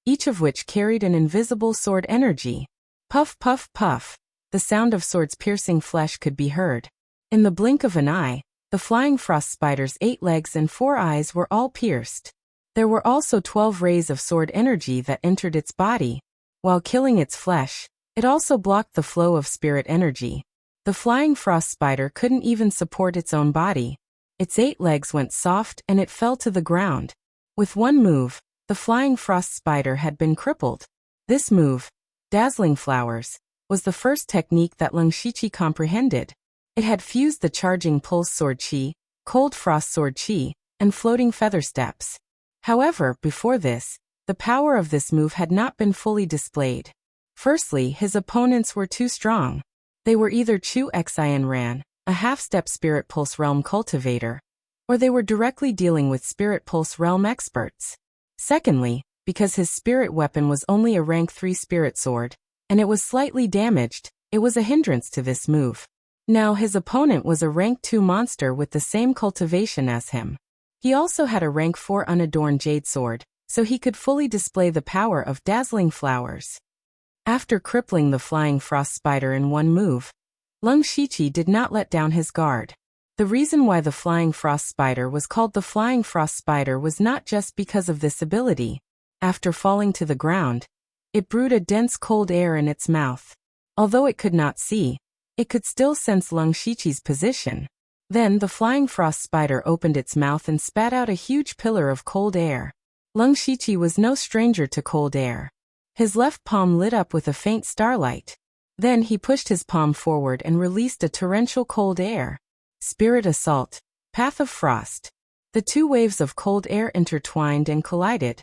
each of which carried an invisible sword energy. Puff, puff, puff. The sound of swords piercing flesh could be heard. In the blink of an eye, the flying frost spider's 8 legs and 4 eyes were all pierced. There were also 12 rays of sword energy that entered its body. While killing its flesh, it also blocked the flow of spirit energy. The flying frost spider couldn't even support its own body. Its 8 legs went soft and it fell to the ground. With one move, the flying frost spider had been crippled. This move, Dazzling Flowers, was the first technique that Lung Shiqi comprehended. It had fused the charging pulse sword chi, cold frost sword chi, and floating feather steps. However, before this, the power of this move had not been fully displayed. Firstly, his opponents were too strong. They were either Chu Xian Ran, a half-step Spirit Pulse Realm cultivator, or they were directly dealing with Spirit Pulse Realm experts. Secondly, because his spirit weapon was only a rank 3 spirit sword, and it was slightly damaged, it was a hindrance to this move. Now his opponent was a rank 2 monster with the same cultivation as him. He also had a rank 4 unadorned jade sword, so he could fully display the power of Dazzling Flowers. After crippling the flying frost spider in one move, Lung Shiqi did not let down his guard. The reason why the flying frost spider was called the flying frost spider was not just because of this ability. After falling to the ground, it brewed a dense cold air in its mouth. Although it could not see, it could still sense Lung Shiqi's position. Then the flying frost spider opened its mouth and spat out a huge pillar of cold air. Lung Shiqi was no stranger to cold air. His left palm lit up with a faint starlight. Then he pushed his palm forward and released a torrential cold air. Spirit Assault, Path of Frost. The 2 waves of cold air intertwined and collided.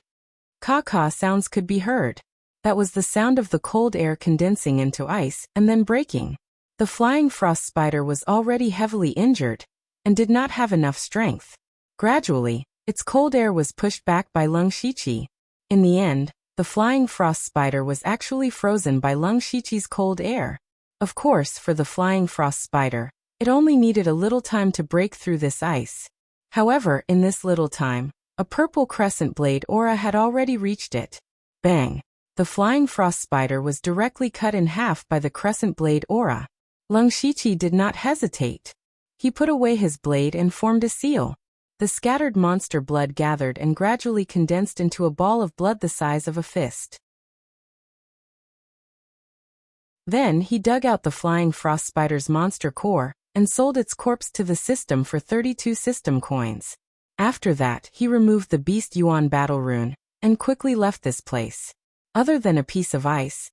Caw-caw sounds could be heard. That was the sound of the cold air condensing into ice and then breaking. The flying frost spider was already heavily injured and did not have enough strength. Gradually, its cold air was pushed back by Lung Shiqi. In the end, the flying frost spider was actually frozen by Lung Shiqi's cold air. Of course, for the flying frost spider, it only needed a little time to break through this ice. However, in this little time, a purple crescent blade aura had already reached it. Bang! The flying frost spider was directly cut in half by the crescent blade aura. Lung Shiqi did not hesitate. He put away his blade and formed a seal. The scattered monster blood gathered and gradually condensed into a ball of blood the size of a fist. Then he dug out the flying frost spider's monster core and sold its corpse to the system for 32 system coins. After that, he removed the Beast Yuan battle rune and quickly left this place. Other than a piece of ice,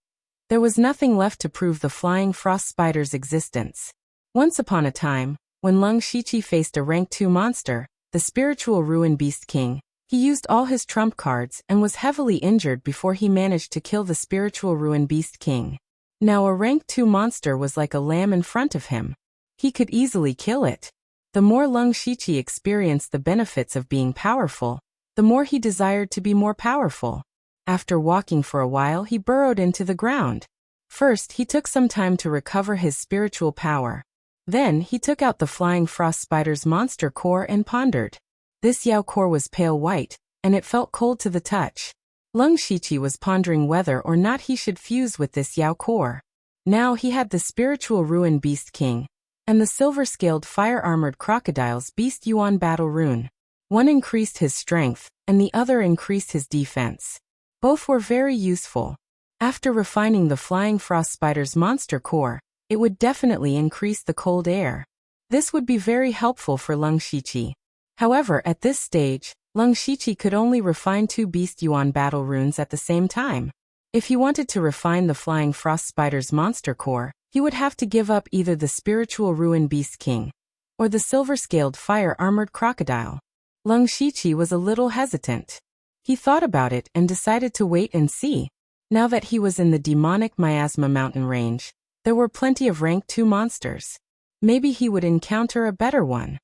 there was nothing left to prove the flying frost spider's existence. Once upon a time, when Leng Shiqi faced a rank 2 monster, the spiritual ruin beast king, he used all his trump cards and was heavily injured before he managed to kill the spiritual ruin beast king. Now a rank 2 monster was like a lamb in front of him. He could easily kill it. The more Leng Shiqi experienced the benefits of being powerful, the more he desired to be more powerful. After walking for a while, he burrowed into the ground. First, he took some time to recover his spiritual power. Then, he took out the flying frost spider's monster core and pondered. This Yao core was pale white, and it felt cold to the touch. Leng Shiqi was pondering whether or not he should fuse with this Yao core. Now he had the spiritual ruin beast king and the silver-scaled fire-armored crocodile's Beast Yuan battle rune. One increased his strength, and the other increased his defense. Both were very useful. After refining the flying frost spider's monster core, it would definitely increase the cold air. This would be very helpful for Leng Shiqi. However, at this stage, Leng Shiqi could only refine 2 Beast Yuan battle runes at the same time. If he wanted to refine the flying frost spider's monster core, he would have to give up either the spiritual ruin beast king or the silver-scaled fire-armored crocodile. Leng Shiqi was a little hesitant. He thought about it and decided to wait and see. Now that he was in the demonic miasma mountain range, there were plenty of rank 2 monsters. Maybe he would encounter a better one.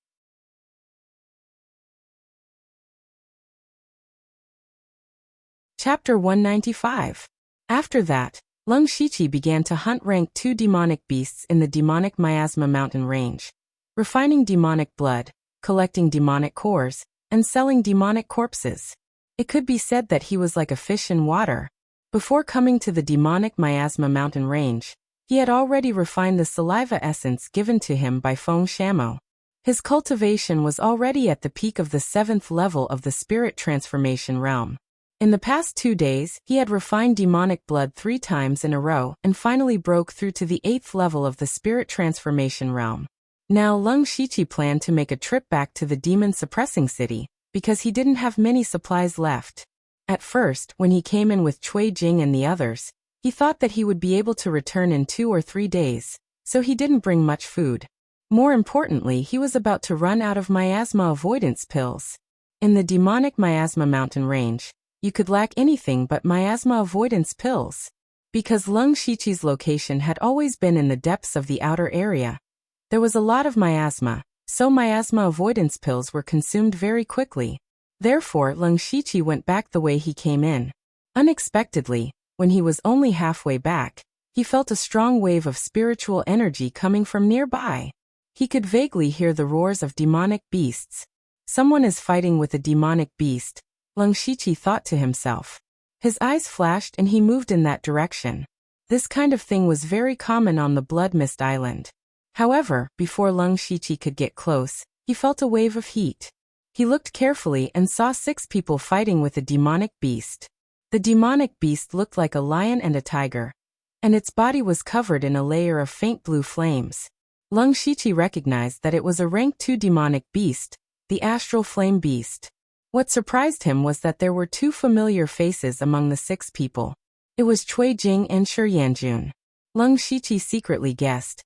Chapter 195. After that, Leng Shiqi began to hunt rank 2 demonic beasts in the demonic miasma mountain range, refining demonic blood, collecting demonic cores, and selling demonic corpses. It could be said that he was like a fish in water. Before coming to the demonic miasma mountain range, he had already refined the saliva essence given to him by Feng Shamo. His cultivation was already at the peak of the 7th level of the spirit transformation realm. In the past 2 days, he had refined demonic blood 3 times in a row and finally broke through to the 8th level of the spirit transformation realm. Now Leng Shiqi planned to make a trip back to the demon suppressing city, because he didn't have many supplies left. At first, when he came in with Cui Jing and the others, he thought that he would be able to return in 2 or 3 days, so he didn't bring much food. More importantly, he was about to run out of miasma avoidance pills. In the demonic miasma mountain range, you could lack anything but miasma avoidance pills. Because Leng Shiqi's location had always been in the depths of the outer area, there was a lot of miasma, so miasma avoidance pills were consumed very quickly. Therefore, Leng Shiqi went back the way he came in. Unexpectedly, when he was only halfway back, he felt a strong wave of spiritual energy coming from nearby. He could vaguely hear the roars of demonic beasts. Someone is fighting with a demonic beast, Leng Shiqi thought to himself. His eyes flashed and he moved in that direction. This kind of thing was very common on the Blood Mist Island. However, before Leng Shiqi could get close, he felt a wave of heat. He looked carefully and saw 6 people fighting with a demonic beast. The demonic beast looked like a lion and a tiger, and its body was covered in a layer of faint blue flames. Leng Shiqi recognized that it was a rank 2 demonic beast, the astral flame beast. What surprised him was that there were 2 familiar faces among the 6 people. It was Cui Jing and Shi Yanjun. Leng Shiqi secretly guessed.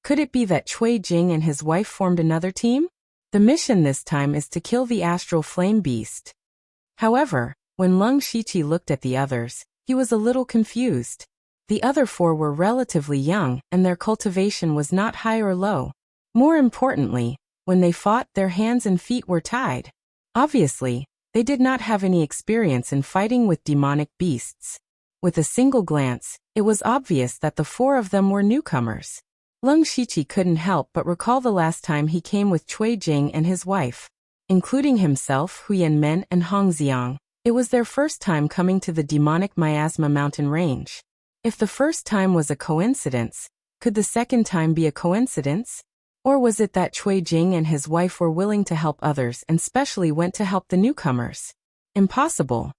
Could it be that Cui Jing and his wife formed another team? The mission this time is to kill the astral flame beast. However, when Leng Shiqi looked at the others, he was a little confused. The other 4 were relatively young, and their cultivation was not high or low. More importantly, when they fought, their hands and feet were tied. Obviously, they did not have any experience in fighting with demonic beasts. With a single glance, it was obvious that the 4 of them were newcomers. Leng Shiqi couldn't help but recall the last time he came with Cui Jing and his wife. Including himself, Huyan Men and Hong Xiang, it was their first time coming to the demonic miasma mountain range. If the first time was a coincidence, could the second time be a coincidence? Or was it that Cui Jing and his wife were willing to help others and specially went to help the newcomers? Impossible.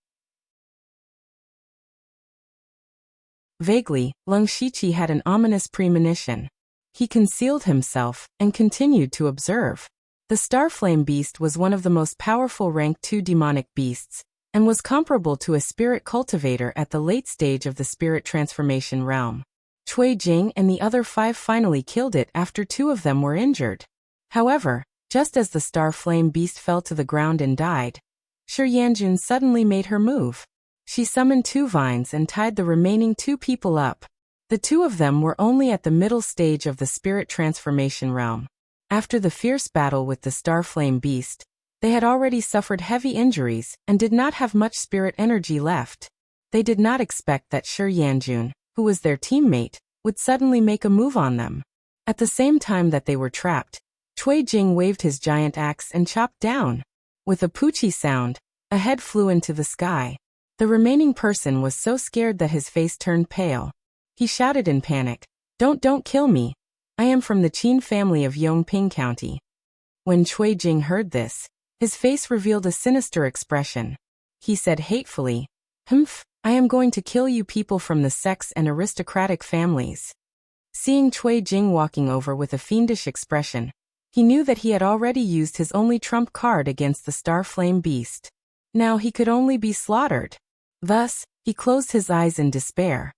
Vaguely, Leng Shiqi had an ominous premonition. He concealed himself and continued to observe. The Starflame Beast was one of the most powerful rank 2 demonic beasts, and was comparable to a spirit cultivator at the late stage of the spirit transformation realm. Cui Jing and the other 5 finally killed it after 2 of them were injured. However, just as the Starflame Beast fell to the ground and died, Shi Yanjun suddenly made her move. She summoned 2 vines and tied the remaining 2 people up. The 2 of them were only at the middle stage of the spirit transformation realm. After the fierce battle with the Starflame Beast, they had already suffered heavy injuries and did not have much spirit energy left. They did not expect that Shi Yanjun, who was their teammate, would suddenly make a move on them. At the same time that they were trapped, Cui Jing waved his giant axe and chopped down. With a poochie sound, a head flew into the sky. The remaining person was so scared that his face turned pale. He shouted in panic, Don't kill me. I am from the Qin family of Yongping County." When Cui Jing heard this, his face revealed a sinister expression. He said hatefully, "Humph, I am going to kill you people from the sects and aristocratic families." Seeing Cui Jing walking over with a fiendish expression, he knew that he had already used his only trump card against the Starflame Beast. Now he could only be slaughtered. Thus, he closed his eyes in despair.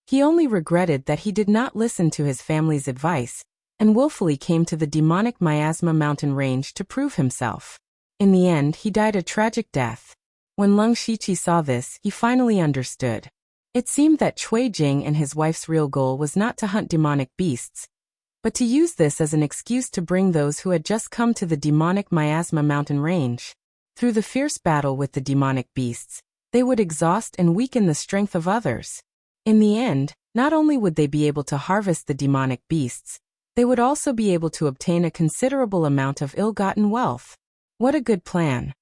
He only regretted that he did not listen to his family's advice, and willfully came to the demonic Miasma mountain range to prove himself. In the end, he died a tragic death. When Leng Shiqi saw this, he finally understood. It seemed that Cui Jing and his wife's real goal was not to hunt demonic beasts, but to use this as an excuse to bring those who had just come to the demonic Miasma mountain range. Through the fierce battle with the demonic beasts, they would exhaust and weaken the strength of others. In the end, not only would they be able to harvest the demonic beasts, they would also be able to obtain a considerable amount of ill-gotten wealth. What a good plan.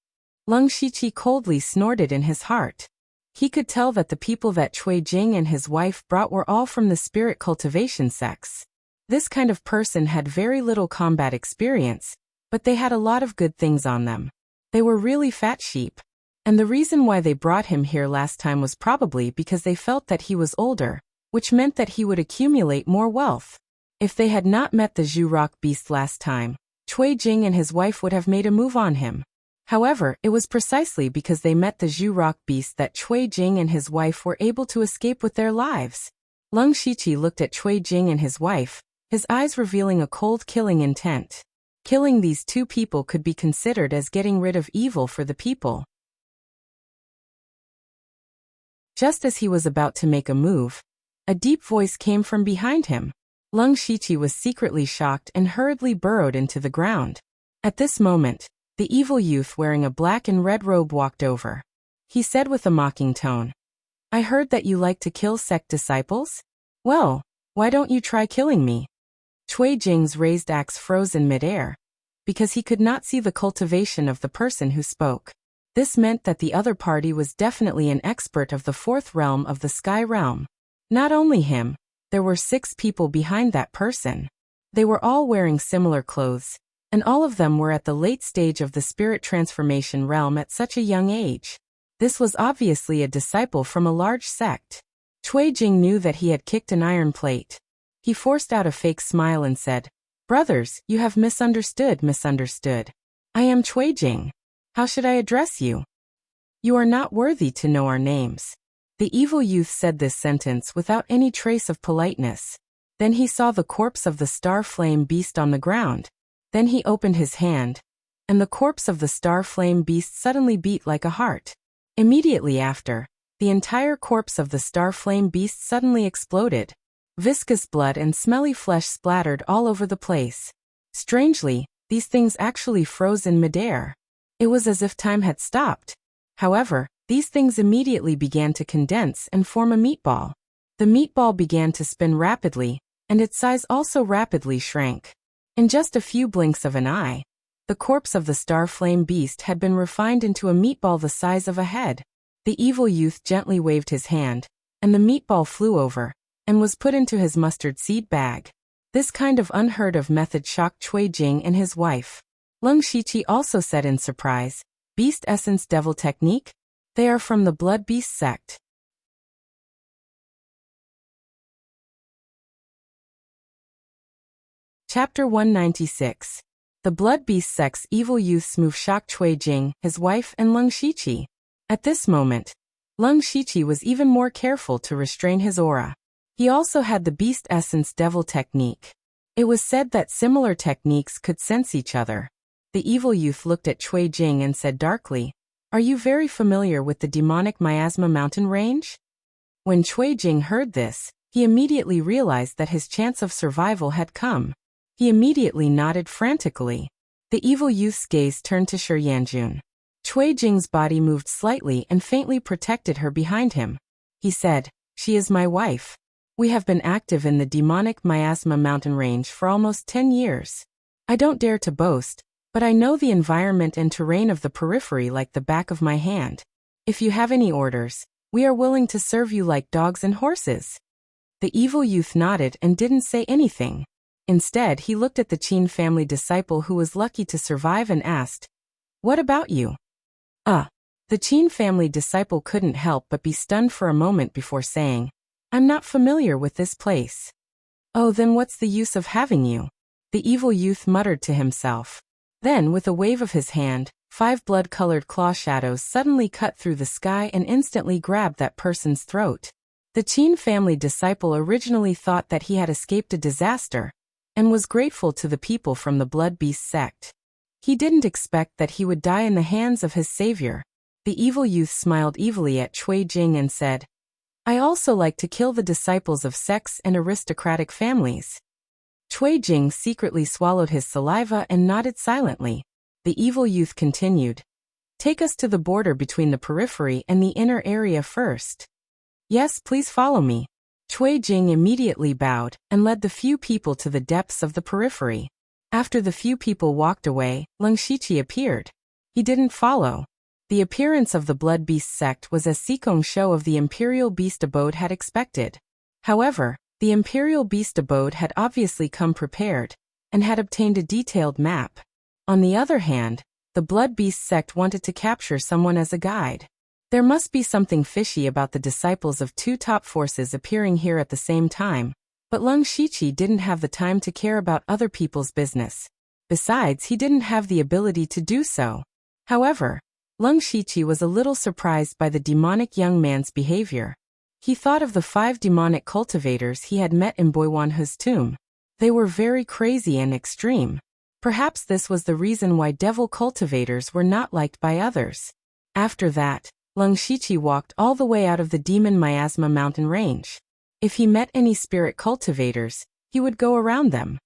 Leng Shiqi coldly snorted in his heart. He could tell that the people that Cui Jing and his wife brought were all from the spirit cultivation sects. This kind of person had very little combat experience, but they had a lot of good things on them. They were really fat sheep. And the reason why they brought him here last time was probably because they felt that he was older, which meant that he would accumulate more wealth. If they had not met the Zhu Rock beast last time, Cui Jing and his wife would have made a move on him. However, it was precisely because they met the Zhu Rock beast that Cui Jing and his wife were able to escape with their lives. Leng Shiqi looked at Cui Jing and his wife, his eyes revealing a cold killing intent. Killing these 2 people could be considered as getting rid of evil for the people. Just as he was about to make a move, a deep voice came from behind him. Leng Shiqi was secretly shocked and hurriedly burrowed into the ground. At this moment, the evil youth wearing a black and red robe walked over. He said with a mocking tone, "I heard that you like to kill sect disciples? Well, why don't you try killing me?" Cui Jing's raised axe froze in midair, because he could not see the cultivation of the person who spoke. This meant that the other party was definitely an expert of the 4th realm of the Sky Realm. Not only him, there were 6 people behind that person. They were all wearing similar clothes, and all of them were at the late stage of the spirit transformation realm at such a young age. This was obviously a disciple from a large sect. Cui Jing knew that he had kicked an iron plate. He forced out a fake smile and said, "Brothers, you have misunderstood. I am Cui Jing. How should I address you? You are not worthy to know our names." The evil youth said this sentence without any trace of politeness. Then he saw the corpse of the Starflame Beast on the ground. Then he opened his hand, and the corpse of the Starflame Beast suddenly beat like a heart. Immediately after, the entire corpse of the Starflame Beast suddenly exploded. Viscous blood and smelly flesh splattered all over the place. Strangely, these things actually froze in midair. It was as if time had stopped. However, these things immediately began to condense and form a meatball. The meatball began to spin rapidly, and its size also rapidly shrank. In just a few blinks of an eye, the corpse of the Starflame Beast had been refined into a meatball the size of a head. The evil youth gently waved his hand, and the meatball flew over, and was put into his mustard seed bag. This kind of unheard-of method shocked Cui Jing and his wife. Leng Shiqi also said in surprise, Beast Essence Devil Technique? They are from the Blood Beast sect. Chapter 196. The Blood Beast sect's evil youths move shocked Cui Jing, his wife, and Leng Shiqi. At this moment, Leng Shiqi was even more careful to restrain his aura. He also had the Beast Essence Devil Technique. It was said that similar techniques could sense each other. The evil youth looked at Cui Jing and said darkly, "Are you very familiar with the demonic miasma mountain range?" When Cui Jing heard this, he immediately realized that his chance of survival had come. He immediately nodded frantically. The evil youth's gaze turned to Shi Yanjun. Cui Jing's body moved slightly and faintly protected her behind him. He said, "She is my wife. We have been active in the demonic miasma mountain range for almost 10 years. I don't dare to boast, but I know the environment and terrain of the periphery like the back of my hand. If you have any orders, we are willing to serve you like dogs and horses." The evil youth nodded and didn't say anything. Instead, he looked at the Qin family disciple who was lucky to survive and asked, "What about you?" The Qin family disciple couldn't help but be stunned for a moment before saying, "I'm not familiar with this place." "Oh, then what's the use of having you?" the evil youth muttered to himself. Then, with a wave of his hand, 5 blood-colored claw shadows suddenly cut through the sky and instantly grabbed that person's throat. The Qin family disciple originally thought that he had escaped a disaster, and was grateful to the people from the Blood Beast sect. He didn't expect that he would die in the hands of his savior. The evil youth smiled evilly at Cui Jing and said, "I also like to kill the disciples of sects and aristocratic families." Cui Jing secretly swallowed his saliva and nodded silently. The evil youth continued, "Take us to the border between the periphery and the inner area first." "Yes, please follow me." Cui Jing immediately bowed and led the few people to the depths of the periphery. After the few people walked away, Leng Shiqi appeared. He didn't follow. The appearance of the Blood Beast sect was as Sikong Show of the Imperial Beast Abode had expected. However, the Imperial Beast Abode had obviously come prepared, and had obtained a detailed map. On the other hand, the Blood Beast sect wanted to capture someone as a guide. There must be something fishy about the disciples of 2 top forces appearing here at the same time, but Leng Shiqi didn't have the time to care about other people's business. Besides, he didn't have the ability to do so. However, Leng Shiqi was a little surprised by the demonic young man's behavior. He thought of the 5 demonic cultivators he had met in Boiwanhe's tomb. They were very crazy and extreme. Perhaps this was the reason why devil cultivators were not liked by others. After that, Leng Shiqi walked all the way out of the demon miasma mountain range. If he met any spirit cultivators, he would go around them.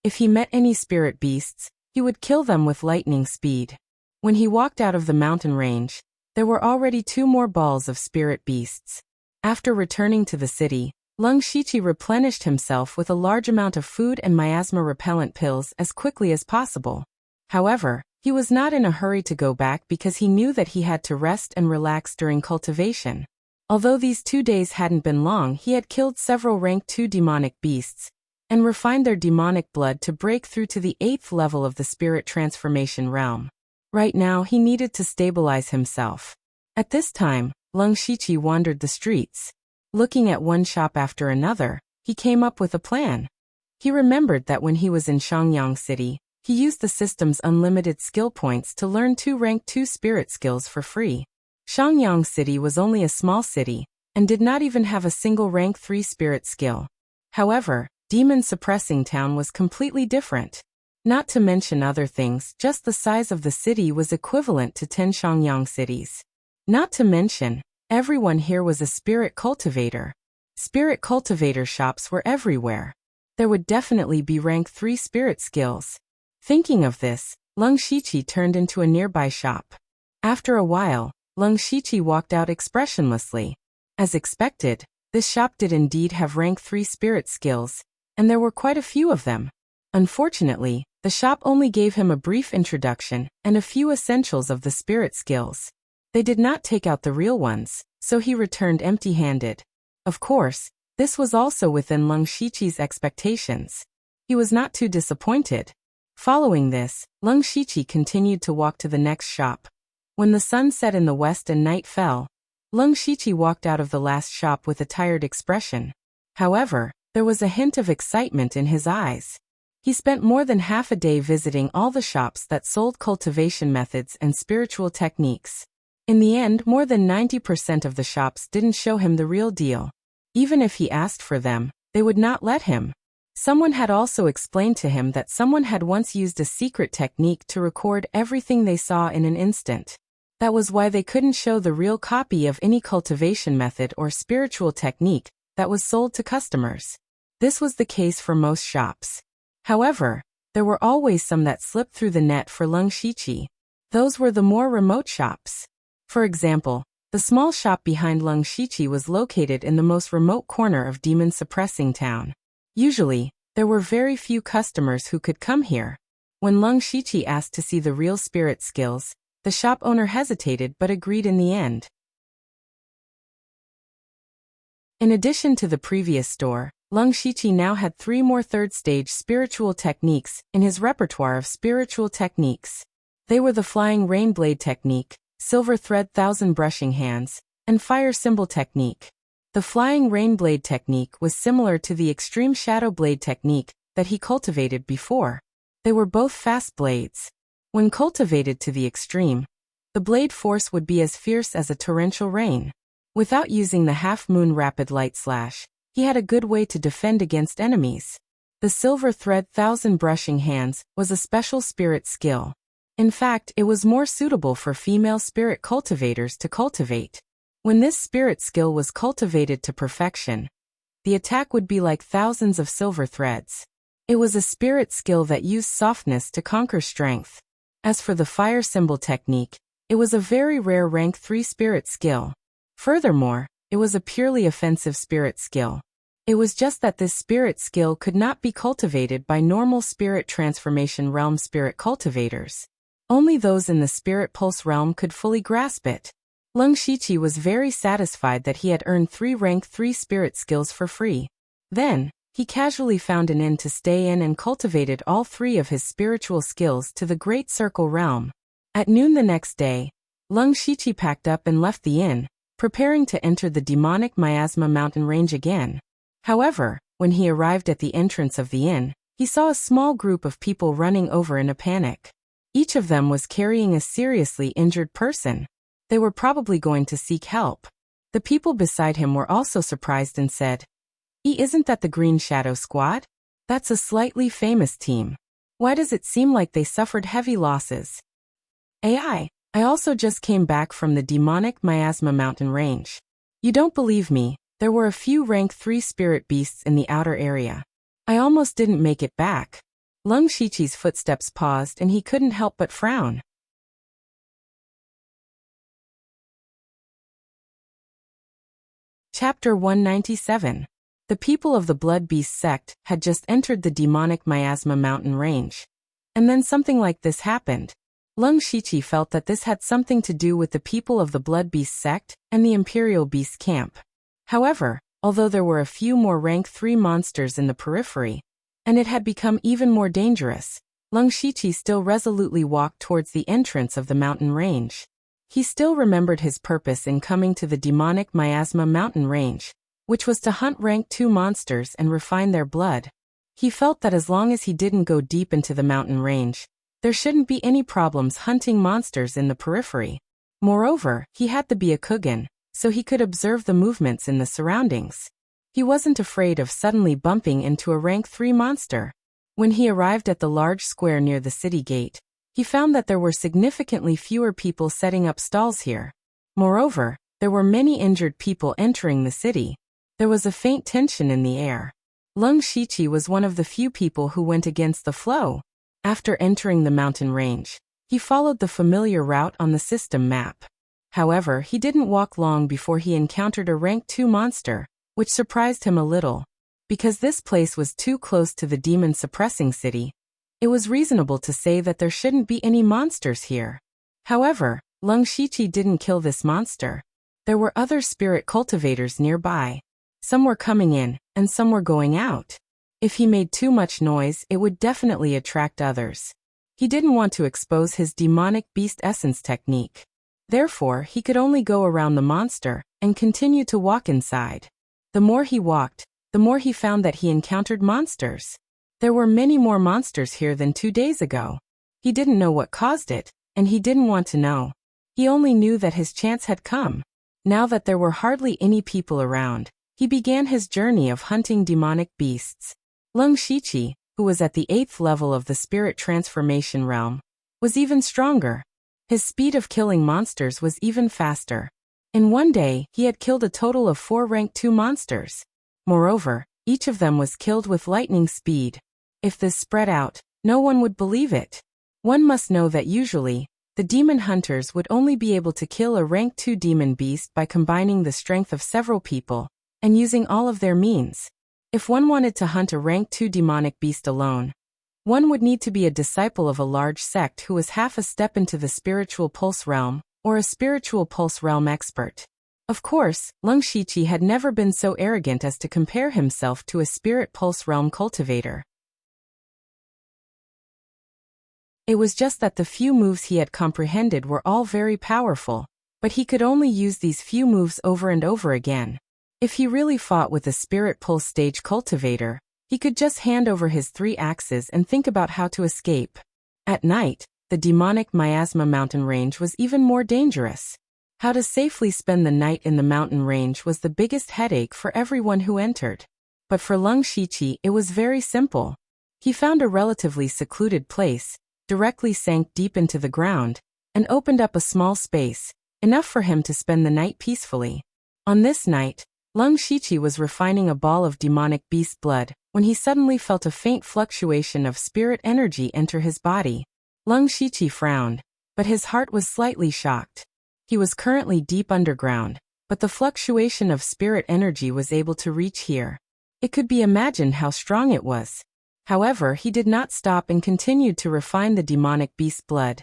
If he met any spirit beasts, he would kill them with lightning speed. When he walked out of the mountain range, there were already 2 more balls of spirit beasts. After returning to the city, Leng Shiqi replenished himself with a large amount of food and miasma repellent pills as quickly as possible. However, he was not in a hurry to go back because he knew that he had to rest and relax during cultivation. Although these 2 days hadn't been long, he had killed several rank 2 demonic beasts, and refined their demonic blood to break through to the 8th level of the spirit transformation realm. Right now, he needed to stabilize himself. At this time, Leng Shiqi wandered the streets. Looking at one shop after another, he came up with a plan. He remembered that when he was in Shangyang City, he used the system's unlimited skill points to learn 2 rank 2 spirit skills for free. Shangyang City was only a small city, and did not even have a single rank 3 spirit skill. However, Demon Suppressing Town was completely different. Not to mention other things, just the size of the city was equivalent to 10 Shangyang cities. Not to mention, everyone here was a spirit cultivator. Spirit cultivator shops were everywhere. There would definitely be rank 3 spirit skills. Thinking of this, Leng Shiqi turned into a nearby shop. After a while, Leng Shiqi walked out expressionlessly. As expected, this shop did indeed have rank 3 spirit skills, and there were quite a few of them. Unfortunately, the shop only gave him a brief introduction and a few essentials of the spirit skills. They did not take out the real ones, so he returned empty-handed. Of course, This was also within Leng Shiqi's expectations. He was not too disappointed. Following this, Leng Shiqi continued to walk to the next shop. When the sun set in the west and night fell, Leng Shiqi walked out of the last shop with a tired expression. However, there was a hint of excitement in his eyes. He spent more than half a day visiting all the shops that sold cultivation methods and spiritual techniques. In the end, more than 90% of the shops didn't show him the real deal. Even if he asked for them, they would not let him. Someone had also explained to him that someone had once used a secret technique to record everything they saw in an instant. That was why they couldn't show the real copy of any cultivation method or spiritual technique that was sold to customers. This was the case for most shops. However, there were always some that slipped through the net for Leng Shiqi. Those were the more remote shops. For example, the small shop behind Leng Shiqi was located in the most remote corner of Demon Suppressing Town. Usually, there were very few customers who could come here. When Leng Shiqi asked to see the real spirit skills, the shop owner hesitated but agreed in the end. In addition to the previous store, Leng Shiqi now had 3 more third-stage spiritual techniques in his repertoire of spiritual techniques. They were the Flying Rain Blade technique, Silver Thread Thousand Brushing Hands, and Fire Symbol technique. The Flying Rain Blade technique was similar to the Extreme Shadow Blade technique that he cultivated before. They were both fast blades. When cultivated to the extreme, the blade force would be as fierce as a torrential rain. Without using the half-moon rapid light slash, he had a good way to defend against enemies. The Silver Thread Thousand Brushing Hands was a special spirit skill. In fact, it was more suitable for female spirit cultivators to cultivate. When this spirit skill was cultivated to perfection, the attack would be like thousands of silver threads. It was a spirit skill that used softness to conquer strength. As for the Fire Symbol technique, it was a very rare rank 3 spirit skill. Furthermore, it was a purely offensive spirit skill. It was just that this spirit skill could not be cultivated by normal spirit transformation realm spirit cultivators. Only those in the spirit pulse realm could fully grasp it. Leng Shiqi was very satisfied that he had earned 3 rank 3 spirit skills for free. Then, he casually found an inn to stay in and cultivated all 3 of his spiritual skills to the Great Circle realm. At noon the next day, Leng Shiqi packed up and left the inn, preparing to enter the demonic miasma mountain range again. However, when he arrived at the entrance of the inn, he saw a small group of people running over in a panic. Each of them was carrying a seriously injured person. They were probably going to seek help. The people beside him were also surprised and said, "Isn't that the Green Shadow Squad? That's a slightly famous team. Why does it seem like they suffered heavy losses?" I also just came back from the demonic miasma mountain range. You don't believe me, there were a few rank 3 spirit beasts in the outer area. I almost didn't make it back. Leng Shiqi's footsteps paused and he couldn't help but frown. Chapter 197. The people of the Blood Beast sect had just entered the demonic miasma mountain range. And then something like this happened. Leng Shiqi felt that this had something to do with the people of the Blood Beast sect and the Imperial Beast camp. However, although there were a few more rank 3 monsters in the periphery, and it had become even more dangerous, Leng Shiqi still resolutely walked towards the entrance of the mountain range. He still remembered his purpose in coming to the demonic miasma mountain range, which was to hunt rank 2 monsters and refine their blood. He felt that as long as he didn't go deep into the mountain range, there shouldn't be any problems hunting monsters in the periphery. Moreover, he had the Byakugan, so he could observe the movements in the surroundings. He wasn't afraid of suddenly bumping into a rank 3 monster. When he arrived at the large square near the city gate, he found that there were significantly fewer people setting up stalls here. Moreover, there were many injured people entering the city. There was a faint tension in the air. Leng Shiqi was one of the few people who went against the flow. After entering the mountain range, he followed the familiar route on the system map. However, he didn't walk long before he encountered a rank 2 monster, which surprised him a little. Because this place was too close to the demon suppressing city, it was reasonable to say that there shouldn't be any monsters here. However, Leng Shiqi didn't kill this monster. There were other spirit cultivators nearby. Some were coming in, and some were going out. If he made too much noise, it would definitely attract others. He didn't want to expose his demonic beast essence technique. Therefore, he could only go around the monster and continue to walk inside. The more he walked, the more he found that he encountered monsters. There were many more monsters here than 2 days ago. He didn't know what caused it, and he didn't want to know. He only knew that his chance had come. Now that there were hardly any people around, he began his journey of hunting demonic beasts. Lung Shiqi, who was at the 8th level of the spirit transformation realm, was even stronger. His speed of killing monsters was even faster. In one day, he had killed a total of 4 rank 2 monsters. Moreover, each of them was killed with lightning speed. If this spread out, no one would believe it. One must know that usually, the demon hunters would only be able to kill a rank 2 demon beast by combining the strength of several people and using all of their means. If one wanted to hunt a rank 2 demonic beast alone, one would need to be a disciple of a large sect who was half a step into the spiritual pulse realm, or a spiritual pulse realm expert. Of course, Lung Shiqi had never been so arrogant as to compare himself to a spirit pulse realm cultivator. It was just that the few moves he had comprehended were all very powerful, but he could only use these few moves over and over again. If he really fought with a spirit pulse stage cultivator, he could just hand over his 3 axes and think about how to escape. At night, the demonic miasma mountain range was even more dangerous. How to safely spend the night in the mountain range was the biggest headache for everyone who entered. But for Lung Shiqi, it was very simple. He found a relatively secluded place, directly sank deep into the ground, and opened up a small space, enough for him to spend the night peacefully. On this night, Lung Shiqi was refining a ball of demonic beast blood when he suddenly felt a faint fluctuation of spirit energy enter his body. Lung Shiqi frowned, but his heart was slightly shocked. He was currently deep underground, but the fluctuation of spirit energy was able to reach here. It could be imagined how strong it was. However, he did not stop and continued to refine the demonic beast blood,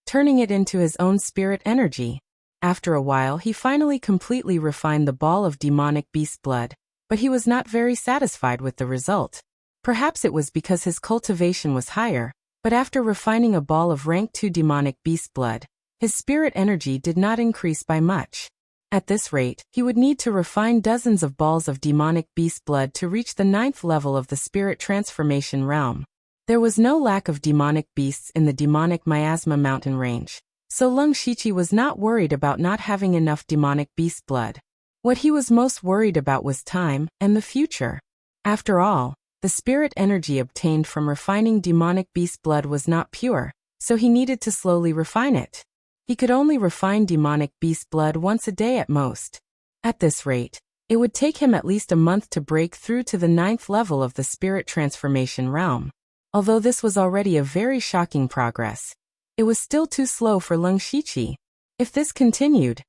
turning it into his own spirit energy. After a while, he finally completely refined the ball of demonic beast blood, but he was not very satisfied with the result. Perhaps it was because his cultivation was higher, but after refining a ball of rank 2 demonic beast blood, his spirit energy did not increase by much. At this rate, he would need to refine dozens of balls of demonic beast blood to reach the 9th level of the spirit transformation realm. There was no lack of demonic beasts in the demonic miasma mountain range, so Lung Shiqi was not worried about not having enough demonic beast blood. What he was most worried about was time and the future. After all, the spirit energy obtained from refining demonic beast blood was not pure, so he needed to slowly refine it. He could only refine demonic beast blood once a day at most. At this rate, it would take him at least a month to break through to the 9th level of the spirit transformation realm. Although this was already a very shocking progress, it was still too slow for Lung Shiqi. If this continued,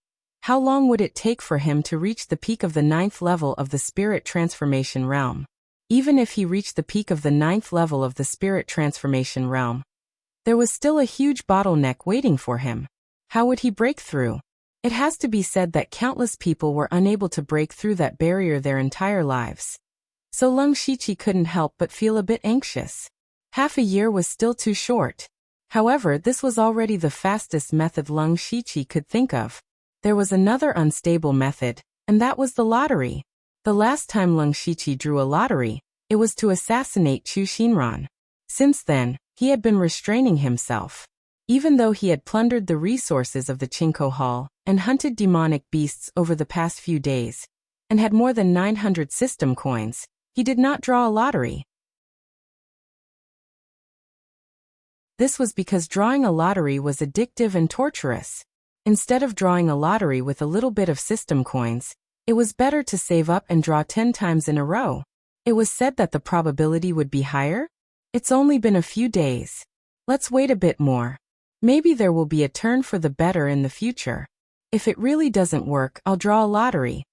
how long would it take for him to reach the peak of the 9th level of the spirit transformation realm? Even if he reached the peak of the 9th level of the spirit transformation realm, there was still a huge bottleneck waiting for him. How would he break through? It has to be said that countless people were unable to break through that barrier their entire lives. So Lung Shiqi couldn't help but feel a bit anxious. Half a year was still too short. However, this was already the fastest method Lung Shiqi could think of. There was another unstable method, and that was the lottery. The last time Lung Shiqi drew a lottery, it was to assassinate Chu Xinran. Since then, he had been restraining himself. Even though he had plundered the resources of the Qingkou Hall and hunted demonic beasts over the past few days, and had more than 900 system coins, he did not draw a lottery. This was because drawing a lottery was addictive and torturous. Instead of drawing a lottery with a little bit of system coins, it was better to save up and draw 10 times in a row. It was said that the probability would be higher. It's only been a few days. Let's wait a bit more. Maybe there will be a turn for the better in the future. If it really doesn't work, I'll draw a lottery.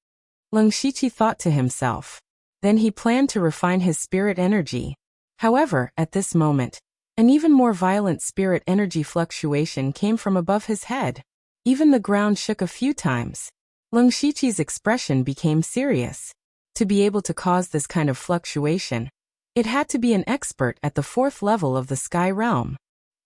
Lung Shiqi thought to himself. Then he planned to refine his spirit energy. However, at this moment, an even more violent spirit energy fluctuation came from above his head. Even the ground shook a few times. Lung Shiqi's expression became serious. To be able to cause this kind of fluctuation, it had to be an expert at the 4th level of the sky realm.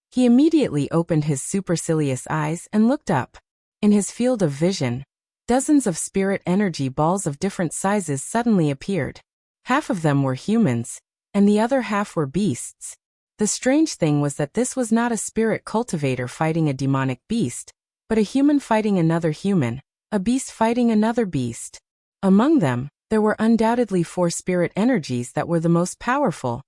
He immediately opened his supercilious eyes and looked up. In his field of vision, dozens of spirit energy balls of different sizes suddenly appeared. Half of them were humans, and the other half were beasts. The strange thing was that this was not a spirit cultivator fighting a demonic beast, but a human fighting another human, a beast fighting another beast. Among them, there were undoubtedly 4 spirit energies that were the most powerful,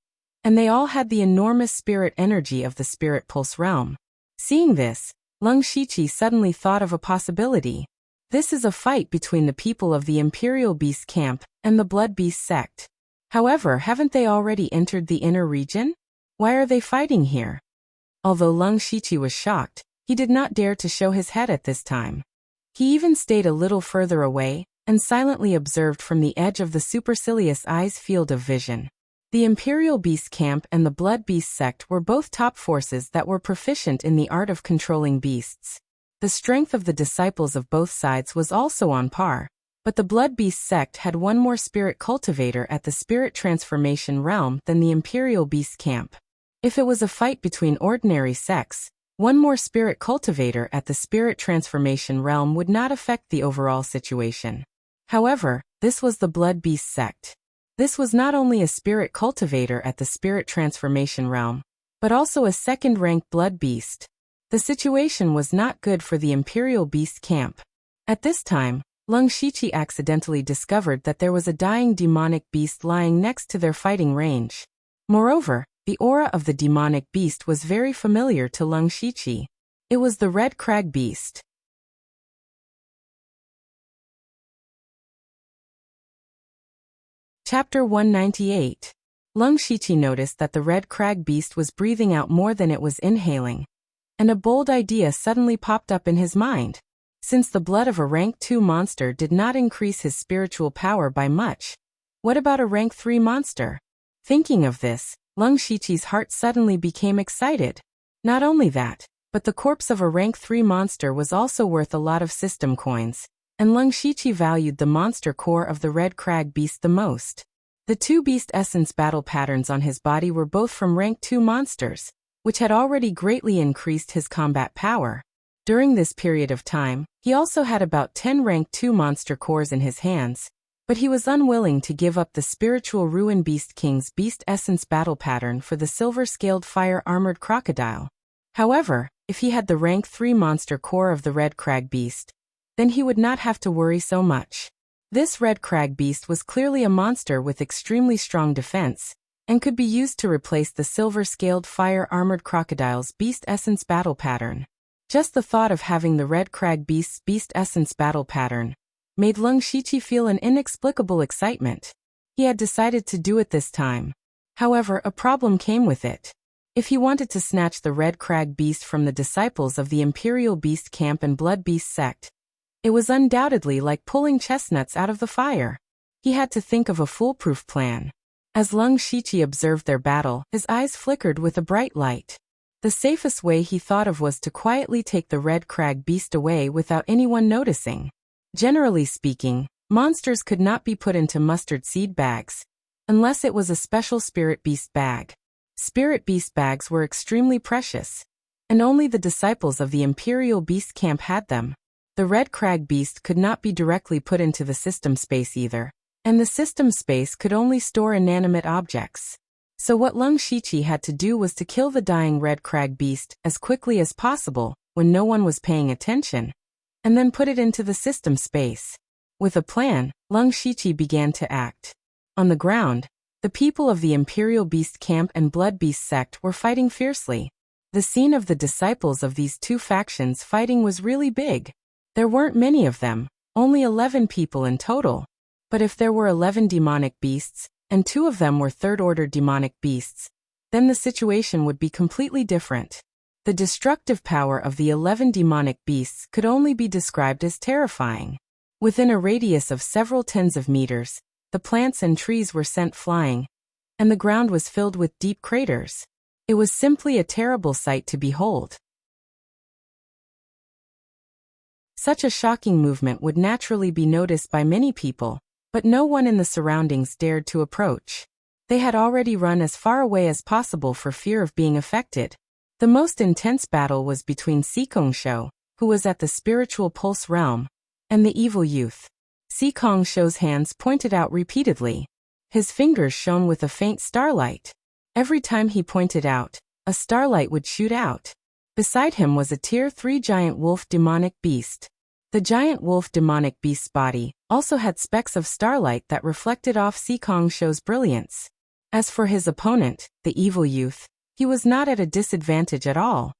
and they all had the enormous spirit energy of the spirit pulse realm. Seeing this, Lung Shiqi suddenly thought of a possibility. This is a fight between the people of the Imperial Beast Camp and the Blood Beast sect. However, haven't they already entered the inner region? Why are they fighting here? Although Lung Shiqi was shocked, he did not dare to show his head at this time. He even stayed a little further away and silently observed from the edge of the supercilious eye's field of vision. The Imperial Beast Camp and the Blood Beast sect were both top forces that were proficient in the art of controlling beasts. The strength of the disciples of both sides was also on par, but the Blood Beast sect had one more spirit cultivator at the spirit transformation realm than the Imperial Beast Camp. If it was a fight between ordinary sects, one more spirit cultivator at the spirit transformation realm would not affect the overall situation. However, this was the Blood Beast sect. This was not only a spirit cultivator at the spirit transformation realm, but also a second-ranked blood beast. The situation was not good for the Imperial Beast Camp. At this time, Lung Shiqi accidentally discovered that there was a dying demonic beast lying next to their fighting range. Moreover, the aura of the demonic beast was very familiar to Lung Shiqi. It was the Red Crag Beast. Chapter 198. Lung Shiqi noticed that the Red Crag Beast was breathing out more than it was inhaling, and a bold idea suddenly popped up in his mind. Since the blood of a rank 2 monster did not increase his spiritual power by much, what about a rank 3 monster? Thinking of this, Lung Shiqi's heart suddenly became excited. Not only that, but the corpse of a rank 3 monster was also worth a lot of system coins, and Lung Shiqi valued the monster core of the Red Crag Beast the most. The 2 beast essence battle patterns on his body were both from rank 2 monsters, which had already greatly increased his combat power. During this period of time, he also had about 10 rank 2 monster cores in his hands, but he was unwilling to give up the spiritual Ruin Beast King's beast essence battle pattern for the silver-scaled fire-armored crocodile. However, if he had the rank 3 monster core of the Red Crag Beast, then he would not have to worry so much. This Red Crag Beast was clearly a monster with extremely strong defense, and could be used to replace the silver-scaled fire-armored crocodile's beast essence battle pattern. Just the thought of having the Red Crag Beast's beast essence battle pattern made Lung Shiqi feel an inexplicable excitement. He had decided to do it this time. However, a problem came with it. If he wanted to snatch the Red Crag Beast from the disciples of the Imperial Beast Camp and Blood Beast sect, it was undoubtedly like pulling chestnuts out of the fire. He had to think of a foolproof plan. As Lung Shiqi observed their battle, his eyes flickered with a bright light. The safest way he thought of was to quietly take the Red Crag Beast away without anyone noticing. Generally speaking, monsters could not be put into mustard seed bags, unless it was a special Spirit Beast bag. Spirit Beast bags were extremely precious, and only the disciples of the Imperial Beast Camp had them. The Red Crag Beast could not be directly put into the system space either, and the system space could only store inanimate objects. So what Lung Shiqi had to do was to kill the dying Red Crag Beast as quickly as possible when no one was paying attention, and then put it into the system space. With a plan, Lung Shiqi began to act. On the ground, the people of the Imperial Beast Camp and Blood Beast sect were fighting fiercely. The scene of the disciples of these 2 factions fighting was really big. There weren't many of them, only 11 people in total. But if there were 11 demonic beasts, and 2 of them were third-order demonic beasts, then the situation would be completely different. The destructive power of the 11 demonic beasts could only be described as terrifying. Within a radius of several tens of meters, the plants and trees were sent flying, and the ground was filled with deep craters. It was simply a terrible sight to behold. Such a shocking movement would naturally be noticed by many people, but no one in the surroundings dared to approach. They had already run as far away as possible for fear of being affected. The most intense battle was between Sikongsho, who was at the spiritual pulse realm, and the evil youth. Sikongsho's hands pointed out repeatedly. His fingers shone with a faint starlight. Every time he pointed out, a starlight would shoot out. Beside him was a Tier 3 giant wolf demonic beast. The giant wolf demonic beast's body also had specks of starlight that reflected off Sikongsho's brilliance. As for his opponent, the evil youth, he was not at a disadvantage at all.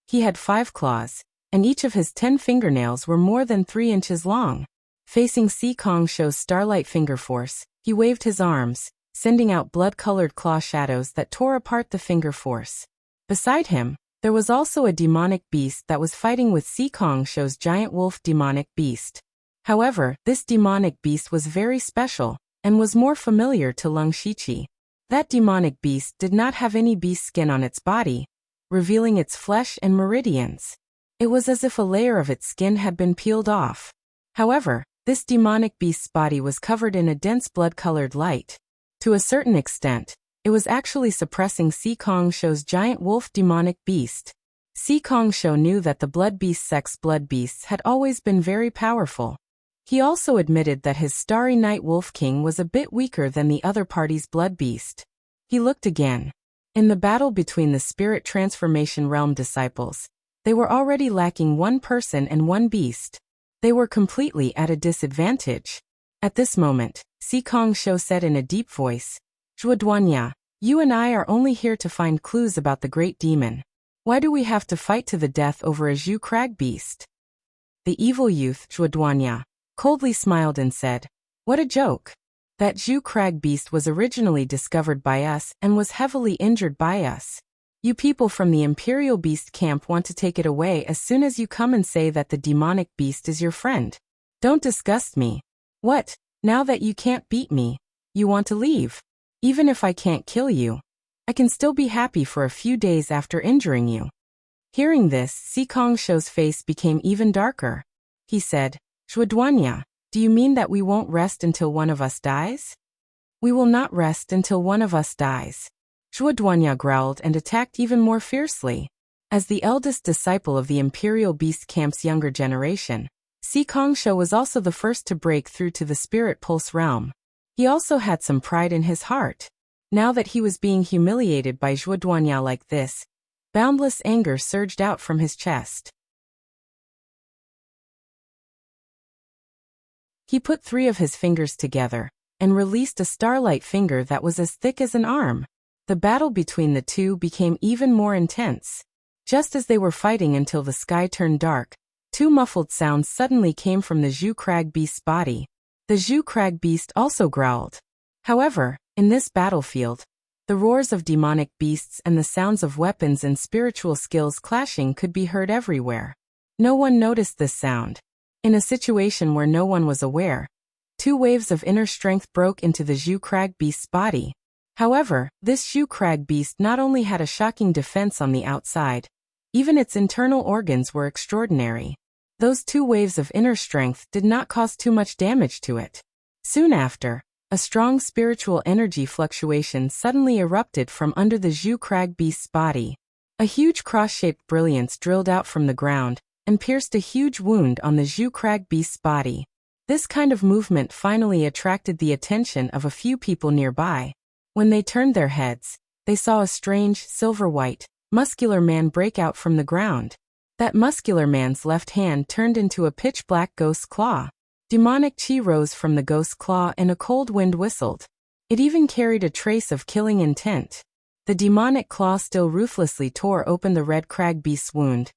He had 5 claws, and each of his 10 fingernails were more than 3 inches long. Facing Sikongsho's starlight finger force, he waved his arms, sending out blood-colored claw shadows that tore apart the finger force. Beside him, there was also a demonic beast that was fighting with Sikongsho's giant wolf demonic beast. However, this demonic beast was very special, and was more familiar to Lung Shichi. That demonic beast did not have any beast skin on its body, revealing its flesh and meridians. It was as if a layer of its skin had been peeled off. However, this demonic beast's body was covered in a dense blood-colored light. To a certain extent, it was actually suppressing Sikongsho's giant wolf demonic beast. Sikongsho knew that the blood beast sex blood beasts had always been very powerful. He also admitted that his starry night wolf king was a bit weaker than the other party's blood beast. He looked again. In the battle between the spirit transformation realm disciples, they were already lacking 1 person and 1 beast. They were completely at a disadvantage. At this moment, Sikongsho said in a deep voice, "Zhuoduanya, you and I are only here to find clues about the great demon. Why do we have to fight to the death over a Zhu crag beast?" The evil youth, Zhuoduanya, coldly smiled and said, "What a joke. That Zhu crag beast was originally discovered by us and was heavily injured by us. You people from the Imperial Beast camp want to take it away as soon as you come and say that the demonic beast is your friend. Don't disgust me. What, now that you can't beat me, you want to leave? Even if I can't kill you, I can still be happy for a few days after injuring you." Hearing this, Sikongsho's face became even darker. He said, "Zhuoduanya, do you mean that we won't rest until one of us dies?" "We will not rest until one of us dies." Zhuoduanya growled and attacked even more fiercely. As the eldest disciple of the Imperial Beast Camp's younger generation, Sikongsho was also the first to break through to the Spirit Pulse realm. He also had some pride in his heart. Now that he was being humiliated by Zhuoduanya like this, boundless anger surged out from his chest. He put 3 of his fingers together, and released a starlight finger that was as thick as an arm. The battle between the two became even more intense. Just as they were fighting until the sky turned dark, 2 muffled sounds suddenly came from the Zhu crag beast's body. The Zhu crag beast also growled. However, in this battlefield, the roars of demonic beasts and the sounds of weapons and spiritual skills clashing could be heard everywhere. No one noticed this sound. In a situation where no one was aware, 2 waves of inner strength broke into the Zhu crag beast's body. However, this Zhu crag beast not only had a shocking defense on the outside, even its internal organs were extraordinary. Those 2 waves of inner strength did not cause too much damage to it. Soon after, a strong spiritual energy fluctuation suddenly erupted from under the Zhu crag beast's body. A huge cross-shaped brilliance drilled out from the ground and pierced a huge wound on the Zhu crag beast's body. This kind of movement finally attracted the attention of a few people nearby. When they turned their heads, they saw a strange, silver-white, muscular man break out from the ground. That muscular man's left hand turned into a pitch-black ghost claw. Demonic chi rose from the ghost claw and a cold wind whistled. It even carried a trace of killing intent. The demonic claw still ruthlessly tore open the red crag beast's wound,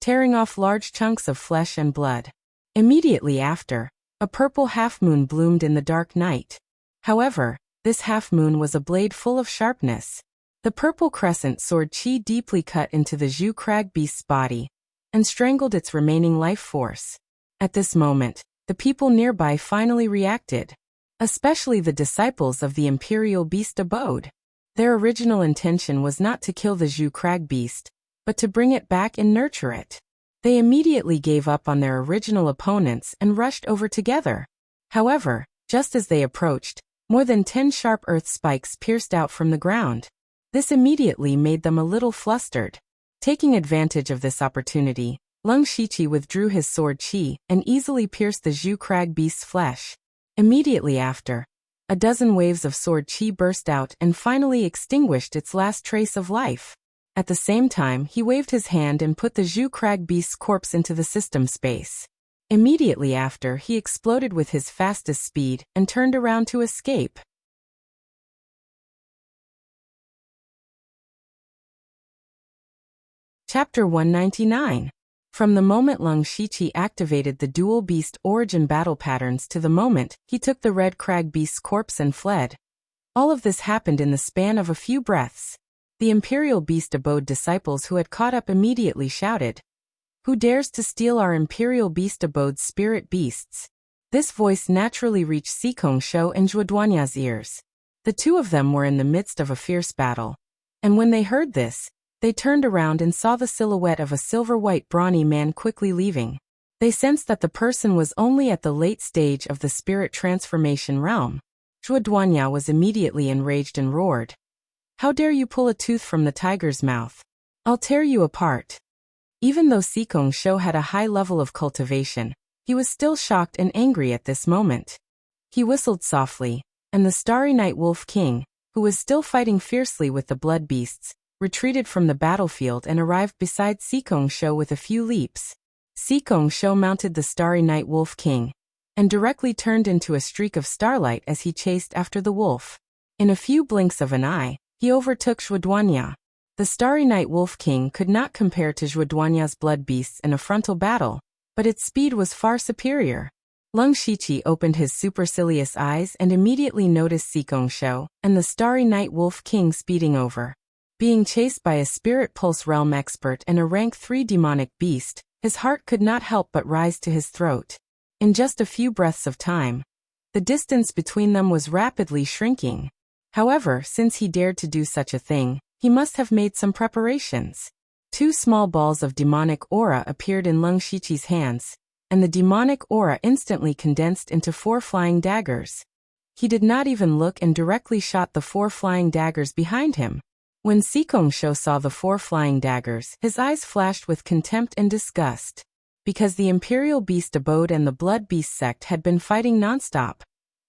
tearing off large chunks of flesh and blood. Immediately after, a purple half-moon bloomed in the dark night. However, this half-moon was a blade full of sharpness. The purple crescent sword chi deeply cut into the Zhu crag beast's body and strangled its remaining life force. At this moment, the people nearby finally reacted, especially the disciples of the Imperial Beast abode. Their original intention was not to kill the Zhu crag beast, but to bring it back and nurture it. They immediately gave up on their original opponents and rushed over together. However, Just as they approached, more than 10 sharp earth spikes pierced out from the ground. This immediately made them a little flustered. Taking advantage of this opportunity, Lung Shiqi withdrew his sword Qi and easily pierced the Zhu crag beast's flesh. Immediately after, a dozen waves of sword Qi burst out and finally extinguished its last trace of life. At the same time, he waved his hand and put the Zhu crag beast's corpse into the system space. Immediately after, he exploded with his fastest speed and turned around to escape. Chapter 199. From the moment Lung Shiqi activated the dual beast origin battle patterns to the moment he took the red crag beast's corpse and fled. All of this happened in the span of a few breaths. The Imperial Beast Abode disciples who had caught up immediately shouted, "Who dares to steal our Imperial Beast Abode's spirit beasts?" This voice naturally reached Sikong Shou and Zhuoduanya's ears. The two of them were in the midst of a fierce battle. And when they heard this, they turned around and saw the silhouette of a silver-white brawny man quickly leaving. They sensed that the person was only at the late stage of the spirit transformation realm. Zhuoduanya was immediately enraged and roared, "How dare you pull a tooth from the tiger's mouth? I'll tear you apart." Even though Sikong Shou had a high level of cultivation, he was still shocked and angry at this moment. He whistled softly, and the Starry Night Wolf King, who was still fighting fiercely with the blood beasts, retreated from the battlefield and arrived beside Sikong Shou with a few leaps. Sikong Shou mounted the Starry Night Wolf King, and directly turned into a streak of starlight as he chased after the wolf. In a few blinks of an eye, he overtook Zhuoduanya. The Starry Night Wolf King could not compare to Zhuoduanya's blood beasts in a frontal battle, but its speed was far superior. Lung Shiqi opened his supercilious eyes and immediately noticed Sikong Shou and the Starry Night Wolf King speeding over. Being chased by a Spirit Pulse Realm expert and a rank 3 demonic beast, his heart could not help but rise to his throat. In just a few breaths of time, the distance between them was rapidly shrinking. However, since he dared to do such a thing, he must have made some preparations. 2 small balls of demonic aura appeared in Lung Shiqi's hands, and the demonic aura instantly condensed into 4 flying daggers. He did not even look and directly shot the 4 flying daggers behind him. When Sikong Shou saw the 4 flying daggers, his eyes flashed with contempt and disgust. Because the Imperial Beast Abode and the Blood Beast sect had been fighting nonstop.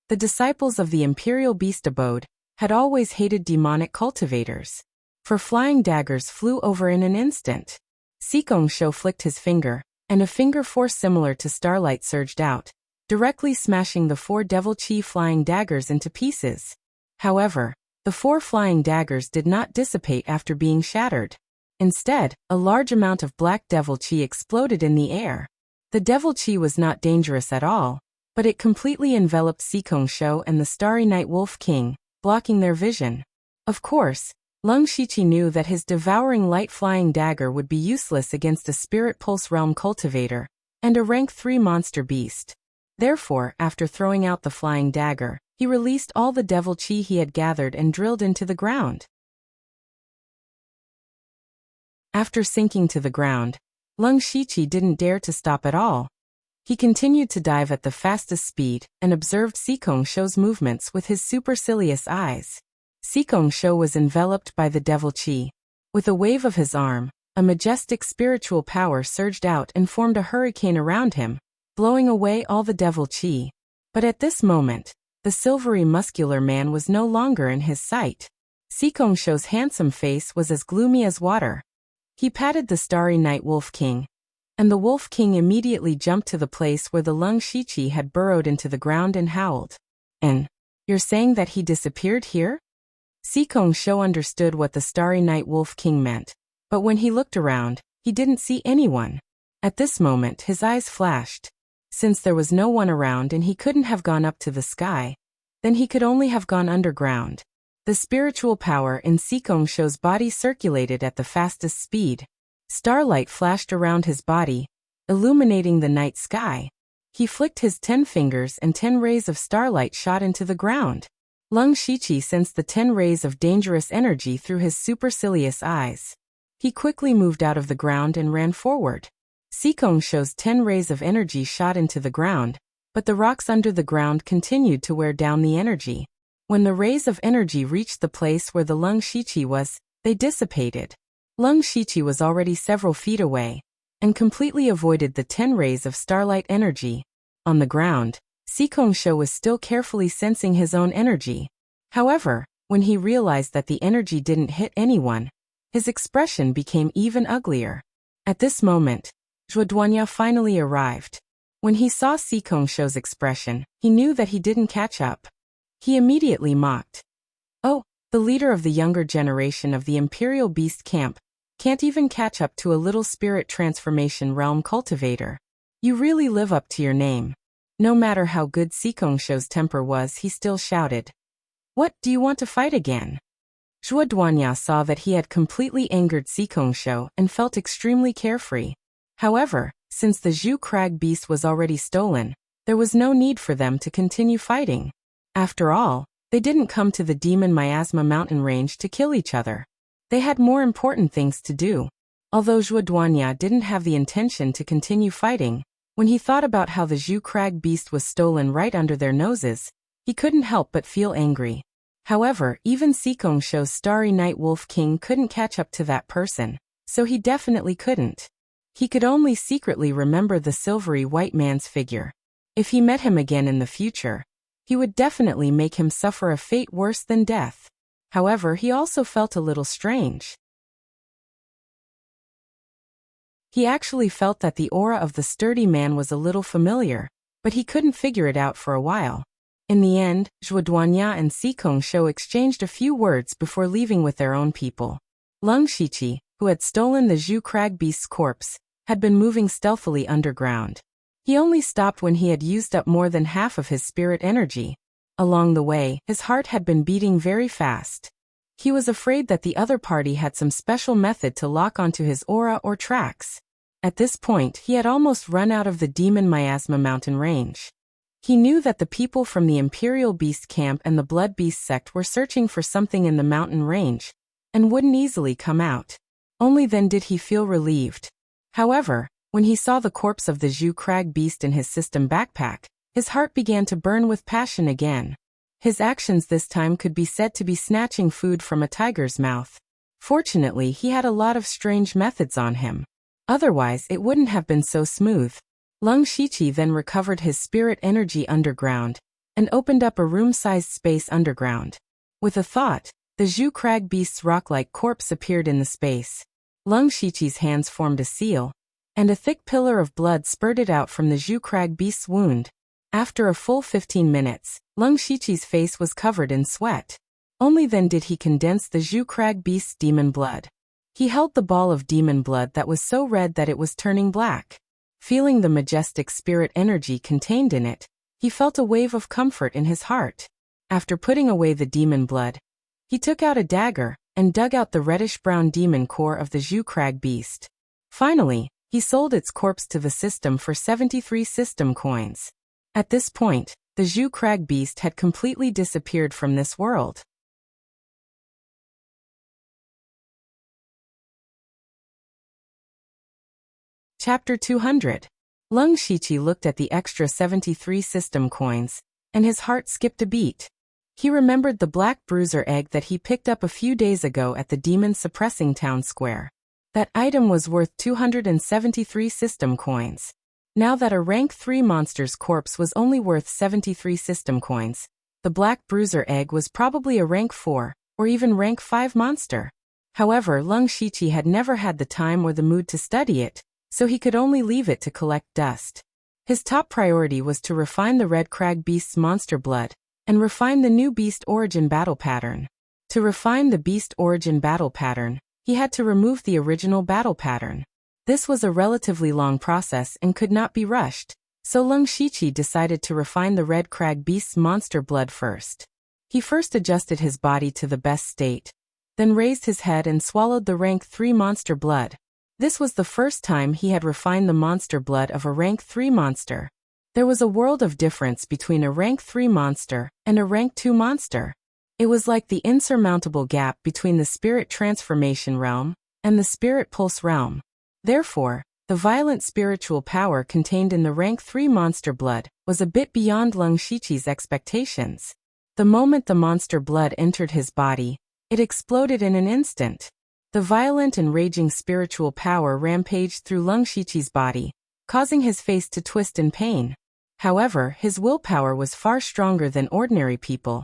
The disciples of the Imperial Beast Abode had always hated demonic cultivators. For flying daggers flew over in an instant. Sikong Shou flicked his finger, and a finger force similar to starlight surged out, directly smashing the 4 Devil Qi flying daggers into pieces. However, the 4 flying daggers did not dissipate after being shattered. Instead, a large amount of black Devil Qi exploded in the air. The Devil Qi was not dangerous at all, but it completely enveloped Sikong Shou and the Starry Night Wolf King, blocking their vision. Of course, Lung Shiqi knew that his devouring light flying dagger would be useless against a Spirit Pulse Realm cultivator and a rank 3 monster beast. Therefore, after throwing out the flying dagger, he released all the Devil Qi he had gathered and drilled into the ground. After sinking to the ground, Lung Shiqi didn't dare to stop at all. He continued to dive at the fastest speed and observed Sikong Shou's movements with his supercilious eyes. Sikong Shou was enveloped by the Devil Qi. With a wave of his arm, a majestic spiritual power surged out and formed a hurricane around him, blowing away all the Devil Qi. But at this moment, the silvery muscular man was no longer in his sight. Sikong Shou's handsome face was as gloomy as water. He patted the Starry Night Wolf King, and the Wolf King immediately jumped to the place where the Lung Shiqi had burrowed into the ground and howled. "And you're saying that he disappeared here?" Sikong Shou understood what the Starry Night Wolf King meant, but when he looked around, he didn't see anyone. At this moment, his eyes flashed. Since there was no one around and he couldn't have gone up to the sky, then he could only have gone underground. The spiritual power in Sikong Shou's body circulated at the fastest speed. Starlight flashed around his body, illuminating the night sky. He flicked his 10 fingers and 10 rays of starlight shot into the ground. Lung Shiqi sensed the 10 rays of dangerous energy through his supercilious eyes. He quickly moved out of the ground and ran forward. Sikong Shou's 10 rays of energy shot into the ground, but the rocks under the ground continued to wear down the energy. When the rays of energy reached the place where the Lung Shiqi was, they dissipated. Lung Shiqi was already several feet away, and completely avoided the 10 rays of starlight energy. On the ground, Sikongsho was still carefully sensing his own energy. However, when he realized that the energy didn't hit anyone, his expression became even uglier. At this moment, Zhuoduanya finally arrived. When he saw Sikongsho's expression, he knew that he didn't catch up. He immediately mocked. "Oh, the leader of the younger generation of the Imperial Beast Camp can't even catch up to a little spirit transformation realm cultivator. You really live up to your name." No matter how good Sikongsho's temper was, he still shouted, "What, do you want to fight again?" Zhuoduanya saw that he had completely angered Sikongsho and felt extremely carefree. However, since the Zhu Crag beast was already stolen, there was no need for them to continue fighting. After all, they didn't come to the Demon Miasma mountain range to kill each other. They had more important things to do. Although Zhuoduanya didn't have the intention to continue fighting, when he thought about how the Zhu Crag beast was stolen right under their noses, he couldn't help but feel angry. However, even Sikongsho's Starry Night Wolf King couldn't catch up to that person, so he definitely couldn't. He could only secretly remember the silvery white man's figure. If he met him again in the future, he would definitely make him suffer a fate worse than death. However, he also felt a little strange. He actually felt that the aura of the sturdy man was a little familiar, but he couldn't figure it out for a while. In the end, Zhuoduanya and Sikongsho exchanged a few words before leaving with their own people. Lung Shiqi, who had stolen the Zhu Crag beast's corpse, had been moving stealthily underground. He only stopped when he had used up more than half of his spirit energy. Along the way, his heart had been beating very fast. He was afraid that the other party had some special method to lock onto his aura or tracks. At this point, he had almost run out of the Demon Miasma mountain range. He knew that the people from the Imperial Beast Camp and the Blood Beast sect were searching for something in the mountain range, and wouldn't easily come out. Only then did he feel relieved. However, when he saw the corpse of the Zhu Crag beast in his system backpack, his heart began to burn with passion again. His actions this time could be said to be snatching food from a tiger's mouth. Fortunately, he had a lot of strange methods on him. Otherwise, it wouldn't have been so smooth. Lung Shiqi then recovered his spirit energy underground and opened up a room-sized space underground. With a thought, the Zhu Crag beast's rock-like corpse appeared in the space. Lung Shiqi's hands formed a seal, and a thick pillar of blood spurted out from the Zhu Crag beast's wound. After a full 15 minutes, Lung Shiqi's face was covered in sweat. Only then did he condense the Zhu Crag beast's demon blood. He held the ball of demon blood that was so red that it was turning black. Feeling the majestic spirit energy contained in it, he felt a wave of comfort in his heart. After putting away the demon blood, he took out a dagger and dug out the reddish-brown demon core of the Zhu Crag beast. Finally, he sold its corpse to the system for 73 system coins. At this point, the Zhu Crag beast had completely disappeared from this world. Chapter 200. Lung Shiqi looked at the extra 73 system coins, and his heart skipped a beat. He remembered the black bruiser egg that he picked up a few days ago at the demon suppressing town square. That item was worth 273 system coins. Now that a rank 3 monster's corpse was only worth 73 system coins, the black bruiser egg was probably a rank 4, or even rank 5 monster. However, Lung Shiqi had never had the time or the mood to study it, so he could only leave it to collect dust. His top priority was to refine the Red Crag beast's monster blood, and refine the new beast origin battle pattern. To refine the beast origin battle pattern, he had to remove the original battle pattern. This was a relatively long process and could not be rushed, so Lung Shiqi decided to refine the Red Crag beast's monster blood first. He first adjusted his body to the best state, then raised his head and swallowed the rank 3 monster blood. This was the first time he had refined the monster blood of a rank 3 monster. There was a world of difference between a rank 3 monster and a rank 2 monster. It was like the insurmountable gap between the spirit transformation realm and the spirit pulse realm. Therefore, The violent spiritual power contained in the rank 3 monster blood was a bit beyond Leng Shiqi's expectations. The moment the monster blood entered his body, it exploded in an instant. The violent and raging spiritual power rampaged through Leng Shiqi's body, causing his face to twist in pain. However, his willpower was far stronger than ordinary people,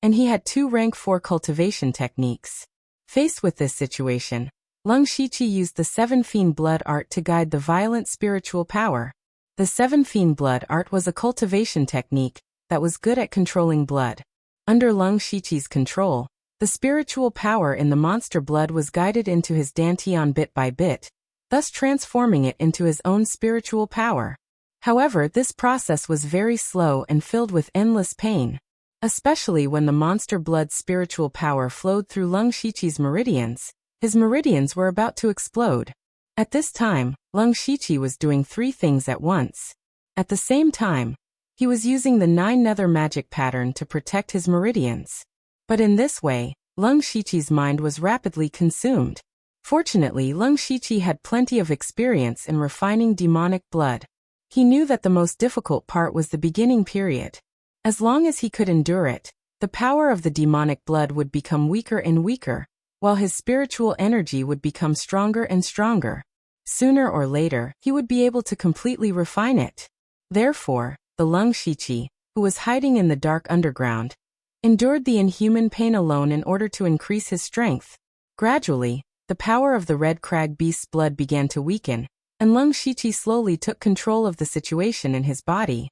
and he had 2 rank 4 cultivation techniques. Faced with this situation, Leng Shiqi used the 7 Fiend Blood art to guide the violent spiritual power. The 7 Fiend Blood art was a cultivation technique that was good at controlling blood. Under Leng Shiqi's control, the spiritual power in the monster blood was guided into his dantian bit by bit, thus transforming it into his own spiritual power. However, this process was very slow and filled with endless pain, especially when the monster blood spiritual power flowed through Leng Shiqi's meridians. His meridians were about to explode. At this time, Leng Shiqi was doing 3 things at once. At the same time, he was using the 9 nether magic pattern to protect his meridians. But in this way, Leng Shiqi's mind was rapidly consumed. Fortunately, Leng Shiqi had plenty of experience in refining demonic blood. He knew that the most difficult part was the beginning period. As long as he could endure it, the power of the demonic blood would become weaker and weaker, while his spiritual energy would become stronger and stronger. Sooner or later, he would be able to completely refine it. Therefore, the Leng Shiqi, who was hiding in the dark underground, endured the inhuman pain alone in order to increase his strength. Gradually, the power of the red crag beast's blood began to weaken, and Leng Shiqi slowly took control of the situation in his body.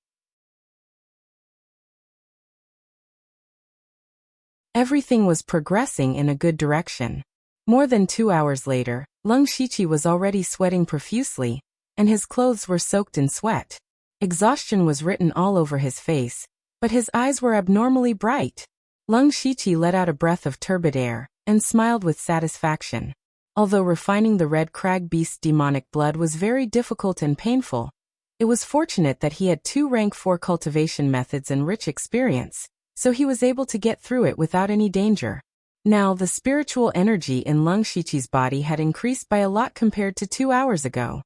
Everything was progressing in a good direction. More than 2 hours later, Leng Shiqi was already sweating profusely, and his clothes were soaked in sweat. Exhaustion was written all over his face, but his eyes were abnormally bright. Leng Shiqi let out a breath of turbid air, and smiled with satisfaction. Although refining the red crag beast's demonic blood was very difficult and painful, it was fortunate that he had 2 rank 4 cultivation methods and rich experience, so he was able to get through it without any danger. Now, the spiritual energy in Leng Shiqi's body had increased by a lot compared to 2 hours ago.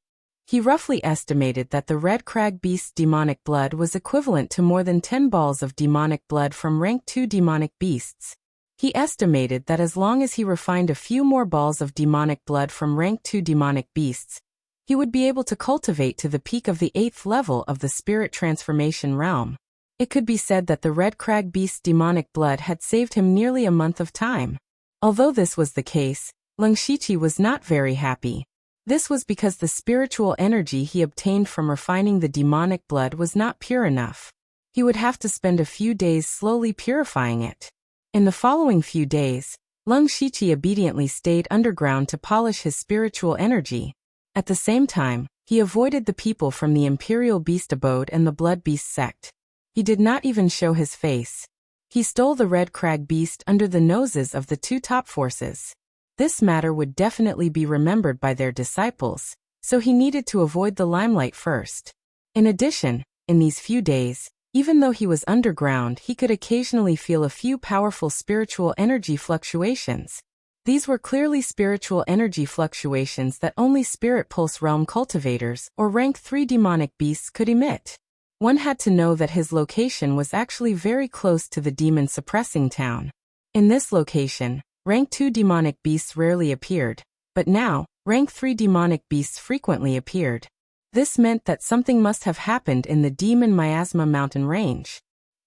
He roughly estimated that the red crag beast's demonic blood was equivalent to more than 10 balls of demonic blood from rank 2 demonic beasts. He estimated that as long as he refined a few more balls of demonic blood from rank 2 demonic beasts, he would be able to cultivate to the peak of the 8th level of the spirit transformation realm. It could be said that the red crag beast's demonic blood had saved him nearly a month of time. Although this was the case, Leng Shiqi was not very happy. This was because the spiritual energy he obtained from refining the demonic blood was not pure enough. He would have to spend a few days slowly purifying it. In the following few days, Leng Shiqi obediently stayed underground to polish his spiritual energy. At the same time, he avoided the people from the Imperial Beast Abode and the Blood Beast sect. He did not even show his face. He stole the red crag beast under the noses of the 2 top forces. This matter would definitely be remembered by their disciples, so he needed to avoid the limelight first. In addition, in these few days, even though he was underground, he could occasionally feel a few powerful spiritual energy fluctuations. These were clearly spiritual energy fluctuations that only Spirit Pulse Realm cultivators or rank 3 demonic beasts could emit. One had to know that his location was actually very close to the demon suppressing town. In this location, rank 2 demonic beasts rarely appeared, but now, rank 3 demonic beasts frequently appeared. This meant that something must have happened in the Demon Miasma mountain range.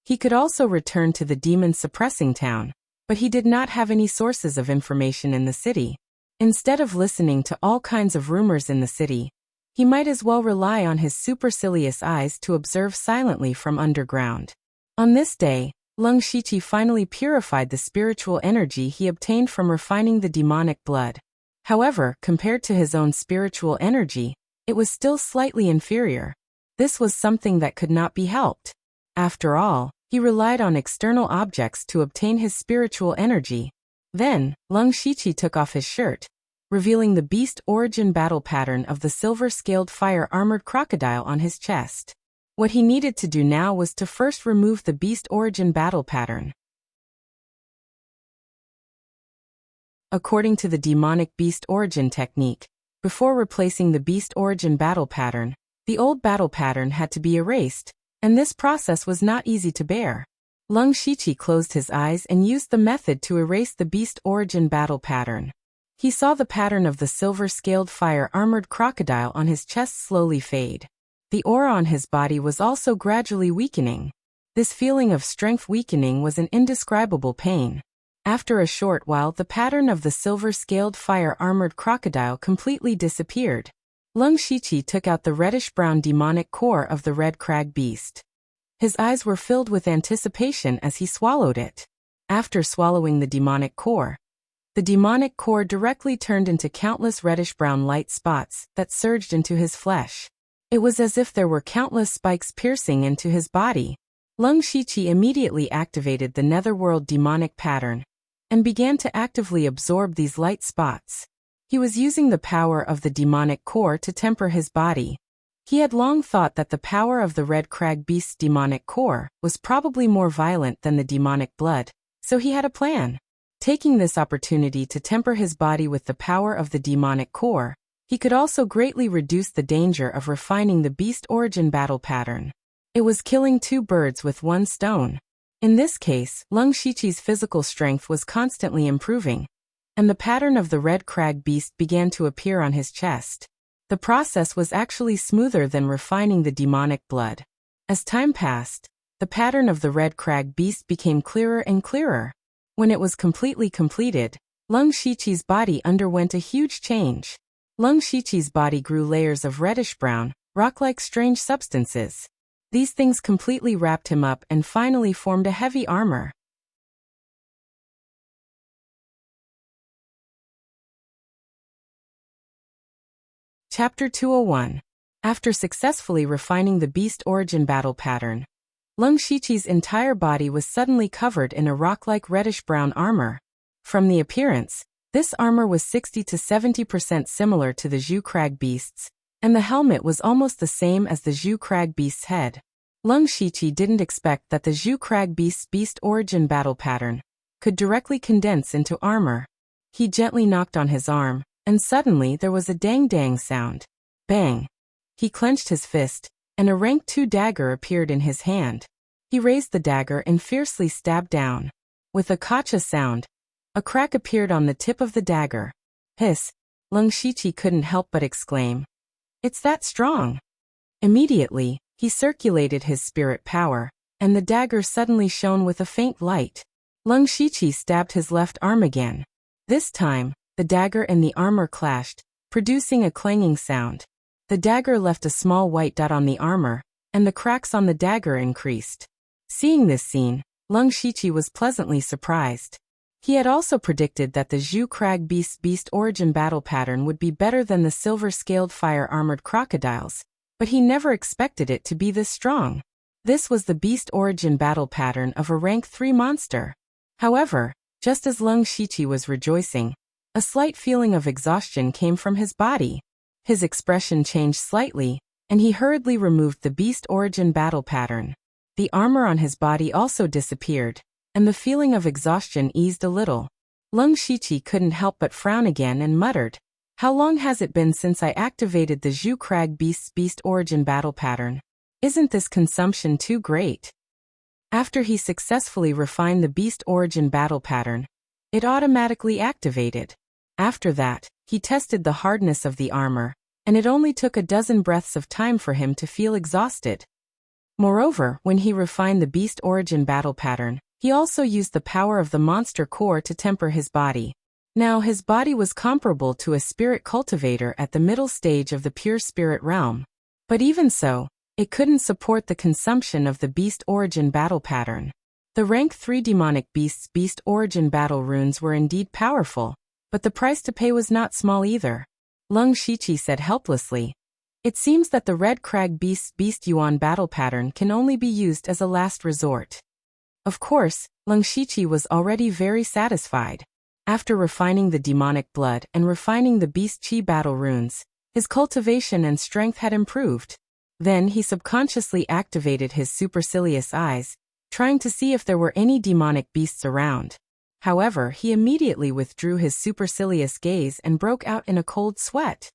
He could also return to the demon suppressing town, but he did not have any sources of information in the city. Instead of listening to all kinds of rumors in the city, he might as well rely on his supercilious eyes to observe silently from underground. On this day, Leng Shiqi finally purified the spiritual energy he obtained from refining the demonic blood. However, compared to his own spiritual energy, it was still slightly inferior. This was something that could not be helped. After all, he relied on external objects to obtain his spiritual energy. Then, Leng Shiqi took off his shirt, revealing the beast origin battle pattern of the silver-scaled fire-armored crocodile on his chest. What he needed to do now was to first remove the beast origin battle pattern. According to the demonic beast origin technique, Before replacing the beast origin battle pattern, the old battle pattern had to be erased, and this process was not easy to bear. Lung Shiqi closed his eyes and used the method to erase the beast origin battle pattern. He saw the pattern of the silver-scaled fire-armored crocodile on his chest slowly fade. The aura on his body was also gradually weakening. This feeling of strength weakening was an indescribable pain. After a short while, the pattern of the silver-scaled fire-armored crocodile completely disappeared. Lung Shiqi took out the reddish-brown demonic core of the red crag beast. His eyes were filled with anticipation as he swallowed it. After swallowing the demonic core directly turned into countless reddish-brown light spots that surged into his flesh. It was as if there were countless spikes piercing into his body. Lung Shiqi immediately activated the netherworld demonic pattern and began to actively absorb these light spots. He was using the power of the demonic core to temper his body. He had long thought that the power of the red crag beast's demonic core was probably more violent than the demonic blood, so he had a plan. Taking this opportunity to temper his body with the power of the demonic core, he could also greatly reduce the danger of refining the beast origin battle pattern. It was killing two birds with one stone. In this case, Lung Shiqi's physical strength was constantly improving, and the pattern of the red crag beast began to appear on his chest. The process was actually smoother than refining the demonic blood. As time passed, the pattern of the red crag beast became clearer and clearer. When it was completely completed, Lung Shiqi's body underwent a huge change. Lung Shiqi's body grew layers of reddish-brown, rock-like strange substances. These things completely wrapped him up and finally formed a heavy armor. Chapter 201. After successfully refining the beast origin battle pattern, Lung Shiqi's entire body was suddenly covered in a rock-like reddish-brown armor. From the appearance, this armor was 60 to 70% similar to the Zhu Crag beast's, and the helmet was almost the same as the Zhu Crag beast's head. Lung Shiqi didn't expect that the Zhu Crag beast's beast origin battle pattern could directly condense into armor. He gently knocked on his arm, and suddenly there was a dang-dang sound. Bang! He clenched his fist, and a rank 2 dagger appeared in his hand. He raised the dagger and fiercely stabbed down. With a kacha sound, a crack appeared on the tip of the dagger. Hiss! Lung Shiqi couldn't help but exclaim. It's that strong! Immediately, he circulated his spirit power, and the dagger suddenly shone with a faint light. Lung Shiqi stabbed his left arm again. This time, the dagger and the armor clashed, producing a clanging sound. The dagger left a small white dot on the armor, and the cracks on the dagger increased. Seeing this scene, Lung Shiqi was pleasantly surprised. He had also predicted that the Zhu Crag beast's beast origin battle pattern would be better than the silver-scaled fire-armored crocodiles, but he never expected it to be this strong. This was the beast origin battle pattern of a rank 3 monster. However, just as Lung Shiqi was rejoicing, a slight feeling of exhaustion came from his body. His expression changed slightly, and he hurriedly removed the beast origin battle pattern. The armor on his body also disappeared, and the feeling of exhaustion eased a little. Lung Shiqi couldn't help but frown again and muttered, "How long has it been since I activated the Zhu Crag beast's beast origin battle pattern? Isn't this consumption too great?" After he successfully refined the beast origin battle pattern, it automatically activated. After that, he tested the hardness of the armor, and it only took a dozen breaths of time for him to feel exhausted. Moreover, when he refined the beast origin battle pattern, he also used the power of the monster core to temper his body. Now his body was comparable to a spirit cultivator at the middle stage of the pure spirit realm. But even so, it couldn't support the consumption of the beast origin battle pattern. The rank 3 demonic beast's beast origin battle runes were indeed powerful, but the price to pay was not small either. Lung Shiqi said helplessly, "It seems that the red crag beast's beast yuan battle pattern can only be used as a last resort." Of course, Lung Shiqi was already very satisfied. After refining the demonic blood and refining the beast chi battle runes, his cultivation and strength had improved. Then he subconsciously activated his supercilious eyes, trying to see if there were any demonic beasts around. However, he immediately withdrew his supercilious gaze and broke out in a cold sweat.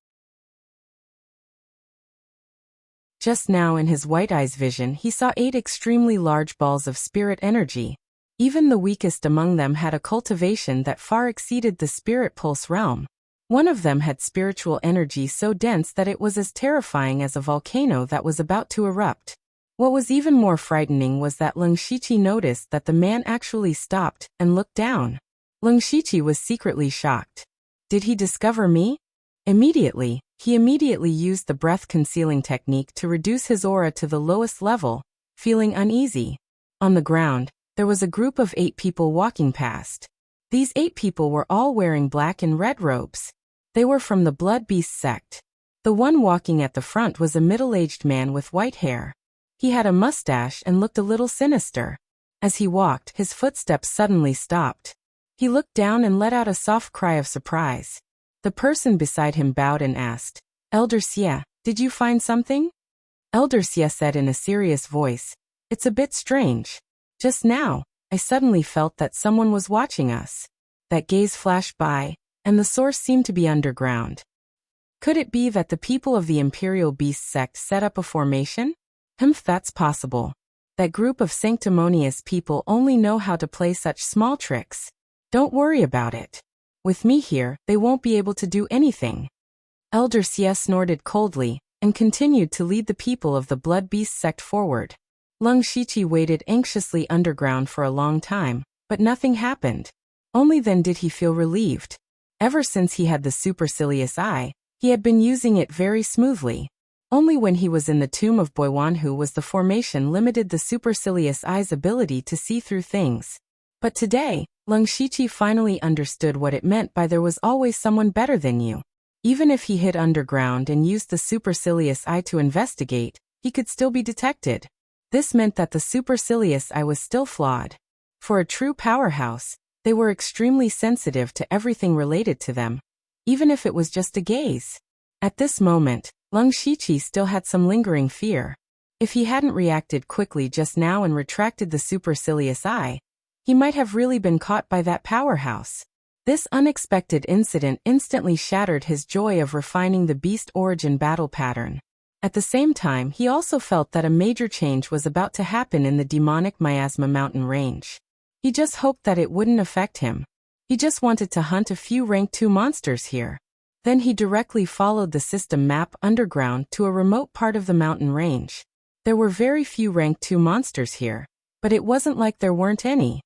Just now in his white eye's vision he saw 8 extremely large balls of spirit energy. Even the weakest among them had a cultivation that far exceeded the spirit pulse realm. One of them had spiritual energy so dense that it was as terrifying as a volcano that was about to erupt. What was even more frightening was that Leng Shiqi noticed that the man actually stopped and looked down. Leng Shiqi was secretly shocked. Did he discover me? He immediately used the breath-concealing technique to reduce his aura to the lowest level, feeling uneasy. On the ground, there was a group of 8 people walking past. These 8 people were all wearing black and red robes. They were from the Blood Beast sect. The one walking at the front was a middle-aged man with white hair. He had a mustache and looked a little sinister. As he walked, his footsteps suddenly stopped. He looked down and let out a soft cry of surprise. The person beside him bowed and asked, "Elder Xie, did you find something?" Elder Xie said in a serious voice, "It's a bit strange. Just now, I suddenly felt that someone was watching us." That gaze flashed by, and the source seemed to be underground. Could it be that the people of the Imperial Beast sect set up a formation? That's possible. That group of sanctimonious people only know how to play such small tricks. Don't worry about it. With me here, they won't be able to do anything. Elder Xie snorted coldly, and continued to lead the people of the Blood Beast sect forward. Leng Shiqi waited anxiously underground for a long time, but nothing happened. Only then did he feel relieved. Ever since he had the supercilious eye, he had been using it very smoothly. Only when he was in the tomb of Boiwanhu was the formation limited the supercilious eye's ability to see through things. But today, Leng Shiqi finally understood what it meant by there was always someone better than you. Even if he hid underground and used the supercilious eye to investigate, he could still be detected. This meant that the supercilious eye was still flawed. For a true powerhouse, they were extremely sensitive to everything related to them, even if it was just a gaze. At this moment, Leng Shiqi still had some lingering fear. If he hadn't reacted quickly just now and retracted the supercilious eye, he might have really been caught by that powerhouse. This unexpected incident instantly shattered his joy of refining the beast origin battle pattern. At the same time, he also felt that a major change was about to happen in the demonic miasma mountain range. He just hoped that it wouldn't affect him. He just wanted to hunt a few rank 2 monsters here. Then he directly followed the system map underground to a remote part of the mountain range. There were very few rank 2 monsters here, but it wasn't like there weren't any.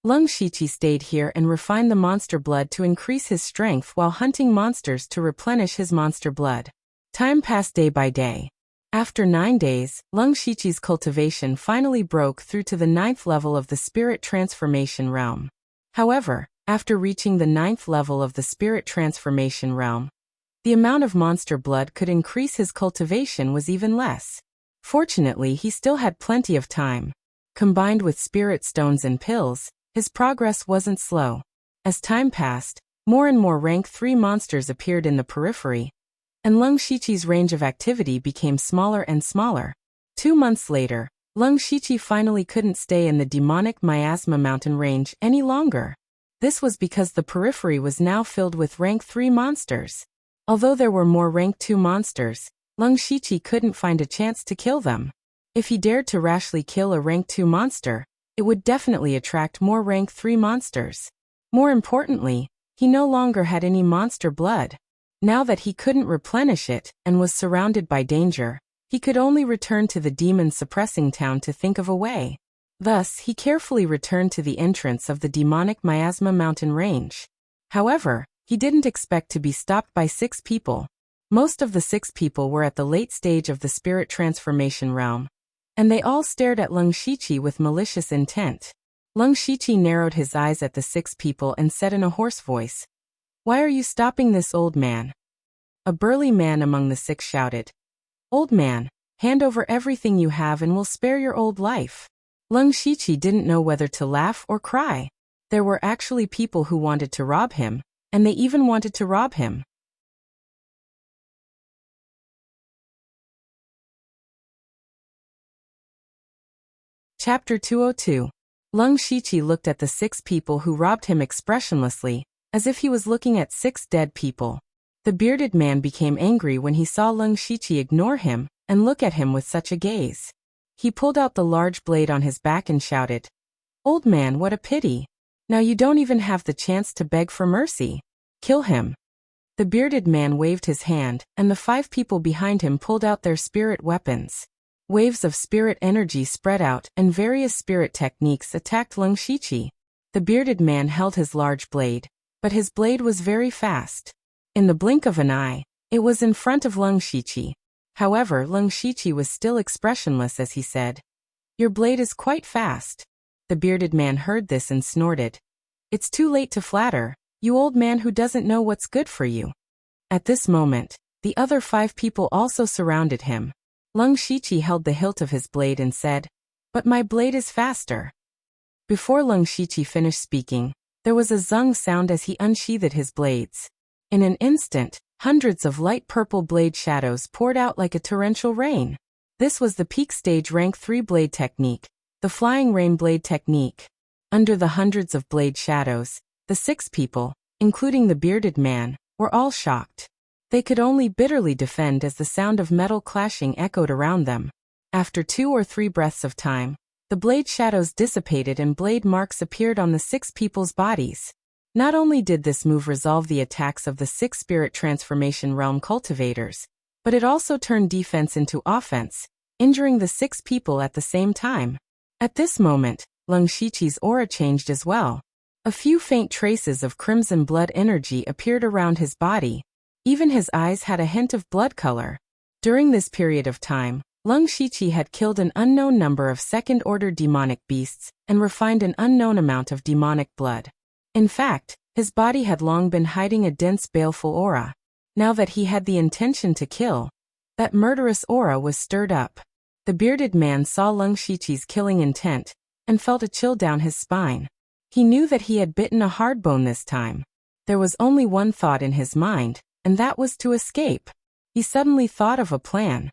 Leng Shiqi stayed here and refined the monster blood to increase his strength while hunting monsters to replenish his monster blood. Time passed day by day. After 9 days, Leng Shiqi's cultivation finally broke through to the 9th level of the spirit transformation realm. However, after reaching the 9th level of the spirit transformation realm, the amount of monster blood could increase his cultivation was even less. Fortunately, he still had plenty of time. Combined with spirit stones and pills, his progress wasn't slow. As time passed, more and more rank 3 monsters appeared in the periphery, and Leng Shiqi's range of activity became smaller and smaller. 2 months later, Leng Shiqi finally couldn't stay in the demonic miasma mountain range any longer. This was because the periphery was now filled with rank 3 monsters. Although there were more rank 2 monsters, Leng Shiqi couldn't find a chance to kill them. If he dared to rashly kill a rank 2 monster, it would definitely attract more rank 3 monsters. More importantly, he no longer had any monster blood. Now that he couldn't replenish it and was surrounded by danger, he could only return to the demon-suppressing town to think of a way. Thus, he carefully returned to the entrance of the demonic miasma mountain range. However, he didn't expect to be stopped by 6 people. Most of the 6 people were at the late stage of the spirit transformation realm, and they all stared at Leng Shiqi with malicious intent. Leng Shiqi narrowed his eyes at the 6 people and said in a hoarse voice, "Why are you stopping this old man?" A burly man among the 6 shouted, "Old man, hand over everything you have and we'll spare your old life." Leng Shiqi didn't know whether to laugh or cry. There were actually people who wanted to rob him, and they even wanted to rob him. Chapter 202. Leng Shiqi looked at the 6 people who robbed him expressionlessly, as if he was looking at 6 dead people. The bearded man became angry when he saw Lung Shiqi ignore him and look at him with such a gaze. He pulled out the large blade on his back and shouted, "Old man, what a pity. Now you don't even have the chance to beg for mercy. Kill him." The bearded man waved his hand, and the 5 people behind him pulled out their spirit weapons. Waves of spirit energy spread out, and various spirit techniques attacked Lung Shiqi. The bearded man held his large blade, but his blade was very fast. In the blink of an eye, it was in front of Lung Shiqi. However, Lung Shiqi was still expressionless as he said, "Your blade is quite fast." The bearded man heard this and snorted, "It's too late to flatter, you old man who doesn't know what's good for you." At this moment, the other 5 people also surrounded him. Lung Shiqi held the hilt of his blade and said, "But my blade is faster." Before Lung Shiqi finished speaking, there was a zung sound as he unsheathed his blades. In an instant, hundreds of light purple blade shadows poured out like a torrential rain. This was the peak stage rank 3 blade technique, the flying rain blade technique. Under the hundreds of blade shadows, the 6 people, including the bearded man, were all shocked. They could only bitterly defend as the sound of metal clashing echoed around them. After 2 or 3 breaths of time, the blade shadows dissipated and blade marks appeared on the 6 people's bodies. Not only did this move resolve the attacks of the 6 spirit transformation realm cultivators, but it also turned defense into offense, injuring the 6 people at the same time. At this moment, Lung Shiqi's aura changed as well. A few faint traces of crimson blood energy appeared around his body. Even his eyes had a hint of blood color. During this period of time, Lung Shiqi had killed an unknown number of second-order demonic beasts and refined an unknown amount of demonic blood. In fact, his body had long been hiding a dense baleful aura. Now that he had the intention to kill, that murderous aura was stirred up. The bearded man saw Lung Shiqi's killing intent and felt a chill down his spine. He knew that he had bitten a hard bone this time. There was only one thought in his mind, and that was to escape. He suddenly thought of a plan.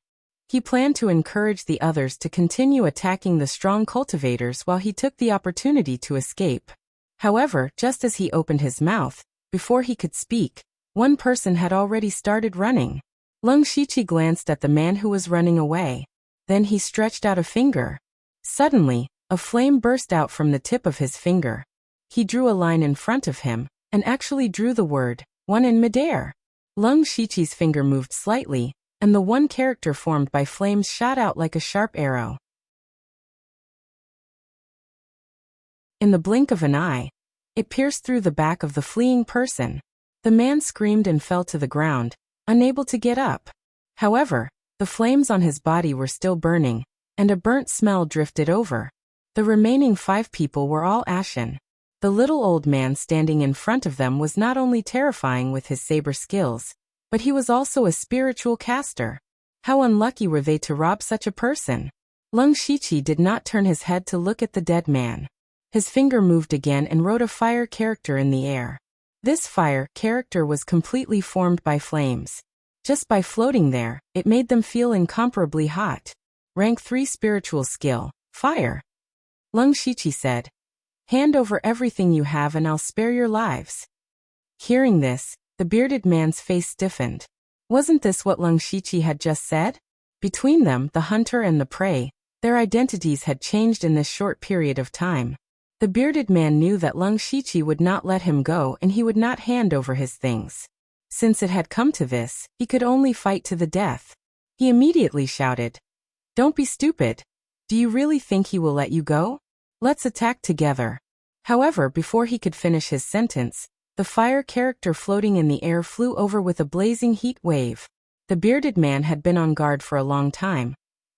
He planned to encourage the others to continue attacking the strong cultivators while he took the opportunity to escape. However, just as he opened his mouth, before he could speak, one person had already started running. Lung Shiqi glanced at the man who was running away. Then he stretched out a finger. Suddenly, a flame burst out from the tip of his finger. He drew a line in front of him, and actually drew the word, "one" in midair. Lung Shiqi's finger moved slightly, and the one character formed by flames shot out like a sharp arrow. In the blink of an eye, it pierced through the back of the fleeing person. The man screamed and fell to the ground, unable to get up. However, the flames on his body were still burning, and a burnt smell drifted over. The remaining 5 people were all ashen. The little old man standing in front of them was not only terrifying with his saber skills, but he was also a spiritual caster. How unlucky were they to rob such a person? Lung Shiqi did not turn his head to look at the dead man. His finger moved again and wrote a fire character in the air. This fire character was completely formed by flames. Just by floating there, it made them feel incomparably hot. Rank 3 spiritual skill, fire. Lung Shiqi said, "Hand over everything you have and I'll spare your lives." Hearing this, the bearded man's face stiffened. Wasn't this what Lung Shiqi had just said? Between them, the hunter and the prey, their identities had changed in this short period of time. The bearded man knew that Lung Shiqi would not let him go and he would not hand over his things. Since it had come to this, he could only fight to the death. He immediately shouted, "Don't be stupid. Do you really think he will let you go? Let's attack together." However, before he could finish his sentence, the fire character floating in the air flew over with a blazing heat wave. The bearded man had been on guard for a long time.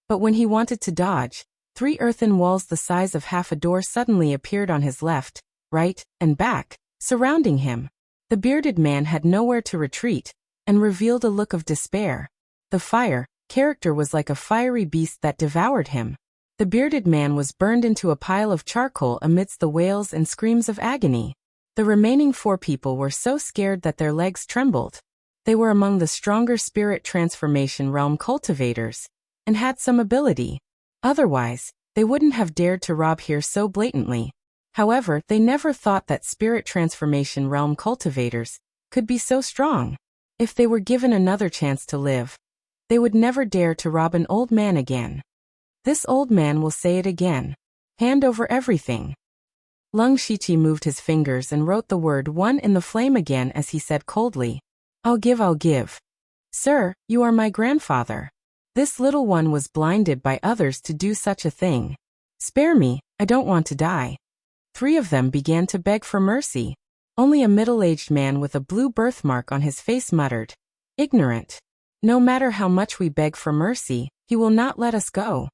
But when he wanted to dodge, 3 earthen walls the size of half a door suddenly appeared on his left, right, and back, surrounding him. The bearded man had nowhere to retreat, and revealed a look of despair. The fire character was like a fiery beast that devoured him. The bearded man was burned into a pile of charcoal amidst the wails and screams of agony. The remaining 4 people were so scared that their legs trembled. They were among the stronger spirit transformation realm cultivators, and had some ability. Otherwise, they wouldn't have dared to rob here so blatantly. However, they never thought that spirit transformation realm cultivators could be so strong. If they were given another chance to live, they would never dare to rob an old man again. This old man will say it again. Hand over everything. Lung Shiqi moved his fingers and wrote the word 1 in the flame again as he said coldly, I'll give, I'll give. Sir, you are my grandfather. This little one was blinded by others to do such a thing. Spare me, I don't want to die. 3 of them began to beg for mercy. Only a middle-aged man with a blue birthmark on his face muttered, Ignorant. No matter how much we beg for mercy, he will not let us go.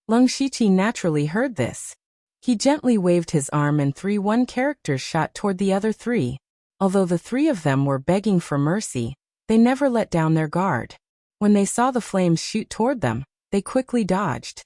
Lung Shiqi naturally heard this. He gently waved his arm and 3 1-characters shot toward the other 3. Although the 3 of them were begging for mercy, they never let down their guard. When they saw the flames shoot toward them, they quickly dodged.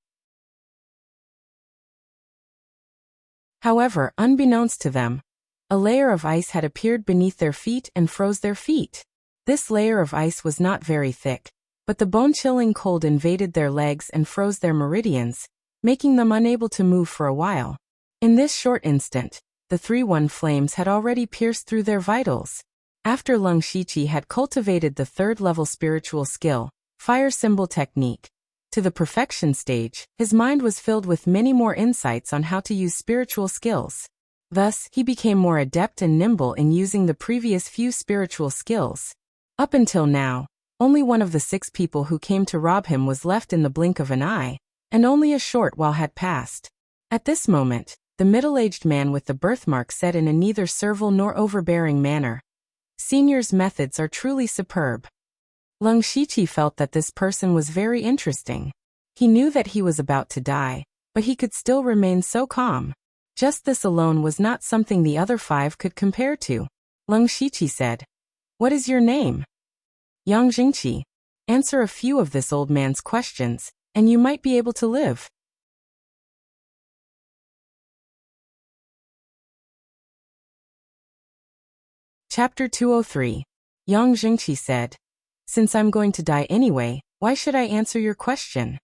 However, unbeknownst to them, a layer of ice had appeared beneath their feet and froze their feet. This layer of ice was not very thick, but the bone-chilling cold invaded their legs and froze their meridians, making them unable to move for a while. In this short instant, the 3-1 flames had already pierced through their vitals. After Lung Shiqi had cultivated the 3rd-level spiritual skill, fire symbol technique, to the perfection stage, his mind was filled with many more insights on how to use spiritual skills. Thus, he became more adept and nimble in using the previous few spiritual skills. Up until now, only one of the 6 people who came to rob him was left in the blink of an eye, and only a short while had passed. At this moment, the middle-aged man with the birthmark said in a neither servile nor overbearing manner, Senior's methods are truly superb. Lung Shiqi felt that this person was very interesting. He knew that he was about to die, but he could still remain so calm. Just this alone was not something the other 5 could compare to. Lung Shiqi said, What is your name? Yang Jingqi. Answer a few of this old man's questions, and you might be able to live. Chapter 203. Yang Jingqi said, Since I'm going to die anyway, why should I answer your question?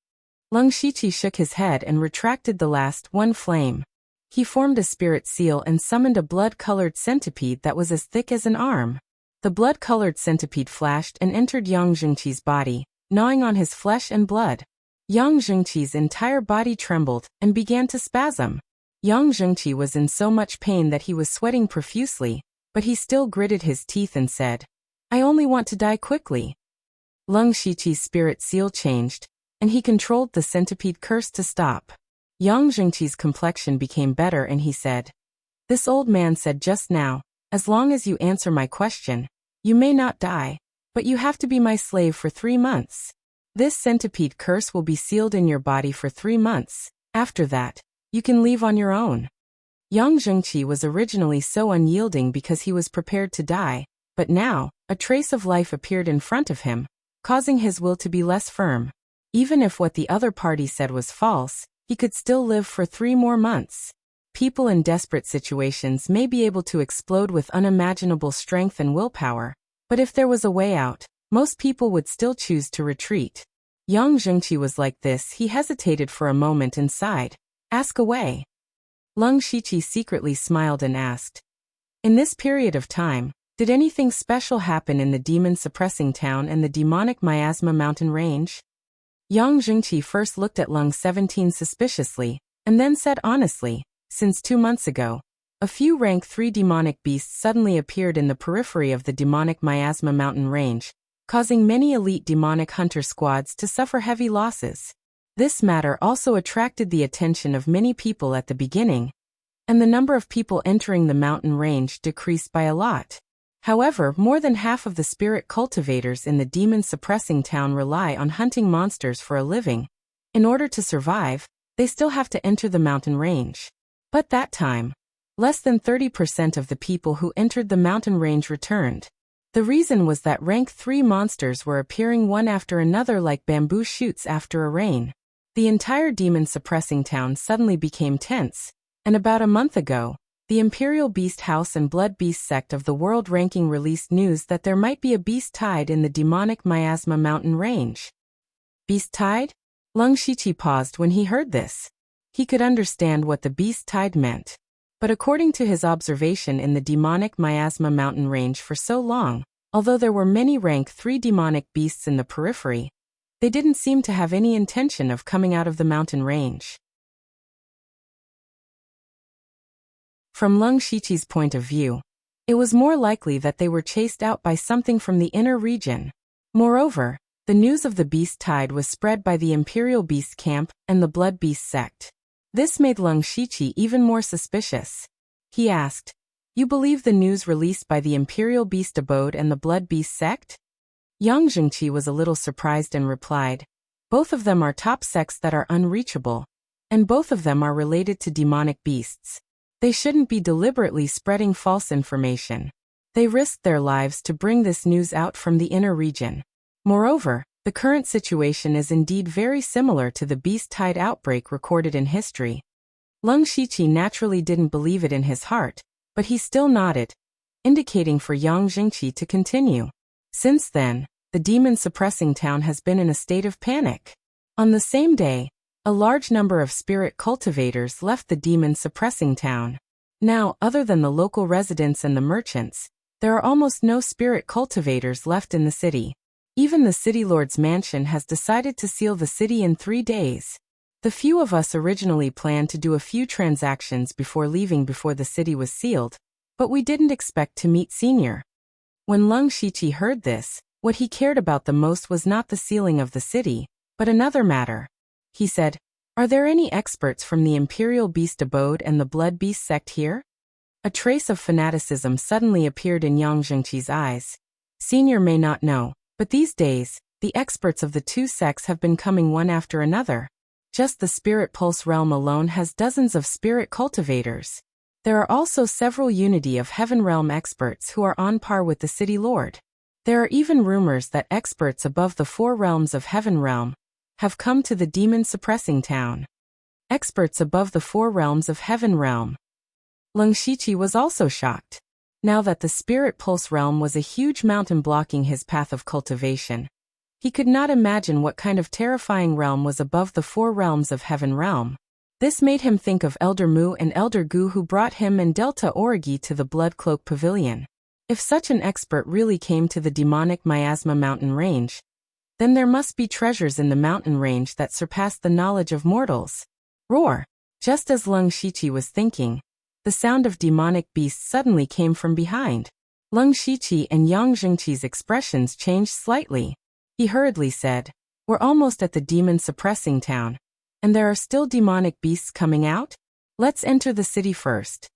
Lung Shiqi shook his head and retracted the last 1 flame. He formed a spirit seal and summoned a blood-colored centipede that was as thick as an arm. The blood-colored centipede flashed and entered Yang Jingqi's body, gnawing on his flesh and blood. Yang Jingqi's entire body trembled and began to spasm. Yang Jingqi was in so much pain that he was sweating profusely, but he still gritted his teeth and said, I only want to die quickly. Lung Shiqi's spirit seal changed, and he controlled the centipede curse to stop. Yang Jingqi's complexion became better and he said, This old man said just now, as long as you answer my question, you may not die, but you have to be my slave for 3 months. This centipede curse will be sealed in your body for 3 months. After that, you can leave on your own. Yang Jingqi was originally so unyielding because he was prepared to die, but now, a trace of life appeared in front of him, causing his will to be less firm. Even if what the other party said was false, he could still live for 3 more months. People in desperate situations may be able to explode with unimaginable strength and willpower, but if there was a way out, most people would still choose to retreat. Yang Jingqi was like this. He hesitated for a moment and sighed. Ask away. Lung Shiqi secretly smiled and asked, In this period of time, did anything special happen in the demon-suppressing town and the demonic miasma mountain range? Yang Jingqi first looked at Lung 17 suspiciously, and then said honestly, Since 2 months ago, a few rank 3 demonic beasts suddenly appeared in the periphery of the demonic miasma mountain range, causing many elite demonic hunter squads to suffer heavy losses. This matter also attracted the attention of many people at the beginning, and the number of people entering the mountain range decreased by a lot. However, more than half of the spirit cultivators in the demon-suppressing town rely on hunting monsters for a living. In order to survive, they still have to enter the mountain range. But that time, less than 30% of the people who entered the mountain range returned. The reason was that rank 3 monsters were appearing one after another like bamboo shoots after a rain. The entire demon-suppressing town suddenly became tense, and about a month ago, the Imperial Beast House and Blood Beast sect of the World Ranking released news that there might be a beast tide in the demonic miasma mountain range. Beast tide? Lung Shiqi paused when he heard this. He could understand what the beast tide meant. But according to his observation in the demonic miasma mountain range for so long, Although there were many rank 3 demonic beasts in the periphery, they didn't seem to have any intention of coming out of the mountain range. From Leng Shiqi's point of view, it was more likely that they were chased out by something from the inner region. Moreover, the news of the beast tide was spread by the Imperial Beast Camp and the Blood Beast sect. This made Leng Shiqi even more suspicious. He asked, "You believe the news released by the Imperial Beast Abode and the Blood Beast sect?" Yang Zhengqi was a little surprised and replied, "Both of them are top sects that are unreachable, and both of them are related to demonic beasts. They shouldn't be deliberately spreading false information. They risked their lives to bring this news out from the inner region. Moreover, the current situation is indeed very similar to the beast tide outbreak recorded in history." Leng Shiqi naturally didn't believe it in his heart, but he still nodded, indicating for Yang Zhengqi to continue. Since then, the demon-suppressing town has been in a state of panic. On the same day, a large number of spirit cultivators left the demon-suppressing town. Now, other than the local residents and the merchants, there are almost no spirit cultivators left in the city. Even the city lord's mansion has decided to seal the city in 3 days. The few of us originally planned to do a few transactions before leaving before the city was sealed, but we didn't expect to meet Senior. When Leng Shiqi heard this, what he cared about the most was not the sealing of the city, but another matter. He said, "Are there any experts from the Imperial Beast Abode and the Blood Beast sect here?" A trace of fanaticism suddenly appeared in Yang Zhengqi's eyes. Senior may not know, but these days, the experts of the 2 sects have been coming one after another. Just the Spirit Pulse realm alone has dozens of spirit cultivators. There are also several Unity of Heaven realm experts who are on par with the City Lord. There are even rumors that experts above the 4 realms of Heaven realm have come to the demon-suppressing town. Experts above the 4 realms of Heaven realm. Leng Shiqi was also shocked. Now that the Spirit Pulse realm was a huge mountain blocking his path of cultivation, he could not imagine what kind of terrifying realm was above the 4 realms of Heaven realm. This made him think of Elder Mu and Elder Gu, who brought him and Delta Origi to the Blood Cloak Pavilion. If such an expert really came to the demonic Miasma mountain range, then there must be treasures in the mountain range that surpass the knowledge of mortals. Roar! Just as Leng Shiqi was thinking, the sound of demonic beasts suddenly came from behind. Leng Shiqi and Yang Zhengqi's expressions changed slightly. He hurriedly said, "We're almost at the demon-suppressing town, and there are still demonic beasts coming out? Let's enter the city first."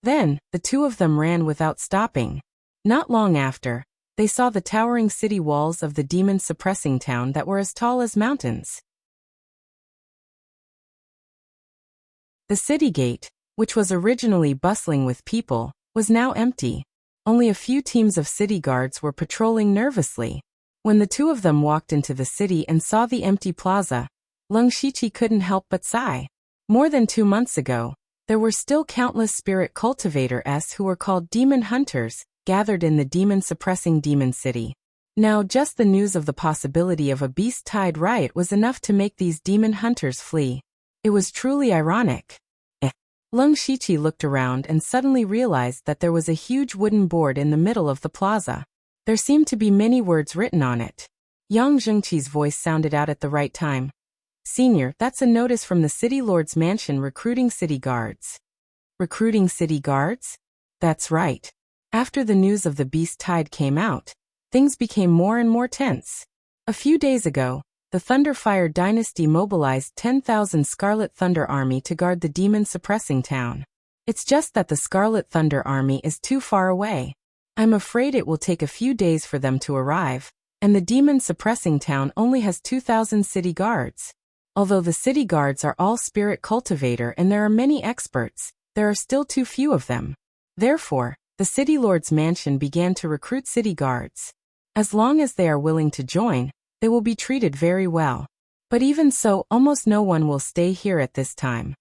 Then, the 2 of them ran without stopping. Not long after, they saw the towering city walls of the demon-suppressing town that were as tall as mountains. The city gate, which was originally bustling with people, was now empty. Only a few teams of city guards were patrolling nervously. When the 2 of them walked into the city and saw the empty plaza, Leng Shiqi couldn't help but sigh. More than 2 months ago, there were still countless spirit cultivators who were called demon hunters, gathered in the demon-suppressing demon city. Now just the news of the possibility of a beast tide riot was enough to make these demon hunters flee. It was truly ironic. Leng Shiqi looked around and suddenly realized that there was a huge wooden board in the middle of the plaza. There seemed to be many words written on it. Yang Zhengqi's voice sounded out at the right time. "Senior, that's a notice from the City Lord's mansion recruiting city guards." Recruiting city guards? That's right. After the news of the beast tide came out, things became more and more tense. A few days ago, the Thunderfire dynasty mobilized 10,000 Scarlet Thunder Army to guard the demon-suppressing town. It's just that the Scarlet Thunder Army is too far away. I'm afraid it will take a few days for them to arrive, and the demon-suppressing town only has 2,000 city guards. Although the city guards are all spirit cultivator and there are many experts, there are still too few of them. Therefore, the City Lord's mansion began to recruit city guards. As long as they are willing to join, they will be treated very well. But even so, almost no one will stay here at this time.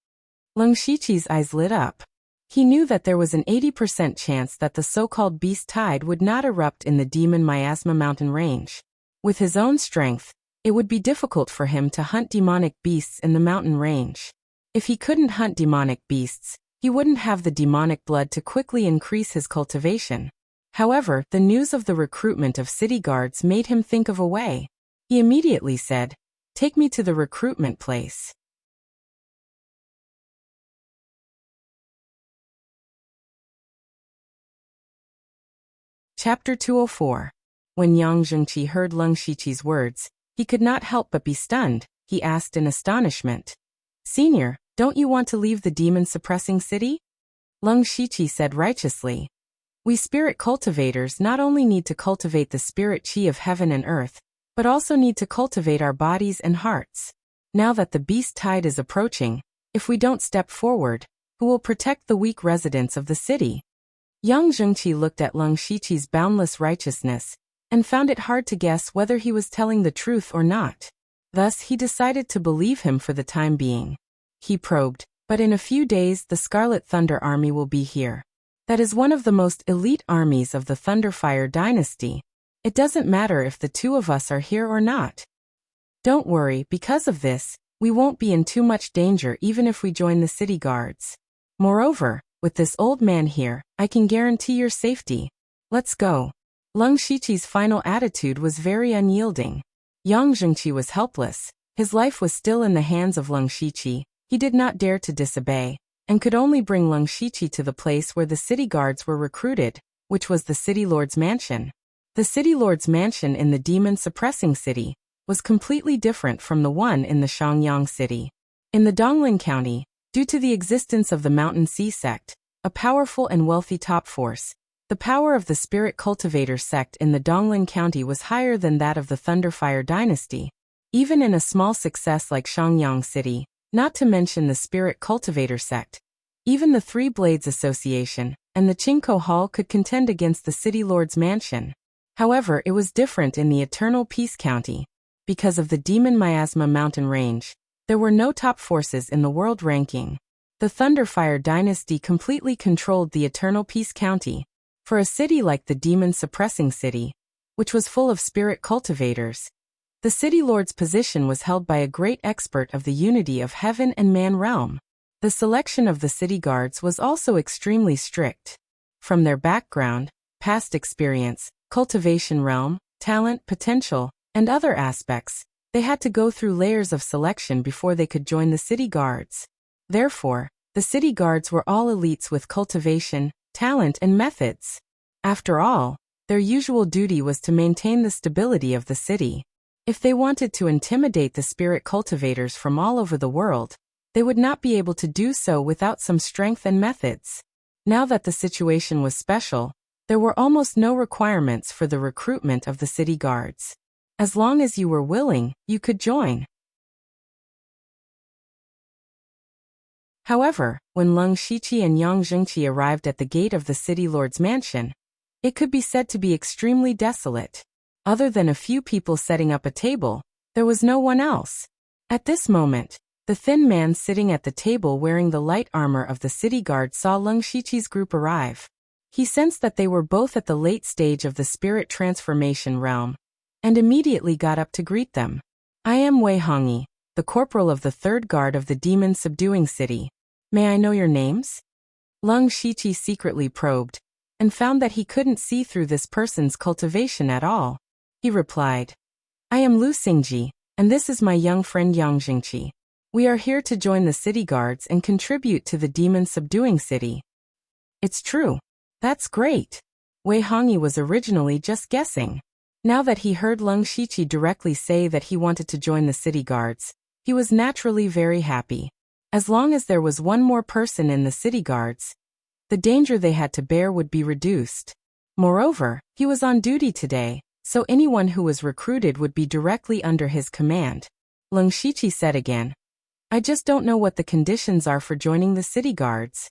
Leng Shiqi's eyes lit up. He knew that there was an 80% chance that the so-called beast tide would not erupt in the demon Miasma mountain range. With his own strength, it would be difficult for him to hunt demonic beasts in the mountain range. If he couldn't hunt demonic beasts, he wouldn't have the demonic blood to quickly increase his cultivation. However, the news of the recruitment of city guards made him think of a way. He immediately said, "Take me to the recruitment place." Chapter 204. When Yang Zhengqi heard Leng Shiqi's words, he could not help but be stunned. He asked in astonishment, "Senior, don't you want to leave the demon-suppressing city?" Leng Shiqi said righteously, "We spirit cultivators not only need to cultivate the spirit chi of heaven and earth, but also need to cultivate our bodies and hearts. Now that the beast tide is approaching, if we don't step forward, who will protect the weak residents of the city?" Yang Zhengqi looked at Leng Shiqi's boundless righteousness and found it hard to guess whether he was telling the truth or not. Thus, he decided to believe him for the time being. He probed, "But in a few days the Scarlet Thunder Army will be here. That is one of the most elite armies of the Thunderfire dynasty. It doesn't matter if the two of us are here or not. Don't worry, because of this, we won't be in too much danger even if we join the city guards. Moreover, with this old man here, I can guarantee your safety. Let's go." Leng Shiqi's final attitude was very unyielding. Yang Zhengqi was helpless. His life was still in the hands of Leng Shiqi. He did not dare to disobey, and could only bring Leng Shiqi to the place where the city guards were recruited, which was the city lord's mansion. The city lord's mansion in the demon-suppressing city was completely different from the one in the Shangyang city. In the Dongling County, due to the existence of the Mountain Sea sect, a powerful and wealthy top force, the power of the spirit cultivator sect in the Dongling County was higher than that of the Thunderfire dynasty. Even in a small success like Shangyang City, not to mention the spirit cultivator sect, even the Three Blades Association and the Qingkou Hall could contend against the city lord's mansion. However, it was different in the Eternal Peace County. Because of the Demon Miasma mountain range, there were no top forces in the world ranking. The Thunderfire dynasty completely controlled the Eternal Peace County. For a city like the demon-suppressing city, which was full of spirit cultivators, the city lord's position was held by a great expert of the unity of heaven and man realm. The selection of the city guards was also extremely strict. From their background, past experience, cultivation realm, talent, potential, and other aspects, they had to go through layers of selection before they could join the city guards. Therefore, the city guards were all elites with cultivation, talent, and methods. After all, their usual duty was to maintain the stability of the city. If they wanted to intimidate the spirit cultivators from all over the world, they would not be able to do so without some strength and methods. Now that the situation was special, there were almost no requirements for the recruitment of the city guards. As long as you were willing, you could join. However, when Leng Shiqi and Yang Zhengqi arrived at the gate of the city lord's mansion, it could be said to be extremely desolate. Other than a few people setting up a table, there was no one else. At this moment, the thin man sitting at the table wearing the light armor of the city guard saw Leng Shiqi's group arrive. He sensed that they were both at the late stage of the spirit transformation realm, and immediately got up to greet them. "I am Wei Hongyi, the corporal of the third guard of the demon-subduing city. May I know your names?" Leng Shiqi secretly probed, and found that he couldn't see through this person's cultivation at all. He replied, "I am Lu Xingji, and this is my young friend Yang Zhengqi. We are here to join the city guards and contribute to the demon-subduing city." "It's true. That's great." Wei Hongyi was originally just guessing. Now that he heard Leng Shiqi directly say that he wanted to join the city guards, he was naturally very happy. As long as there was one more person in the city guards, the danger they had to bear would be reduced. Moreover, he was on duty today, so anyone who was recruited would be directly under his command. Leng Shiqi said again, "I just don't know what the conditions are for joining the city guards."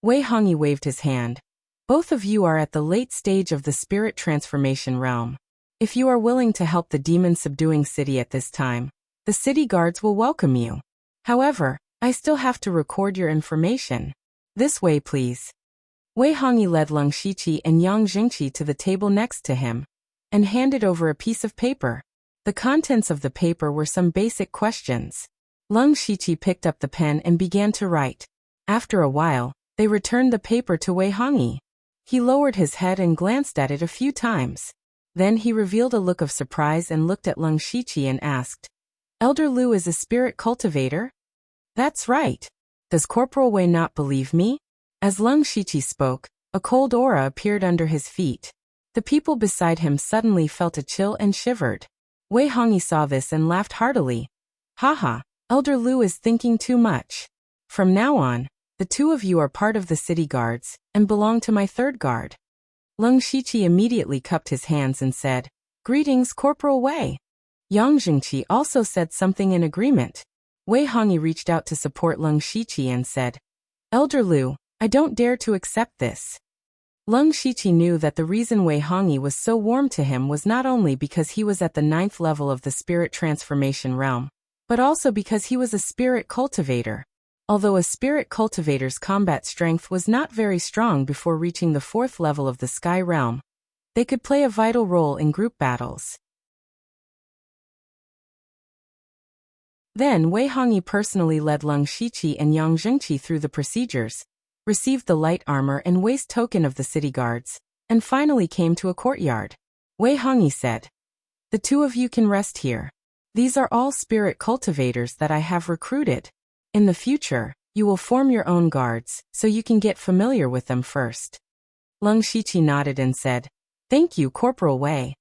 Wei Hongyi waved his hand. "Both of you are at the late stage of the spirit transformation realm. If you are willing to help the demon-subduing city at this time, the city guards will welcome you. However, I still have to record your information. This way, please." Wei Hongyi led Leng Shiqi and Yang Zhengqi to the table next to him, and handed over a piece of paper. The contents of the paper were some basic questions. Leng Shiqi picked up the pen and began to write. After a while, they returned the paper to Wei Hongyi. He lowered his head and glanced at it a few times. Then he revealed a look of surprise and looked at Lung Shiqi and asked, Elder Lu is a spirit cultivator? That's right. Does Corporal Wei not believe me? As Lung Shiqi spoke, a cold aura appeared under his feet. The people beside him suddenly felt a chill and shivered. Wei Hongyi saw this and laughed heartily. Haha, Elder Lu is thinking too much. From now on, the two of you are part of the city guards, and belong to my third guard. Lung Shiqi immediately cupped his hands and said, Greetings, Corporal Wei. Yang Jingqi also said something in agreement. Wei Hongyi reached out to support Lung Shiqi and said, Elder Lu, I don't dare to accept this. Lung Shiqi knew that the reason Wei Hongyi was so warm to him was not only because he was at the 9th level of the spirit transformation realm, but also because he was a spirit cultivator. Although a spirit cultivator's combat strength was not very strong before reaching the 4th level of the sky realm, they could play a vital role in group battles. Then Wei Hongyi personally led Lung Shiqi and Yang Jingqi through the procedures, received the light armor and waist token of the city guards, and finally came to a courtyard. Wei Hongyi said, The two of you can rest here. These are all spirit cultivators that I have recruited. In the future, you will form your own guards, so you can get familiar with them first. Lung Shiqi nodded and said, Thank you, Corporal Wei.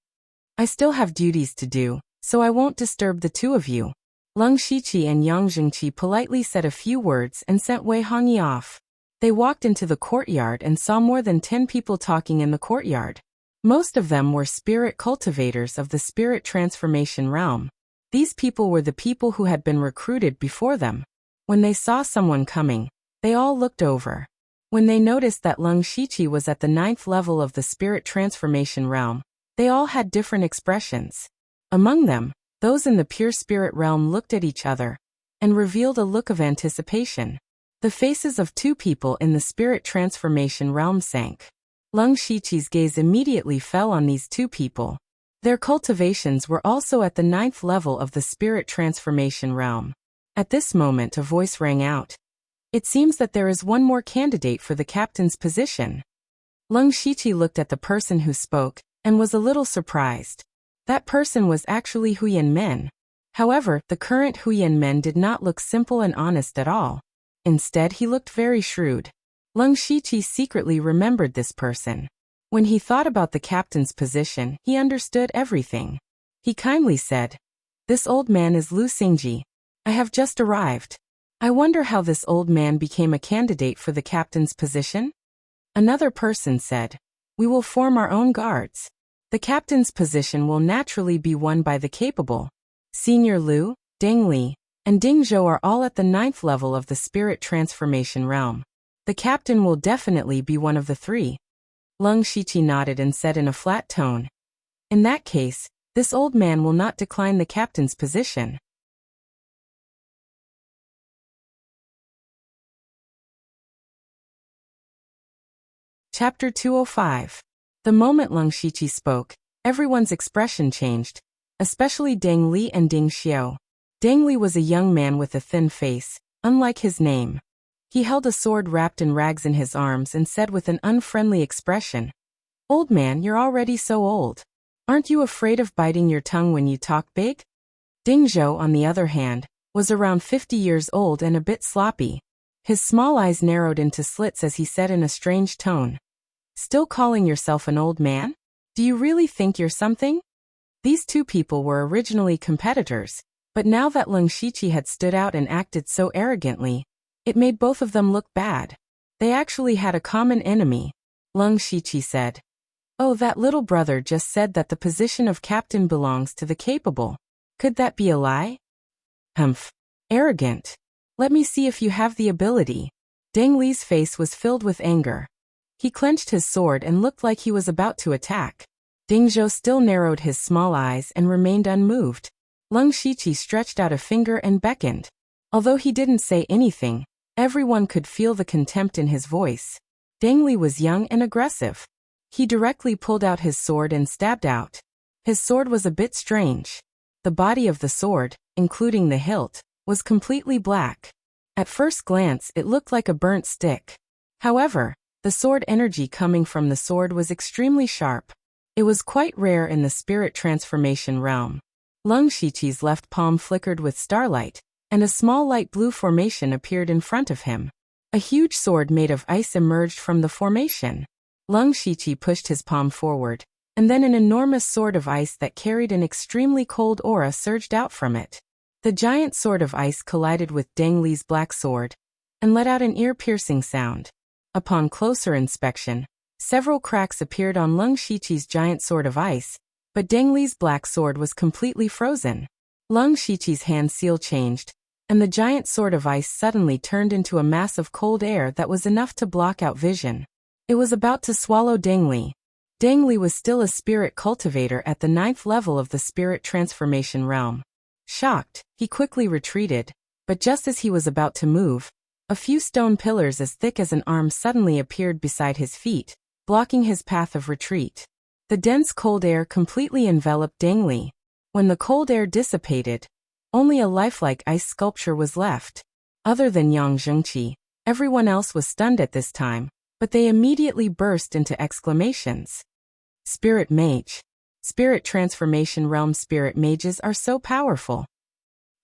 I still have duties to do, so I won't disturb the two of you. Lung Shiqi and Yang Jingqi politely said a few words and sent Wei Hongyi off. They walked into the courtyard and saw more than 10 people talking in the courtyard. Most of them were spirit cultivators of the spirit transformation realm. These people were the people who had been recruited before them. When they saw someone coming, they all looked over. When they noticed that Lung Shiqi was at the 9th level of the spirit transformation realm, they all had different expressions. Among them, those in the pure spirit realm looked at each other and revealed a look of anticipation. The faces of two people in the spirit transformation realm sank. Lung Shiqi's gaze immediately fell on these two people. Their cultivations were also at the 9th level of the spirit transformation realm. At this moment a voice rang out. It seems that there is one more candidate for the captain's position. Lung Shiqi looked at the person who spoke and was a little surprised. That person was actually Huyan Men. However, the current Huyan Men did not look simple and honest at all. Instead, he looked very shrewd. Lung Shiqi secretly remembered this person. When he thought about the captain's position, he understood everything. He kindly said, This old man is Lu Xingji. I have just arrived. I wonder how this old man became a candidate for the captain's position? Another person said, We will form our own guards. The captain's position will naturally be won by the capable. Senior Lu, Deng Li, and Ding Zhou are all at the 9th level of the spirit transformation realm. The captain will definitely be one of the three. Lung Shiqi nodded and said in a flat tone, In that case, this old man will not decline the captain's position. Chapter 205. The moment Lung Shiqi spoke, everyone's expression changed, especially Deng Li and Ding Xiao. Deng Li was a young man with a thin face, unlike his name. He held a sword wrapped in rags in his arms and said with an unfriendly expression, Old man, you're already so old. Aren't you afraid of biting your tongue when you talk big? Ding Zhou, on the other hand, was around 50 years old and a bit sloppy. His small eyes narrowed into slits as he said in a strange tone, Still calling yourself an old man? Do you really think you're something? These two people were originally competitors, but now that Lung Shiqi had stood out and acted so arrogantly, it made both of them look bad. They actually had a common enemy. Lung Shiqi said, Oh, that little brother just said that the position of captain belongs to the capable. Could that be a lie? Humph. Arrogant. Let me see if you have the ability. Deng Li's face was filled with anger. He clenched his sword and looked like he was about to attack. Ding Zhou still narrowed his small eyes and remained unmoved. Lung Shiqi stretched out a finger and beckoned. Although he didn't say anything, everyone could feel the contempt in his voice. Deng Li was young and aggressive. He directly pulled out his sword and stabbed out. His sword was a bit strange. The body of the sword, including the hilt, was completely black. At first glance it looked like a burnt stick. However, The sword energy coming from the sword was extremely sharp. It was quite rare in the spirit transformation realm. Lung Shiqi's left palm flickered with starlight, and a small light blue formation appeared in front of him. A huge sword made of ice emerged from the formation. Lung Shiqi pushed his palm forward, and then an enormous sword of ice that carried an extremely cold aura surged out from it. The giant sword of ice collided with Deng Li's black sword, and let out an ear-piercing sound. Upon closer inspection, several cracks appeared on Lung Shiqi's giant sword of ice, but Deng Li's black sword was completely frozen. Lung Shiqi's hand seal changed, and the giant sword of ice suddenly turned into a mass of cold air that was enough to block out vision. It was about to swallow Deng Li. Deng Li was still a spirit cultivator at the 9th level of the spirit transformation realm. Shocked, he quickly retreated, but just as he was about to move, a few stone pillars as thick as an arm suddenly appeared beside his feet, blocking his path of retreat. The dense cold air completely enveloped Deng Li. When the cold air dissipated, only a lifelike ice sculpture was left. Other than Yang Zhengqi, everyone else was stunned at this time, but they immediately burst into exclamations. Spirit Mage. Spirit Transformation Realm spirit mages are so powerful.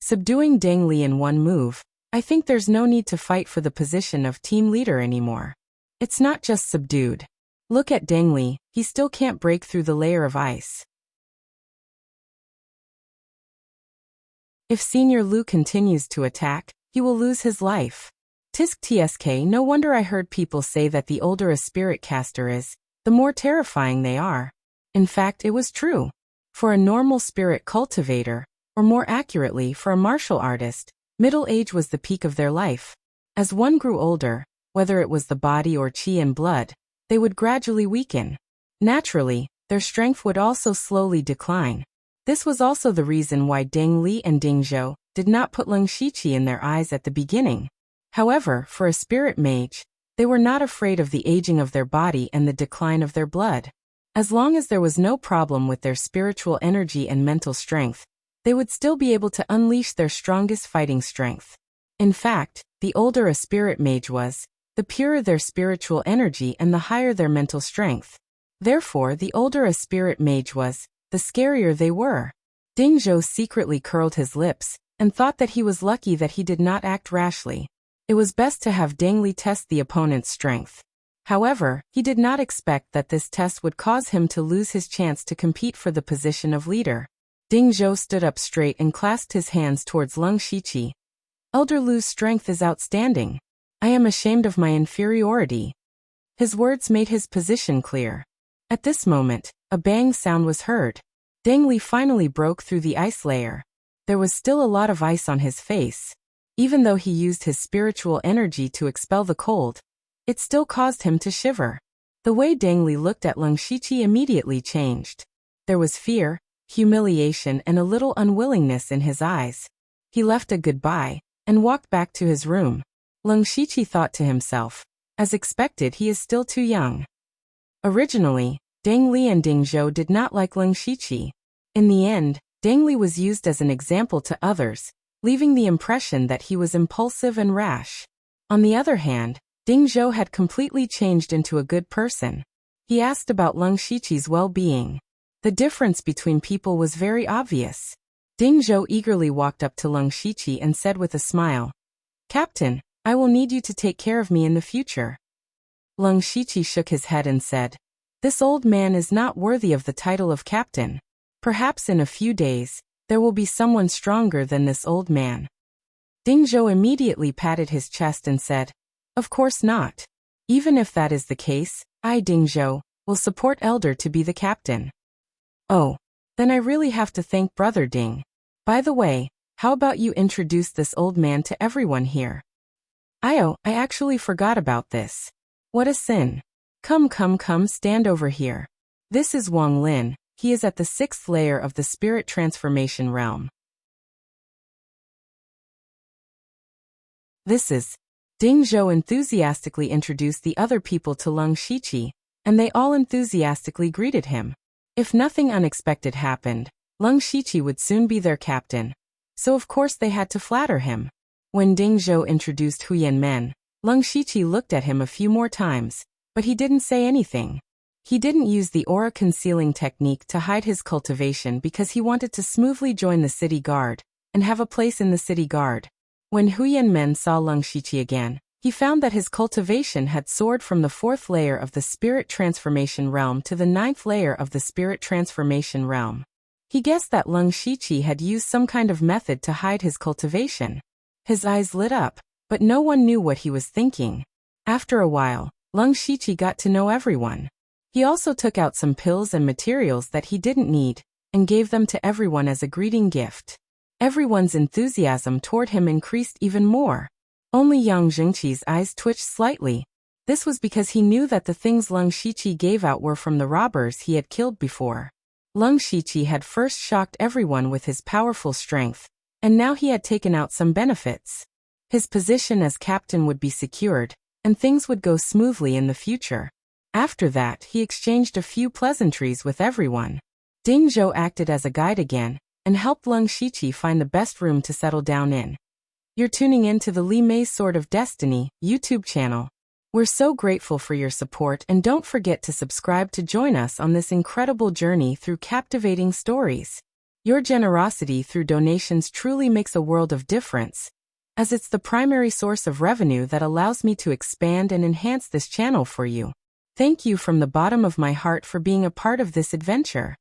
Subduing Deng Li in one move, I think there's no need to fight for the position of team leader anymore. It's not just subdued. Look at Deng Li, he still can't break through the layer of ice. If Senior Lu continues to attack, he will lose his life. Tisk tsk, no wonder I heard people say that the older a spirit caster is, the more terrifying they are. In fact, it was true. For a normal spirit cultivator, or more accurately for a martial artist, middle age was the peak of their life. As one grew older, whether it was the body or qi and blood, they would gradually weaken. Naturally, their strength would also slowly decline. This was also the reason why Deng Li and Ding Zhou did not put Lung Shiqi in their eyes at the beginning. However, for a spirit mage, they were not afraid of the aging of their body and the decline of their blood. As long as there was no problem with their spiritual energy and mental strength, they would still be able to unleash their strongest fighting strength. In fact, the older a spirit mage was, the purer their spiritual energy and the higher their mental strength. Therefore, the older a spirit mage was, the scarier they were. Ding Zhou secretly curled his lips, and thought that he was lucky that he did not act rashly. It was best to have Deng Li test the opponent's strength. However, he did not expect that this test would cause him to lose his chance to compete for the position of leader. Ding Zhou stood up straight and clasped his hands towards Lung Shiqi. Elder Lu's strength is outstanding. I am ashamed of my inferiority. His words made his position clear. At this moment, a bang sound was heard. Deng Li finally broke through the ice layer. There was still a lot of ice on his face. Even though he used his spiritual energy to expel the cold, it still caused him to shiver. The way Deng Li looked at Lung Shiqi immediately changed. There was fear, humiliation and a little unwillingness in his eyes. He left a goodbye, and walked back to his room. Lung Shiqi thought to himself, as expected he is still too young. Originally, Deng Li and Ding Zhou did not like Lung Shiqi. In the end, Deng Li was used as an example to others, leaving the impression that he was impulsive and rash. On the other hand, Ding Zhou had completely changed into a good person. He asked about Lung Shiqi's well-being. The difference between people was very obvious. Ding Zhou eagerly walked up to Lung Shiqi and said with a smile, "Captain, I will need you to take care of me in the future." Lung Shiqi shook his head and said, "This old man is not worthy of the title of captain. Perhaps in a few days, there will be someone stronger than this old man." Ding Zhou immediately patted his chest and said, "Of course not. Even if that is the case, I, Ding Zhou, will support Elder to be the captain." "Oh, then I really have to thank Brother Ding. By the way, how about you introduce this old man to everyone here?" I actually forgot about this. What a sin. Come, stand over here. This is Wang Lin, he is at the 6th layer of the spirit transformation realm. This is. Ding Zhou enthusiastically introduced the other people to Lung Shiqi, and they all enthusiastically greeted him. If nothing unexpected happened, Lung Shiqi would soon be their captain. So of course they had to flatter him. When Ding Zhou introduced Huyan Men, Lung Shiqi looked at him a few more times, But he didn't say anything. He didn't use the aura concealing technique to hide his cultivation because he wanted to smoothly join the city guard and have a place in the city guard. When Huyan Men saw Leng Shiqi again, he found that his cultivation had soared from the 4th layer of the spirit transformation realm to the 9th layer of the spirit transformation realm. He guessed that Leng Shiqi had used some kind of method to hide his cultivation. His eyes lit up, but no one knew what he was thinking. After a while, Leng Shiqi got to know everyone. He also took out some pills and materials that he didn't need, and gave them to everyone as a greeting gift. Everyone's enthusiasm toward him increased even more. Only Yang Zhengqi's eyes twitched slightly. This was because he knew that the things Leng Shiqi gave out were from the robbers he had killed before. Leng Shiqi had first shocked everyone with his powerful strength, and now he had taken out some benefits. His position as captain would be secured, and things would go smoothly in the future. After that, he exchanged a few pleasantries with everyone. Ding Zhou acted as a guide again, and helped Leng Shiqi find the best room to settle down in. You're tuning in to the Li Mei's Sword of Destiny YouTube channel. We're so grateful for your support, and don't forget to subscribe to join us on this incredible journey through captivating stories. Your generosity through donations truly makes a world of difference, as it's the primary source of revenue that allows me to expand and enhance this channel for you. Thank you from the bottom of my heart for being a part of this adventure.